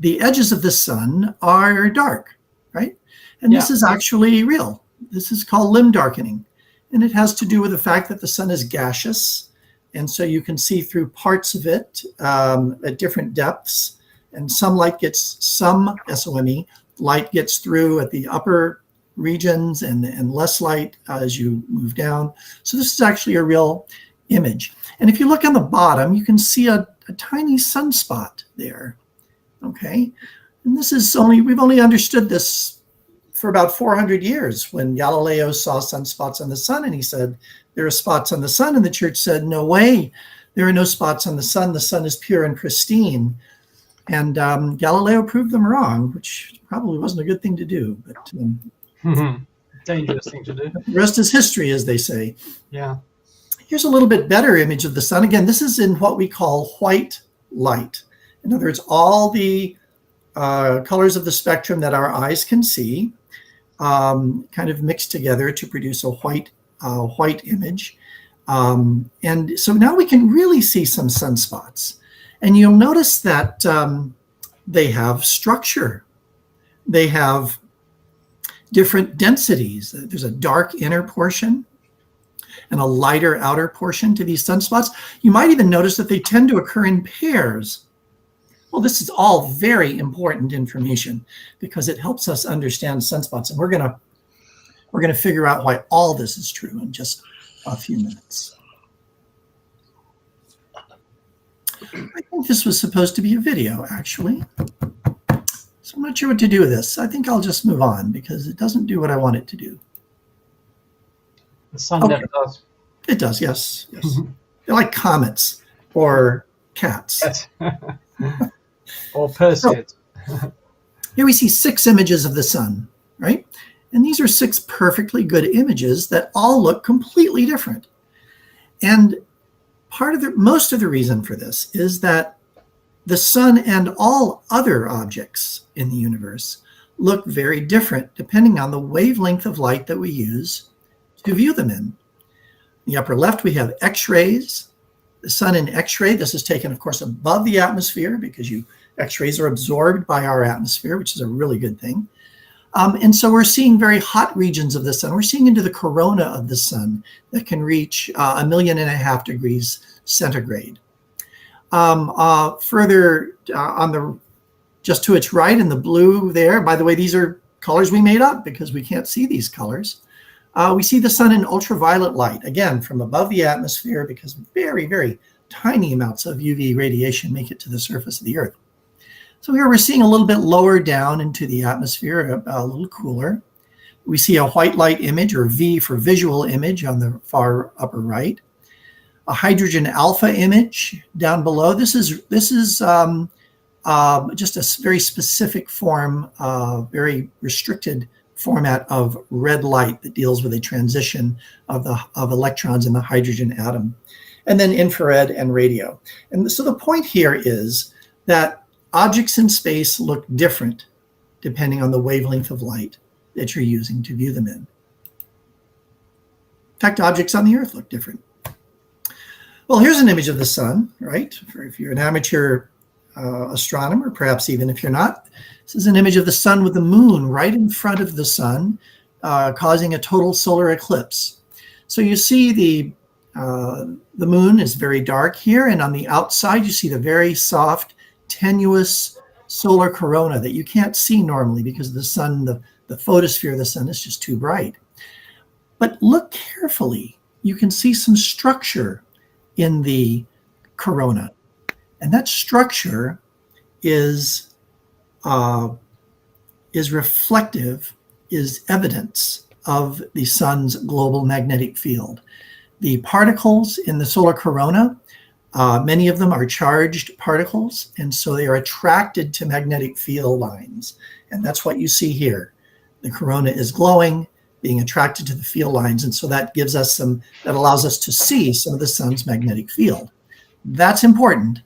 edges of the sun are dark, right? And this is actually real. This is called limb darkening. And it has to do with the fact that the sun is gaseous. And so you can see through parts of it at different depths. And some SOME light gets through at the upper regions and less light as you move down. So this is actually a real image. And if you look on the bottom, you can see a tiny sunspot there. Okay. And this is we've only understood this for about 400 years when Galileo saw sunspots on the sun and he said, there are spots on the sun, and the church said, no way, there are no spots on the sun. The sun is pure and pristine. And Galileo proved them wrong, which probably wasn't a good thing to do. But dangerous thing to do. The rest is history, as they say. Yeah. Here's a little bit better image of the sun. Again, this is in what we call white light. In other words, all the colors of the spectrum that our eyes can see kind of mixed together to produce a white image. And so now we can really see some sunspots. And you'll notice that they have structure. They have different densities. There's a dark inner portion and a lighter outer portion to these sunspots. You might even notice that they tend to occur in pairs. Well, this is all very important information because it helps us understand sunspots. And we're gonna figure out why all this is true in just a few minutes. I think this was supposed to be a video, actually. So I'm not sure what to do with this. I think I'll just move on because it doesn't do what I want it to do. The sun never does. It does, yes. They're like comets or cats. Or Perseids. Here we see 6 images of the sun, right? And these are 6 perfectly good images that all look completely different. And most of the reason for this is that the sun and all other objects in the universe look very different depending on the wavelength of light that we use to view them in. In the upper left, we have X-rays. The sun in X-ray, this is taken, of course, above the atmosphere because X-rays are absorbed by our atmosphere, which is a really good thing. And so we're seeing very hot regions of the sun. We're seeing into the corona of the sun that can reach 1.5 million degrees centigrade. Further just to its right in the blue there, by the way, these are colors we made up because we can't see these colors. We see the sun in ultraviolet light, again, from above the atmosphere because very, very tiny amounts of UV radiation make it to the surface of the Earth. So here we're seeing a little bit lower down into the atmosphere, a little cooler. We see a white light image, or V for visual image, on the far upper right. A hydrogen alpha image down below. This is just a very specific form, very restricted format of red light that deals with a transition of electrons in the hydrogen atom. And then infrared and radio. And so the point here is that objects in space look different depending on the wavelength of light that you're using to view them in. In fact, objects on the Earth look different. Well, here's an image of the sun, right? If you're an amateur astronomer, perhaps even if you're not, this is an image of the sun with the moon right in front of the sun, causing a total solar eclipse. So you see the moon is very dark here, and on the outside you see the very soft, tenuous solar corona that you can't see normally because the sun, the photosphere of the sun is just too bright. But look carefully. You can see some structure in the corona. And that structure is reflective, is evidence of the sun's global magnetic field. The particles in the solar corona, many of them are charged particles, and so they are attracted to magnetic field lines. And that's what you see here. The corona is glowing, being attracted to the field lines, and so that gives us that allows us to see some of the sun's magnetic field. That's important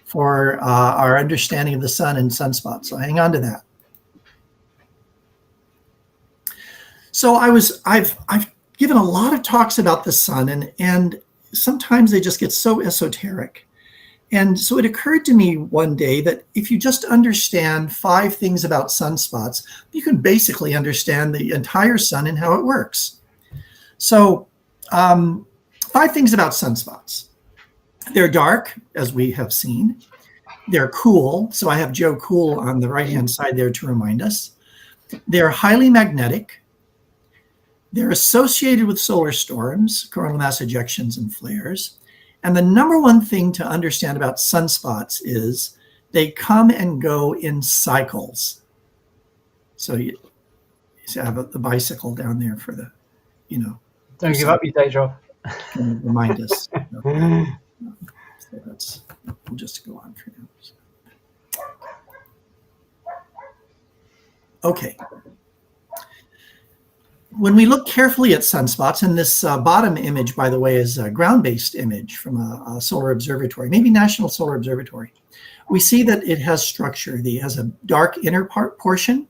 for our understanding of the sun and sunspots, so hang on to that. So I've given a lot of talks about the sun, and sometimes they just get so esoteric. And so it occurred to me one day that if you just understand 5 things about sunspots, you can basically understand the entire sun and how it works. So 5 things about sunspots. They're dark, as we have seen. They're cool. So I have Joe Cool on the right-hand side there to remind us. They're highly magnetic. They're associated with solar storms, coronal mass ejections, and flares. And the number one thing to understand about sunspots is they come and go in cycles. So you have the bicycle down there for the, Don't give up your day job. Can remind us. So we'll just go on for now. Okay. When we look carefully at sunspots, and this bottom image, by the way, is a ground-based image from a solar observatory, maybe National Solar Observatory, we see that it has structure. It has a dark inner portion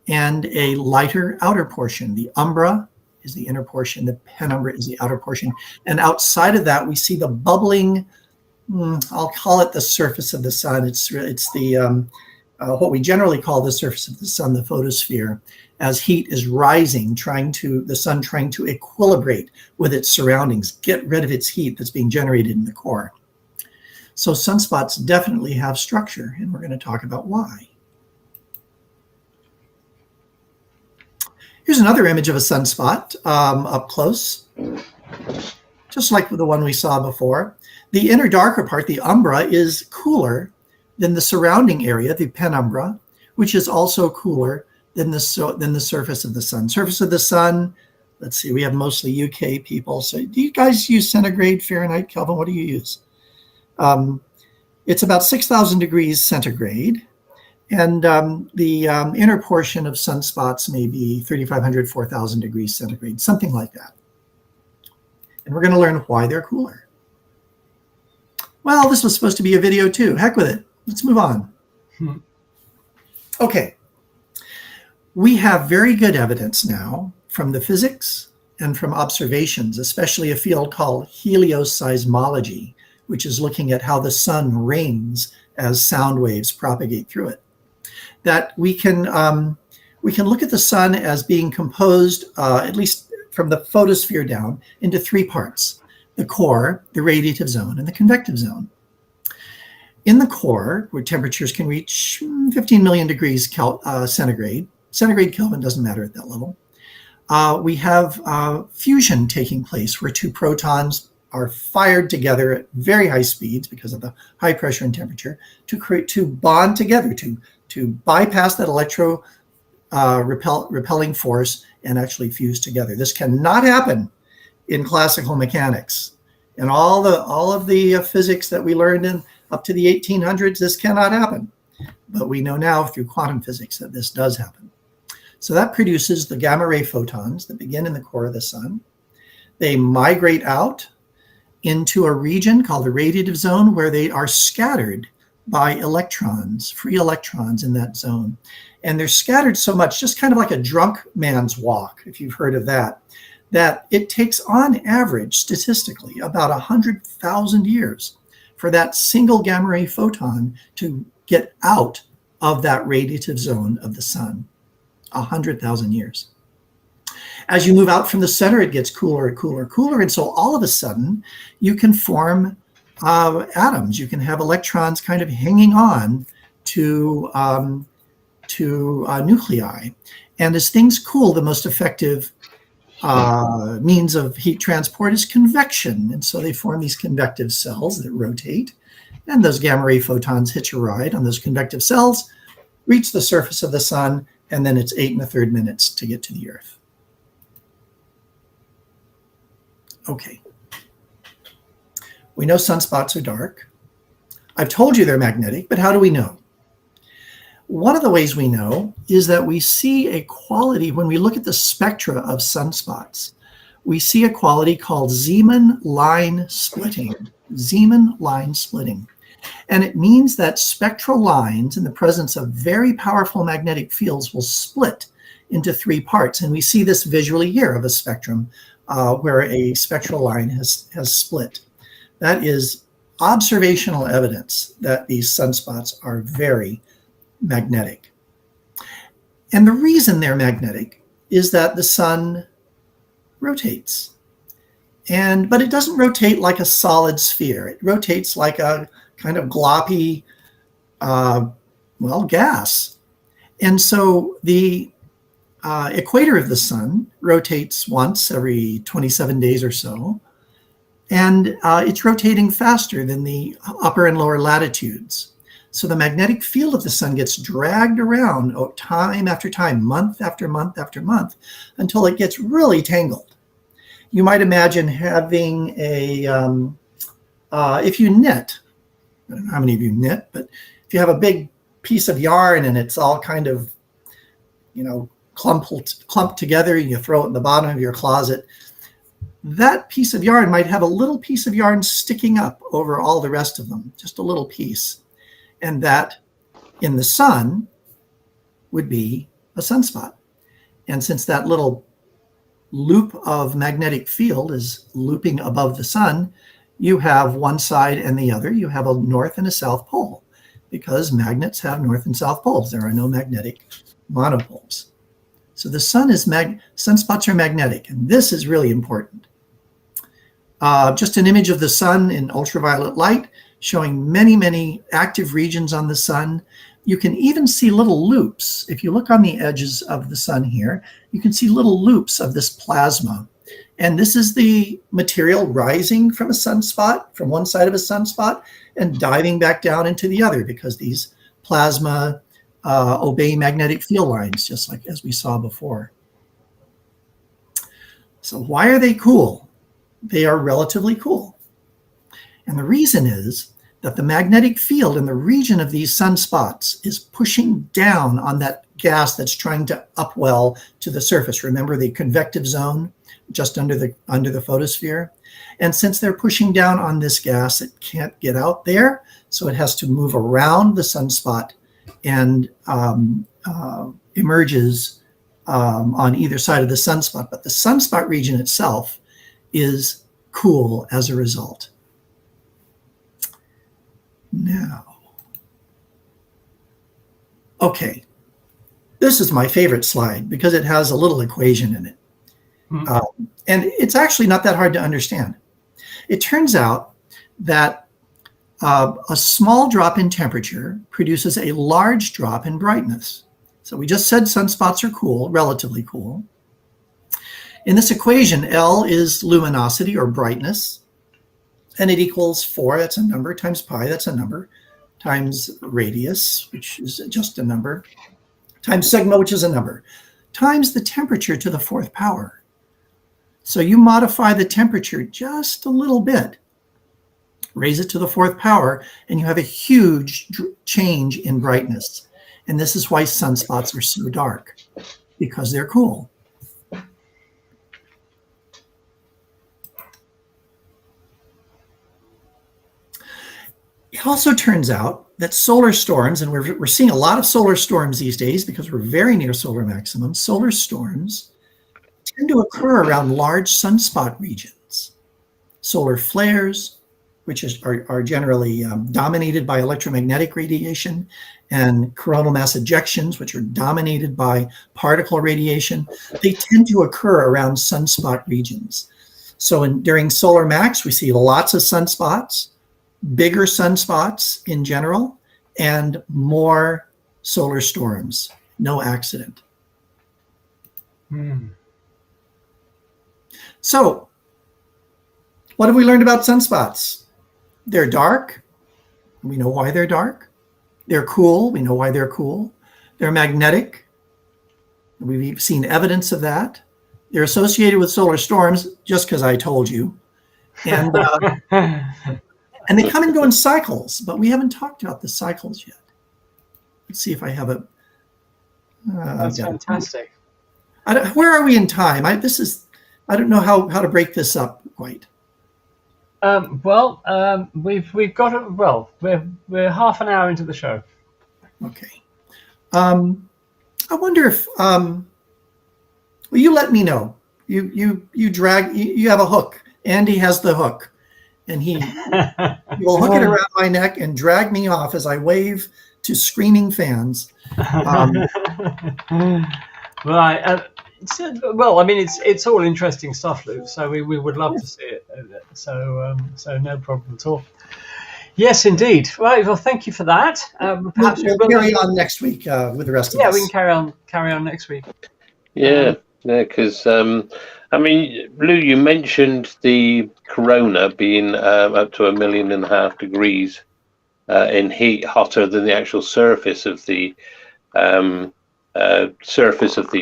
and a lighter outer portion. The umbra is the inner portion, the penumbra is the outer portion. And outside of that, we see the bubbling, I'll call it the surface of the sun. It's the what we generally call the surface of the sun, the photosphere, as heat is rising, the sun trying to equilibrate with its surroundings, get rid of its heat that's being generated in the core. So sunspots definitely have structure, and we're going to talk about why. Here's another image of a sunspot up close, just like the one we saw before. The inner darker part, the umbra, is cooler than the surrounding area, the penumbra, which is also cooler than the surface of the sun. Surface of the sun, let's see, we have mostly UK people. So do you guys use centigrade, Fahrenheit, Kelvin? What do you use? It's about 6,000 degrees centigrade. And the inner portion of sunspots may be 3,500, 4,000 degrees centigrade, something like that. And we're going to learn why they're cooler. Well, this was supposed to be a video too. Heck with it. Let's move on. Okay. We have very good evidence now from the physics and from observations, especially a field called helioseismology, which is looking at how the sun rings as sound waves propagate through it, that we can look at the sun as being composed, at least from the photosphere down, into three parts: the core, the radiative zone, and the convective zone. In the core, where temperatures can reach 15 million degrees centigrade, centigrade Kelvin doesn't matter at that level, we have fusion taking place where two protons are fired together at very high speeds because of the high pressure and temperature to bond together, to bypass that repelling force and actually fuse together. This cannot happen in classical mechanics. In all of the physics that we learned in up to the 1800s, this cannot happen. But we know now through quantum physics that this does happen. So that produces the gamma ray photons that begin in the core of the sun. They migrate out into a region called the radiative zone where they are scattered by electrons, free electrons in that zone. And they're scattered so much, just kind of like a drunk man's walk, if you've heard of that, that it takes on average, statistically, about 100,000 years for that single gamma ray photon to get out of that radiative zone of the sun. 100,000 years. As you move out from the center, it gets cooler and cooler and cooler. And so all of a sudden, you can form atoms. You can have electrons kind of hanging on to nuclei. And as things cool, the most effective means of heat transport is convection. And so they form these convective cells that rotate. And those gamma ray photons hitch a ride on those convective cells, reach the surface of the sun, and then it's 8 1/3 minutes to get to the Earth. Okay. We know sunspots are dark. I've told you they're magnetic, but how do we know? One of the ways we know is that we see a quality when we look at the spectra of sunspots. We see a quality called Zeeman line splitting. Zeeman line splitting. And it means that spectral lines in the presence of very powerful magnetic fields will split into three parts. And we see this visually here of a spectrum where a spectral line has split. That is observational evidence that these sunspots are very magnetic. And the reason they're magnetic is that the sun rotates. But it doesn't rotate like a solid sphere. It rotates like a kind of gloppy, gas. And so the equator of the sun rotates once every 27 days or so. And it's rotating faster than the upper and lower latitudes. So the magnetic field of the sun gets dragged around time after time, month after month after month, until it gets really tangled. You might imagine having if you knit, I don't know how many of you knit, but if you have a big piece of yarn and it's all kind of clumped together, and you throw it in the bottom of your closet. That piece of yarn might have a little piece of yarn sticking up over all the rest of them, just a little piece. And that in the sun would be a sunspot. And since that little loop of magnetic field is looping above the sun, you have one side and the other. You have a north and a south pole, because magnets have north and south poles. There are no magnetic monopoles. So the sun is sunspots are magnetic, and this is really important. Just an image of the sun in ultraviolet light, showing many, many active regions on the sun. You can even see little loops. If you look on the edges of the sun here, you can see little loops of this plasma. And this is the material rising from a sunspot, from one side of a sunspot, and diving back down into the other, because these plasma obey magnetic field lines, just like as we saw before. So why are they cool? They are relatively cool. And the reason is that the magnetic field in the region of these sunspots is pushing down on that gas that's trying to upwell to the surface. Remember the convective zone just under the photosphere? And since they're pushing down on this gas, it can't get out there, so it has to move around the sunspot and emerges on either side of the sunspot. But the sunspot region itself is cool as a result. Now, okay, this is my favorite slide because it has a little equation in it. And it's actually not that hard to understand. It turns out that a small drop in temperature produces a large drop in brightness. So we just said sunspots are cool, relatively cool. In this equation, L is luminosity or brightness, and it equals 4, that's a number, times pi, that's a number, times radius, which is just a number, times sigma, which is a number, times the temperature to the 4th power. So you modify the temperature just a little bit, raise it to the 4th power, and you have a huge change in brightness. And this is why sunspots are so dark, because they're cool. It also turns out that solar storms, and we're seeing a lot of solar storms these days because we're very near solar maximum, solar storms tend to occur around large sunspot regions. Solar flares, which are generally dominated by electromagnetic radiation, and coronal mass ejections, which are dominated by particle radiation, they tend to occur around sunspot regions. So during solar max, we see lots of sunspots, bigger sunspots in general, and more solar storms. No accident. So, what have we learned about sunspots? They're dark. We know why they're dark. They're cool. We know why they're cool. They're magnetic. We've seen evidence of that. They're associated with solar storms, just because I told you. And and they come and go in cycles, but we haven't talked about the cycles yet. Let's see if I have a... That's fantastic. Where are we in time? I don't know how to break this up quite. We've got it. Well, we're half an hour into the show. Okay. I wonder if well, you let me know. You have a hook. Andy has the hook, and he will hook it around my neck and drag me off as I wave to screaming fans. Right. Well, I mean, it's all interesting stuff, Lou. So we would love to see it. So no problem at all. Yes, indeed. Right. Well, thank you for that. Perhaps we'll carry on next week with the rest of us. Yeah, we can carry on next week. Yeah, because I mean, Lou, you mentioned the corona being up to 1.5 million degrees in heat, hotter than the actual surface of the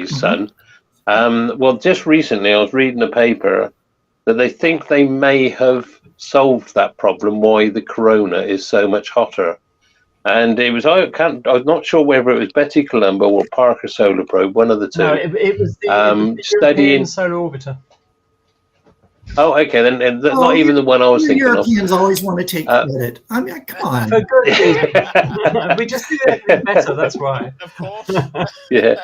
sun. Well, just recently I was reading a paper that they think they may have solved that problem, why the corona is so much hotter. And it was I was not sure whether it was Betty Colombo or Parker Solar Probe, one of the two. No, it was the European studying Solar Orbiter. Oh, okay, then not even the one I was thinking Europeans always want to take credit. I mean, come on. For good reason. We just do everything better, that's why. Of course. Yeah.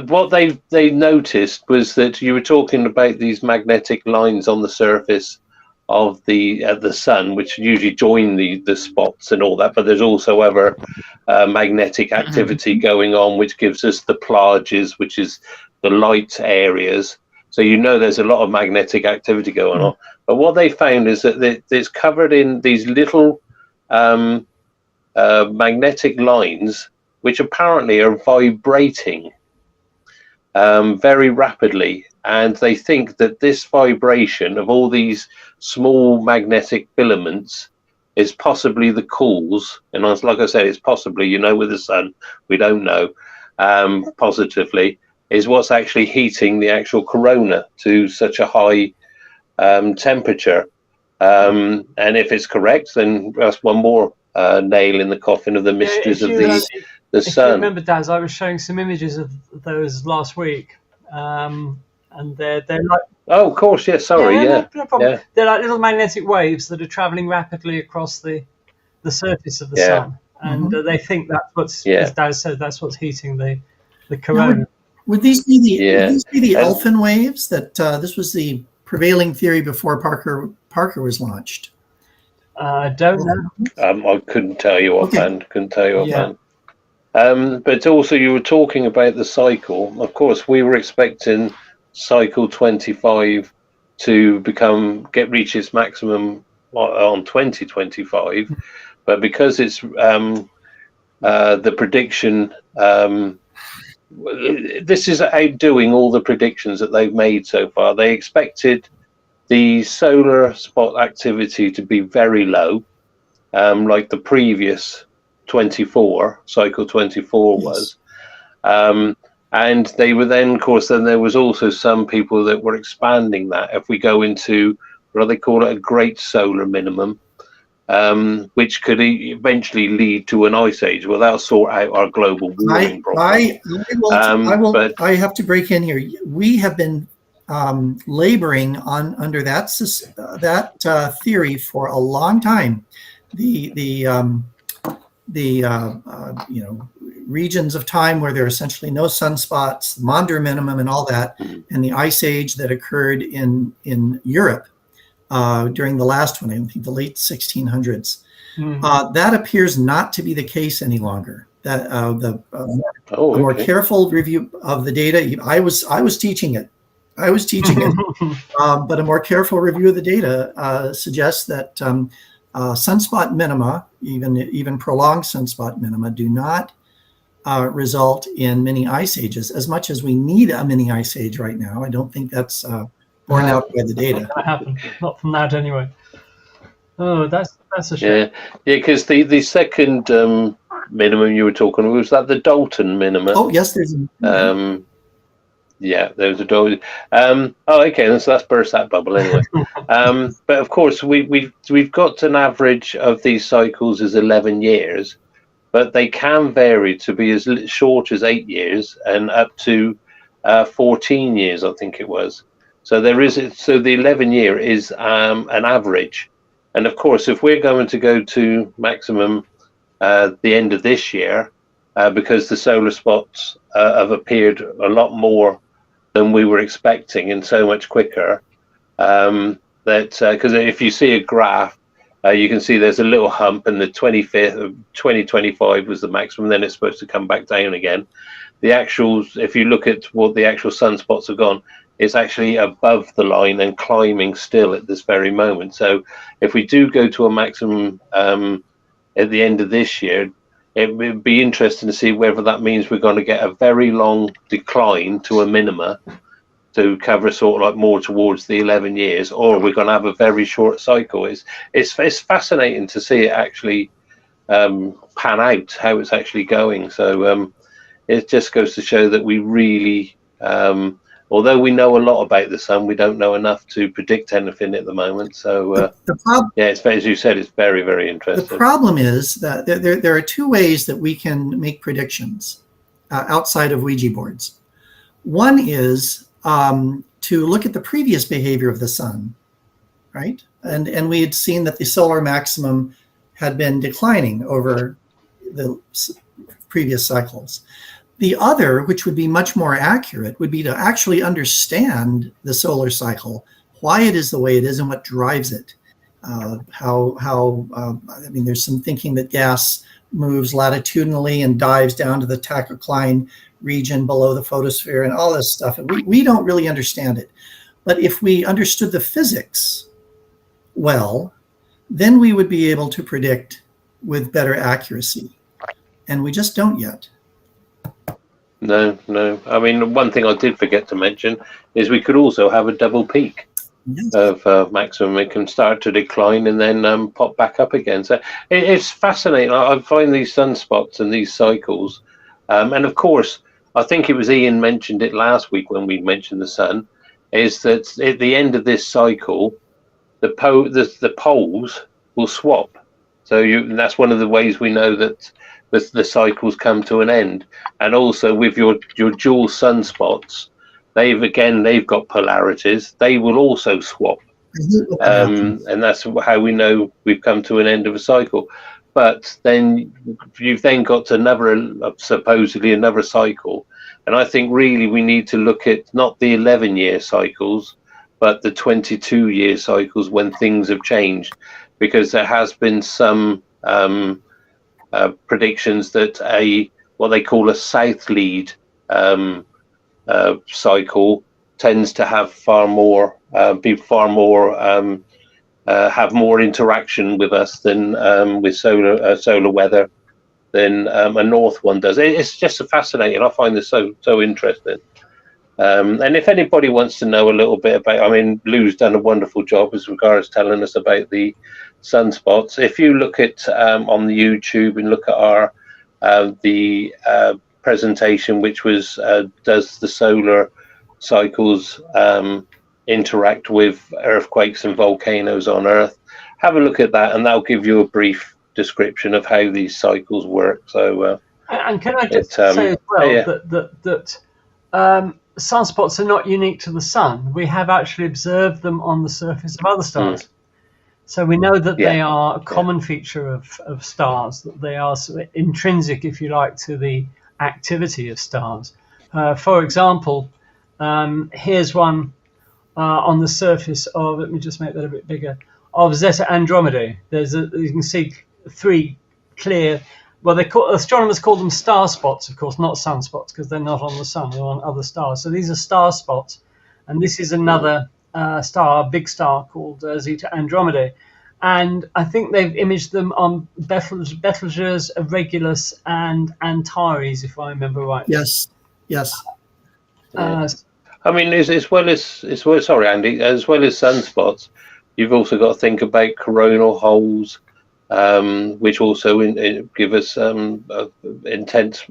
What they noticed was that you were talking about these magnetic lines on the surface of the sun, which usually join the spots and all that, but there's also other magnetic activity going on, which gives us the plages, which is the light areas. So there's a lot of magnetic activity going on. But what they found is that it's covered in these little magnetic lines, which apparently are vibrating very rapidly. And they think that this vibration of all these small magnetic filaments is possibly the cause. And like I said, it's possibly, with the sun, we don't know positively, is what's actually heating the actual corona to such a high temperature. And if it's correct, then that's one more nail in the coffin of the mysteries of the sun. If you remember, Daz, I was showing some images of those last week. And they're like... Oh, of course, yeah, sorry, yeah. No problem. Yeah. They're like little magnetic waves that are travelling rapidly across the surface of the sun. And they think that's what's, as Daz said, that's what's heating the corona. Would these be the Elfin waves? That this was the prevailing theory before Parker was launched. Don't know. I couldn't tell you offhand. But also, you were talking about the cycle. Of course, we were expecting cycle 25 to reach its maximum on 2025, but because it's the prediction. This is outdoing all the predictions that they've made so far. They expected the solar spot activity to be very low, like the previous cycle 24 was. And they were then, of course, there was also some people that were expanding that. If we go into, what do they call it, a great solar minimum, which could eventually lead to an ice age. Well, that'll sort out our global warming problem. I have to break in here. We have been laboring under that theory for a long time. The regions of time where there are essentially no sunspots, Maunder minimum, and all that, and the ice age that occurred in Europe. During the last one, I think the late 1600s. That appears not to be the case any longer. That a more careful review of the data. I was teaching it. But a more careful review of the data suggests that sunspot minima, even prolonged sunspot minima, do not result in mini ice ages as much as we need a mini ice age right now. I don't think that's borne out by the data. Not gonna happen. Not from that anyway. Oh, that's a shame. Yeah, because the second minimum you were talking about, was that the Dalton minimum? Oh yes, there's there was a Dalton. Okay, so that's burst that bubble anyway. But of course, we've got an average of these cycles is 11 years, but they can vary to be as short as 8 years and up to 14 years, I think it was. So the 11 year is an average. And of course, if we're going to go to maximum the end of this year, because the solar spots have appeared a lot more than we were expecting and so much quicker, that because if you see a graph, you can see there's a little hump, and the 25th of 2025 was the maximum, then it's supposed to come back down again. The actuals, if you look at what the actual sunspots have gone, it's actually above the line and climbing still at this very moment. So if we do go to a maximum at the end of this year, it would be interesting to see whether that means we're going to get a very long decline to a minima to cover sort of like more towards the 11 years, or we're going to have a very short cycle. It's fascinating to see it actually pan out, how it's actually going. So it just goes to show that we really although we know a lot about the sun, we don't know enough to predict anything at the moment. So yeah, it's, as you said, it's very, very interesting. The problem is that there are two ways that we can make predictions outside of Ouija boards. One is to look at the previous behavior of the sun, right? And we had seen that the solar maximum had been declining over the previous cycles. The other, which would be much more accurate, would be to actually understand the solar cycle, why it is the way it is and what drives it. I mean, there's some thinking that gas moves latitudinally and dives down to the tachocline region below the photosphere and all this stuff. And we don't really understand it. But if we understood the physics well, then we would be able to predict with better accuracy. And we just don't yet. No. I mean, one thing I did forget to mention is we could also have a double peak of maximum. It can start to decline and then pop back up again. So it's fascinating. I find these sunspots and these cycles. And of course, I think it was Ian mentioned it last week when we mentioned the sun, is that at the end of this cycle, the poles will swap. So that's one of the ways we know that the cycles come to an end. And also with your dual sunspots, they've got polarities. They will also swap, and that's how we know we've come to an end of a cycle. But then you've then got supposedly another cycle, and I think really we need to look at not the 11-year cycles, but the 22-year cycles when things have changed, because there has been some predictions that what they call a south lead cycle tends to have have more interaction with us than with solar weather than a north one does. It's just fascinating. I find this so interesting. And if anybody wants to know a little bit about, I mean, Lou's done a wonderful job as regards telling us about the sunspots. If you look at on the YouTube and look at our the presentation, which was does the solar cycles interact with earthquakes and volcanoes on Earth, have a look at that, and that'll give you a brief description of how these cycles work. So, and can I just say as well that sunspots are not unique to the sun. We have actually observed them on the surface of other stars. So we know that they are a common feature of stars, that they are sort of intrinsic, if you like, to the activity of stars. For example, here's one on the surface of, let me just make that a bit bigger, of Zeta Andromedae. You can see three clear, well, astronomers call them star spots, of course, not sunspots, because they're not on the sun, they're on other stars. So these are star spots, and this is another big star called Zeta Andromedae. And I think they've imaged them on Betelgeuse, Regulus, and Antares, if I remember right. Yes. I mean, as well as sunspots, you've also got to think about coronal holes, which also give us intense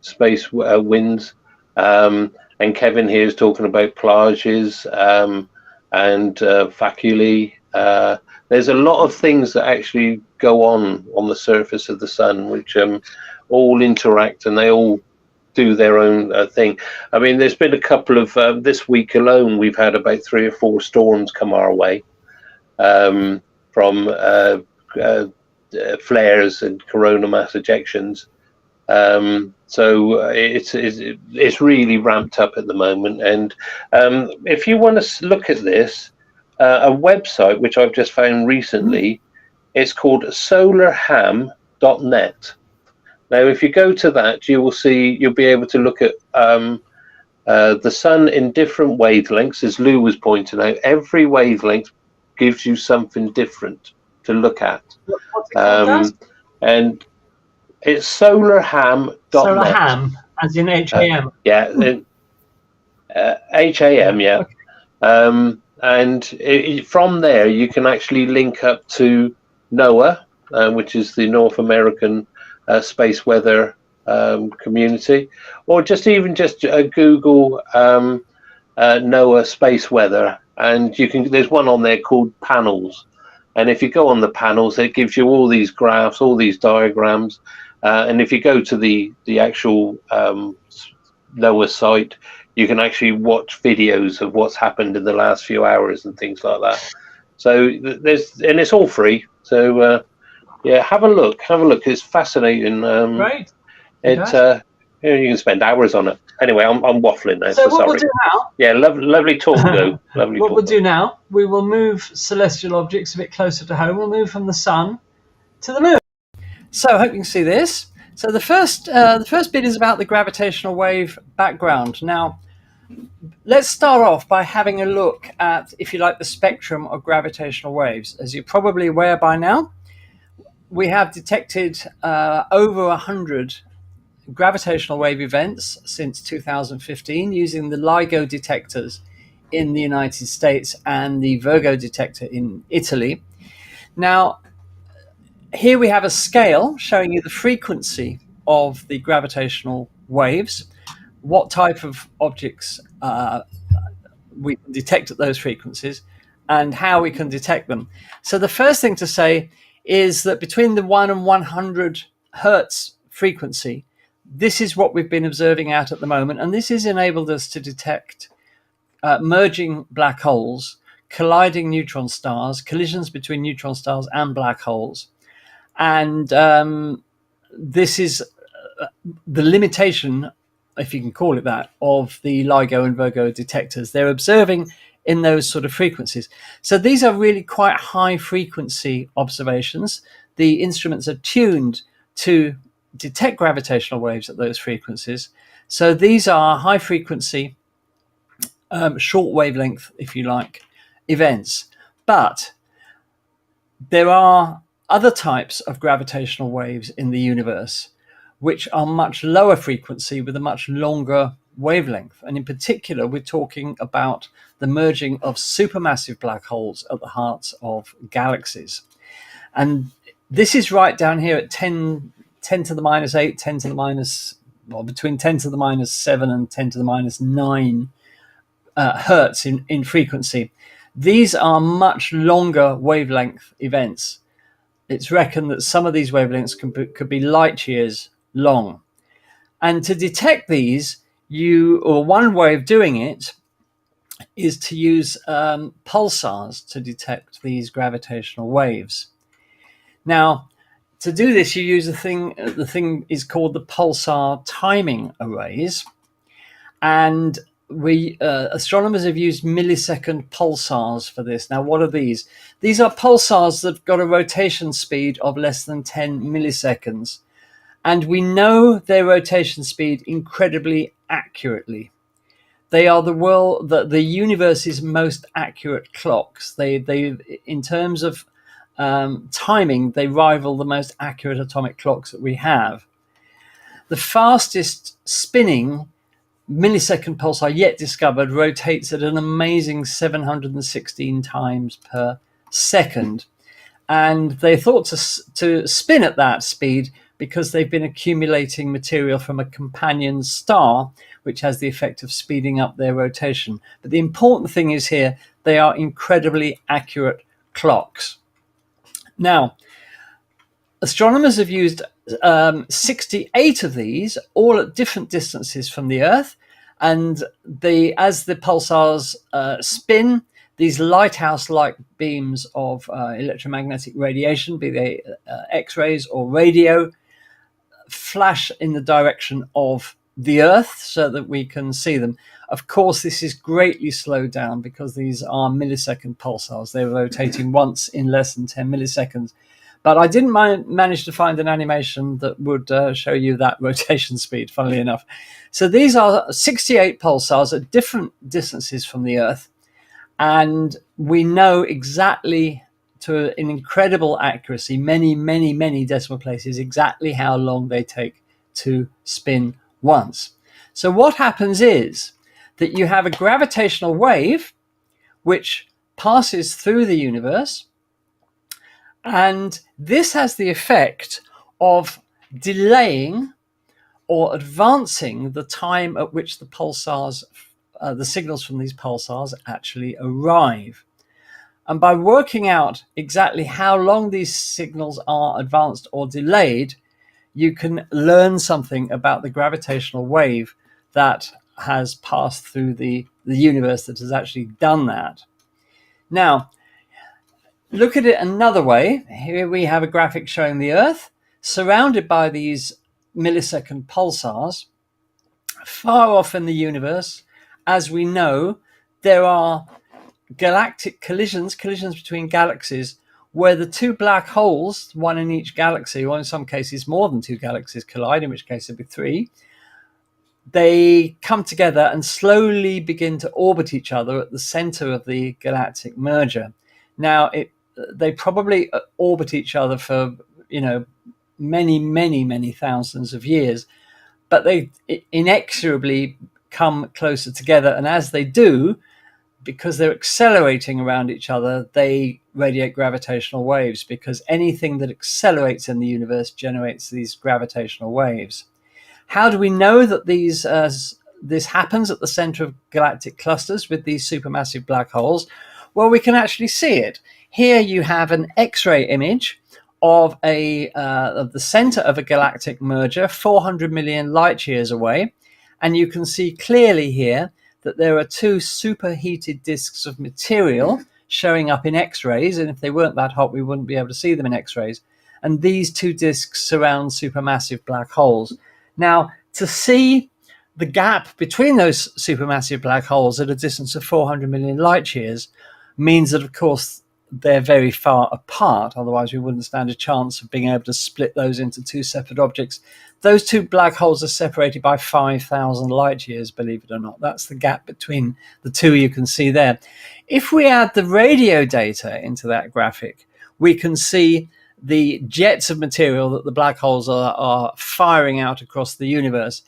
space winds. And Kevin here is talking about plages and faculae. There's a lot of things that actually go on the surface of the sun, which all interact, and they all do their own thing. I mean, there's been a couple of this week alone, we've had about 3 or 4 storms come our way from flares and coronal mass ejections. So it's really ramped up at the moment. And if you want to look at this, a website which I've just found recently, it's called solarham.net. Now, if you go to that, you'll be able to look at the sun in different wavelengths, as Lou was pointing out. Every wavelength gives you something different to look at. What's it called, and it's solarham.net. Solarham, as in H-A-M. H-A-M, yeah. Okay. And from there, you can actually link up to NOAA, which is the North American Space Weather community, or just Google NOAA space weather, and there's one on there called panels, and if you go on the panels, it gives you all these graphs, all these diagrams, and if you go to the actual NOAA site, you can actually watch videos of what's happened in the last few hours and things like that. So and it's all free. So yeah, have a look. It's fascinating. Great. You can spend hours on it. Anyway, I'm waffling now. So what sorry. we'll do now? Yeah, lovely talk, though. Lovely. What talk, we'll do now? We will move celestial objects a bit closer to home. We'll move from the sun to the moon. So I hope you can see this. So the first bit is about the gravitational wave background. Now, let's start off by having a look at, if you like, the spectrum of gravitational waves. As you're probably aware by now, we have detected over 100 gravitational wave events since 2015 using the LIGO detectors in the United States and the Virgo detector in Italy. Now, here we have a scale showing you the frequency of the gravitational waves, what type of objects we can detect at those frequencies, and how we can detect them. So the first thing to say is that between the 1 and 100 hertz frequency, this is what we've been observing out at the moment, and this has enabled us to detect merging black holes, colliding neutron stars, collisions between neutron stars and black holes. And this is the limitation, if you can call it that, of the LIGO and Virgo detectors. They're observing in those sort of frequencies. So these are really quite high frequency observations. The instruments are tuned to detect gravitational waves at those frequencies. So these are high frequency, short wavelength, if you like, events. But there are other types of gravitational waves in the universe which are much lower frequency with a much longer wavelength. And in particular, we're talking about the merging of supermassive black holes at the hearts of galaxies. And this is right down here at 10 to the minus 8, 10 to the minus, well, between 10 to the minus 7 and 10 to the minus 9 hertz in frequency. These are much longer wavelength events. It's reckoned that some of these wavelengths could be light years long. And to detect these, one way of doing it is to use pulsars to detect these gravitational waves. Now, to do this, you use the thing is called the pulsar timing arrays. And astronomers have used millisecond pulsars for this. Now, what are these? These are pulsars that have got a rotation speed of less than 10 milliseconds. And we know their rotation speed incredibly accurately. They are the universe's most accurate clocks. They in terms of timing, they rival the most accurate atomic clocks that we have. The fastest spinning millisecond pulsar yet discovered rotates at an amazing 716 times per second. And they thought to spin at that speed because they've been accumulating material from a companion star, which has the effect of speeding up their rotation. But the important thing is here, they are incredibly accurate clocks. Now, astronomers have used 68 of these, all at different distances from the Earth. And as the pulsars spin, these lighthouse-like beams of electromagnetic radiation, be they X-rays or radio, flash in the direction of the Earth so that we can see them. Of course, this is greatly slowed down because these are millisecond pulsars. They're rotating once in less than 10 milliseconds. But I didn't manage to find an animation that would show you that rotation speed, funnily enough. So these are 68 pulsars at different distances from the Earth. And we know exactly, to an incredible accuracy, many, many, many decimal places, exactly how long they take to spin once. So what happens is that you have a gravitational wave which passes through the universe, and this has the effect of delaying or advancing the time at which the pulsars, the signals from these pulsars actually arrive. And by working out exactly how long these signals are advanced or delayed, you can learn something about the gravitational wave that has passed through the universe that has actually done that. Now, look at it another way. Here we have a graphic showing the Earth surrounded by these millisecond pulsars. Far off in the universe, as we know, there are galactic collisions between galaxies, where the two black holes, one in each galaxy, or in some cases more than two galaxies collide, in which case it'd be three, they come together and slowly begin to orbit each other at the center of the galactic merger. Now, they probably orbit each other for, many thousands of years, but they inexorably come closer together. And as they do, because they're accelerating around each other, they radiate gravitational waves, because anything that accelerates in the universe generates these gravitational waves. How do we know that this happens at the center of galactic clusters with these supermassive black holes? Well, we can actually see it. Here you have an X-ray image of the center of a galactic merger 400 million light years away, and you can see clearly here that there are two superheated disks of material showing up in X-rays, and if they weren't that hot, we wouldn't be able to see them in X-rays. And these two disks surround supermassive black holes. Now, to see the gap between those supermassive black holes at a distance of 400 million light years means that, of course, they're very far apart. Otherwise, we wouldn't stand a chance of being able to split those into two separate objects. Those two black holes are separated by 5,000 light years, believe it or not. That's the gap between the two you can see there. If we add the radio data into that graphic, we can see the jets of material that the black holes are firing out across the universe.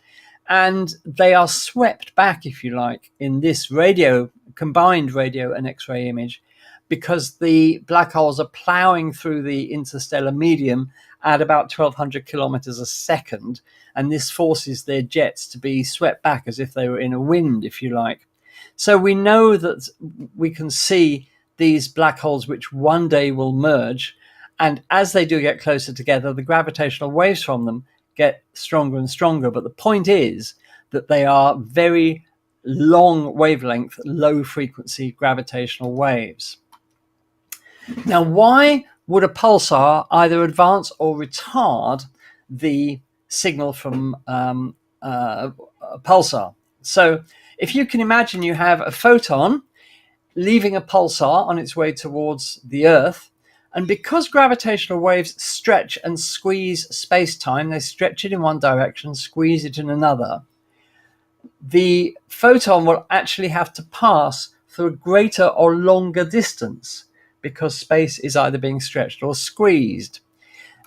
And they are swept back, if you like, in this combined radio and X-ray image, because the black holes are plowing through the interstellar medium at about 1,200 kilometers a second, and this forces their jets to be swept back as if they were in a wind, if you like. So we know that we can see these black holes which one day will merge, and as they do get closer together, the gravitational waves from them get stronger and stronger. But the point is that they are very long wavelength, low frequency gravitational waves. Now, why would a pulsar either advance or retard the signal from a pulsar? So if you can imagine, you have a photon leaving a pulsar on its way towards the Earth, and because gravitational waves stretch and squeeze space-time, they stretch it in one direction, squeeze it in another, the photon will actually have to pass through a greater or longer distance, because space is either being stretched or squeezed.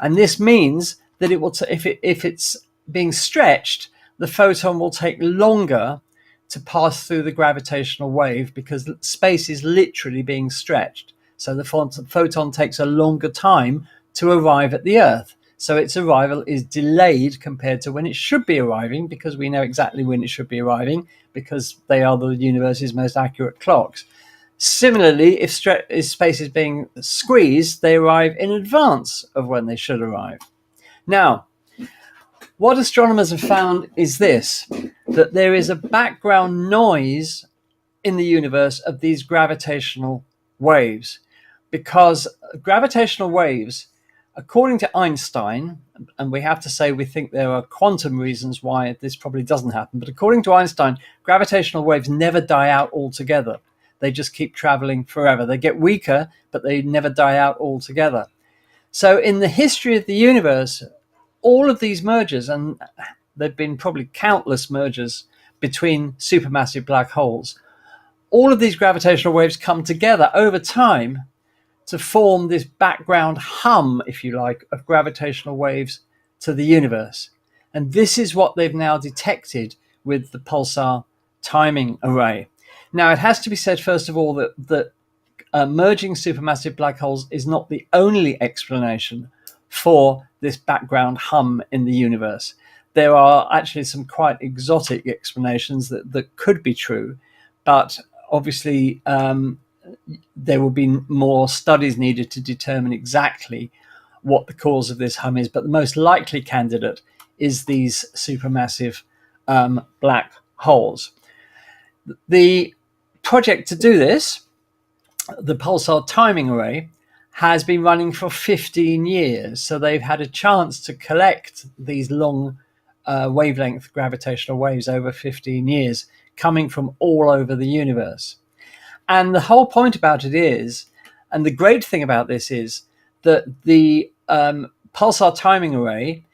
And this means that it will if it's being stretched, the photon will take longer to pass through the gravitational wave, because space is literally being stretched. So the photon takes a longer time to arrive at the Earth. So its arrival is delayed compared to when it should be arriving, because we know exactly when it should be arriving, because they are the universe's most accurate clocks. Similarly, if space is being squeezed, they arrive in advance of when they should arrive. Now, what astronomers have found is this, that there is a background noise in the universe of these gravitational waves, because gravitational waves, according to Einstein, and we have to say we think there are quantum reasons why this probably doesn't happen, but according to Einstein, gravitational waves never die out altogether. They just keep traveling forever. They get weaker, but they never die out altogether. So in the history of the universe, all of these mergers, and there have been probably countless mergers between supermassive black holes, all of these gravitational waves come together over time to form this background hum, if you like, of gravitational waves to the universe. And this is what they've now detected with the pulsar timing array. Now, it has to be said, first of all, that merging supermassive black holes is not the only explanation for this background hum in the universe. there are actually some quite exotic explanations that could be true, but obviously there will be more studies needed to determine exactly what the cause of this hum is. But the most likely candidate is these supermassive black holes. The project to do this, the pulsar timing array, has been running for 15 years. So they've had a chance to collect these long wavelength gravitational waves over 15 years, coming from all over the universe. And the whole point about it is, and the great thing about this is, that the pulsar timing array,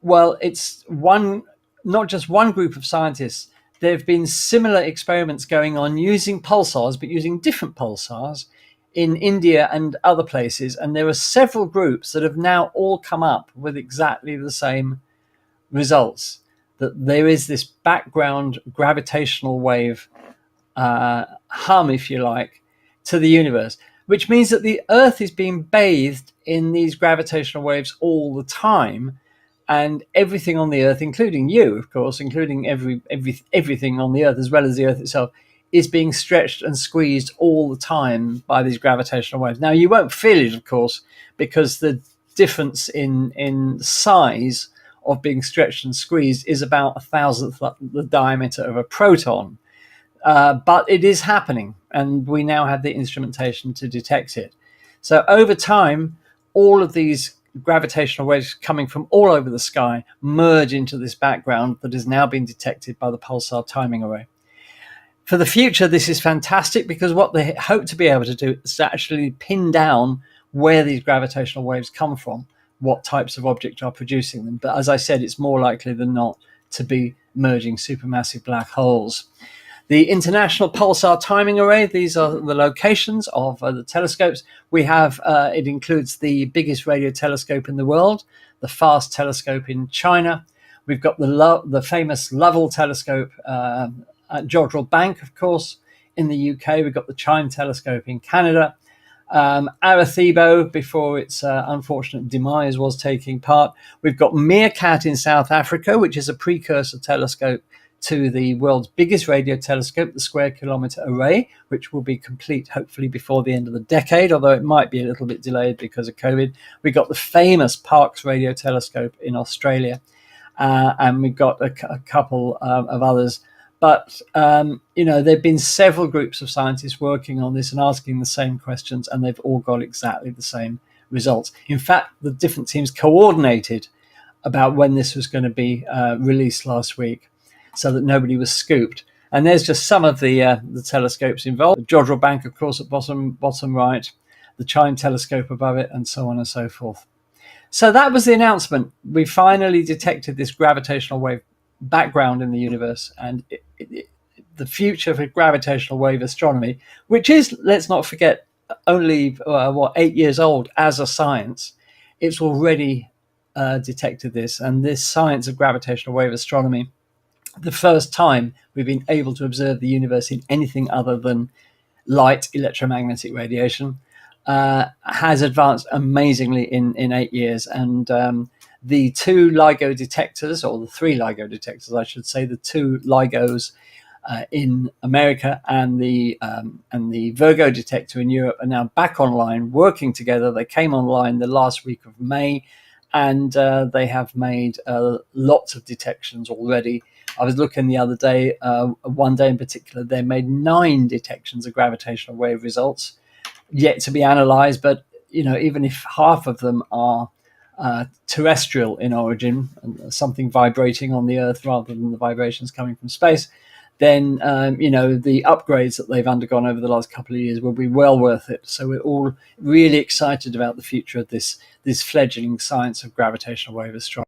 well, it's not just one group of scientists. There have been similar experiments going on using pulsars, but using different pulsars in India and other places. And there are several groups that have now all come up with exactly the same results, that there is this background gravitational wave hum, if you like, to the universe, which means that the Earth is being bathed in these gravitational waves all the time, and everything on the Earth, including you, of course, including everything on the Earth as well as the Earth itself, is being stretched and squeezed all the time by these gravitational waves. Now, you won't feel it, of course, because the difference in size of being stretched and squeezed is about 1,000th the diameter of a proton. But it is happening, and we now have the instrumentation to detect it. So over time, all of these gravitational waves coming from all over the sky merge into this background that has now been detected by the pulsar timing array. For the future, this is fantastic, because what they hope to be able to do is to actually pin down where these gravitational waves come from, what types of objects are producing them. But as I said, it's more likely than not to be merging supermassive black holes. The International Pulsar Timing Array, these are the locations of the telescopes. We have, it includes the biggest radio telescope in the world, the FAST telescope in China. We've got the famous Lovell telescope at Jodrell Bank, of course, in the UK. We've got the Chime telescope in Canada. Arecibo, before its unfortunate demise, was taking part. We've got Meerkat in South Africa, which is a precursor telescope to the world's biggest radio telescope, the Square Kilometre Array, which will be complete hopefully before the end of the decade, although it might be a little bit delayed because of COVID. We've got the famous Parkes Radio Telescope in Australia, and we've got a couple of others. But, there have been several groups of scientists working on this and asking the same questions, and they've all got exactly the same results. In fact, the different teams coordinated about when this was going to be released last week, so that nobody was scooped. And there's just some of the telescopes involved. The Jodrell Bank, of course, at bottom right, the Chime telescope above it, and so on and so forth. So that was the announcement. We finally detected this gravitational wave background in the universe, and the future for gravitational wave astronomy, which is, let's not forget, only 8 years old as a science, it's already detected this. And this science of gravitational wave astronomy, the first time we've been able to observe the universe in anything other than light electromagnetic radiation, has advanced amazingly in 8 years. And the two LIGO detectors, or the three LIGO detectors, I should say, the two LIGOs in America and the Virgo detector in Europe are now back online, working together. They came online the last week of May, and they have made lots of detections already. I was looking the other day, one day in particular, they made 9 detections of gravitational wave results yet to be analysed. But, even if half of them are terrestrial in origin, something vibrating on the Earth rather than the vibrations coming from space, then, the upgrades that they've undergone over the last couple of years will be well worth it. So we're all really excited about the future of this fledgling science of gravitational wave astronomy.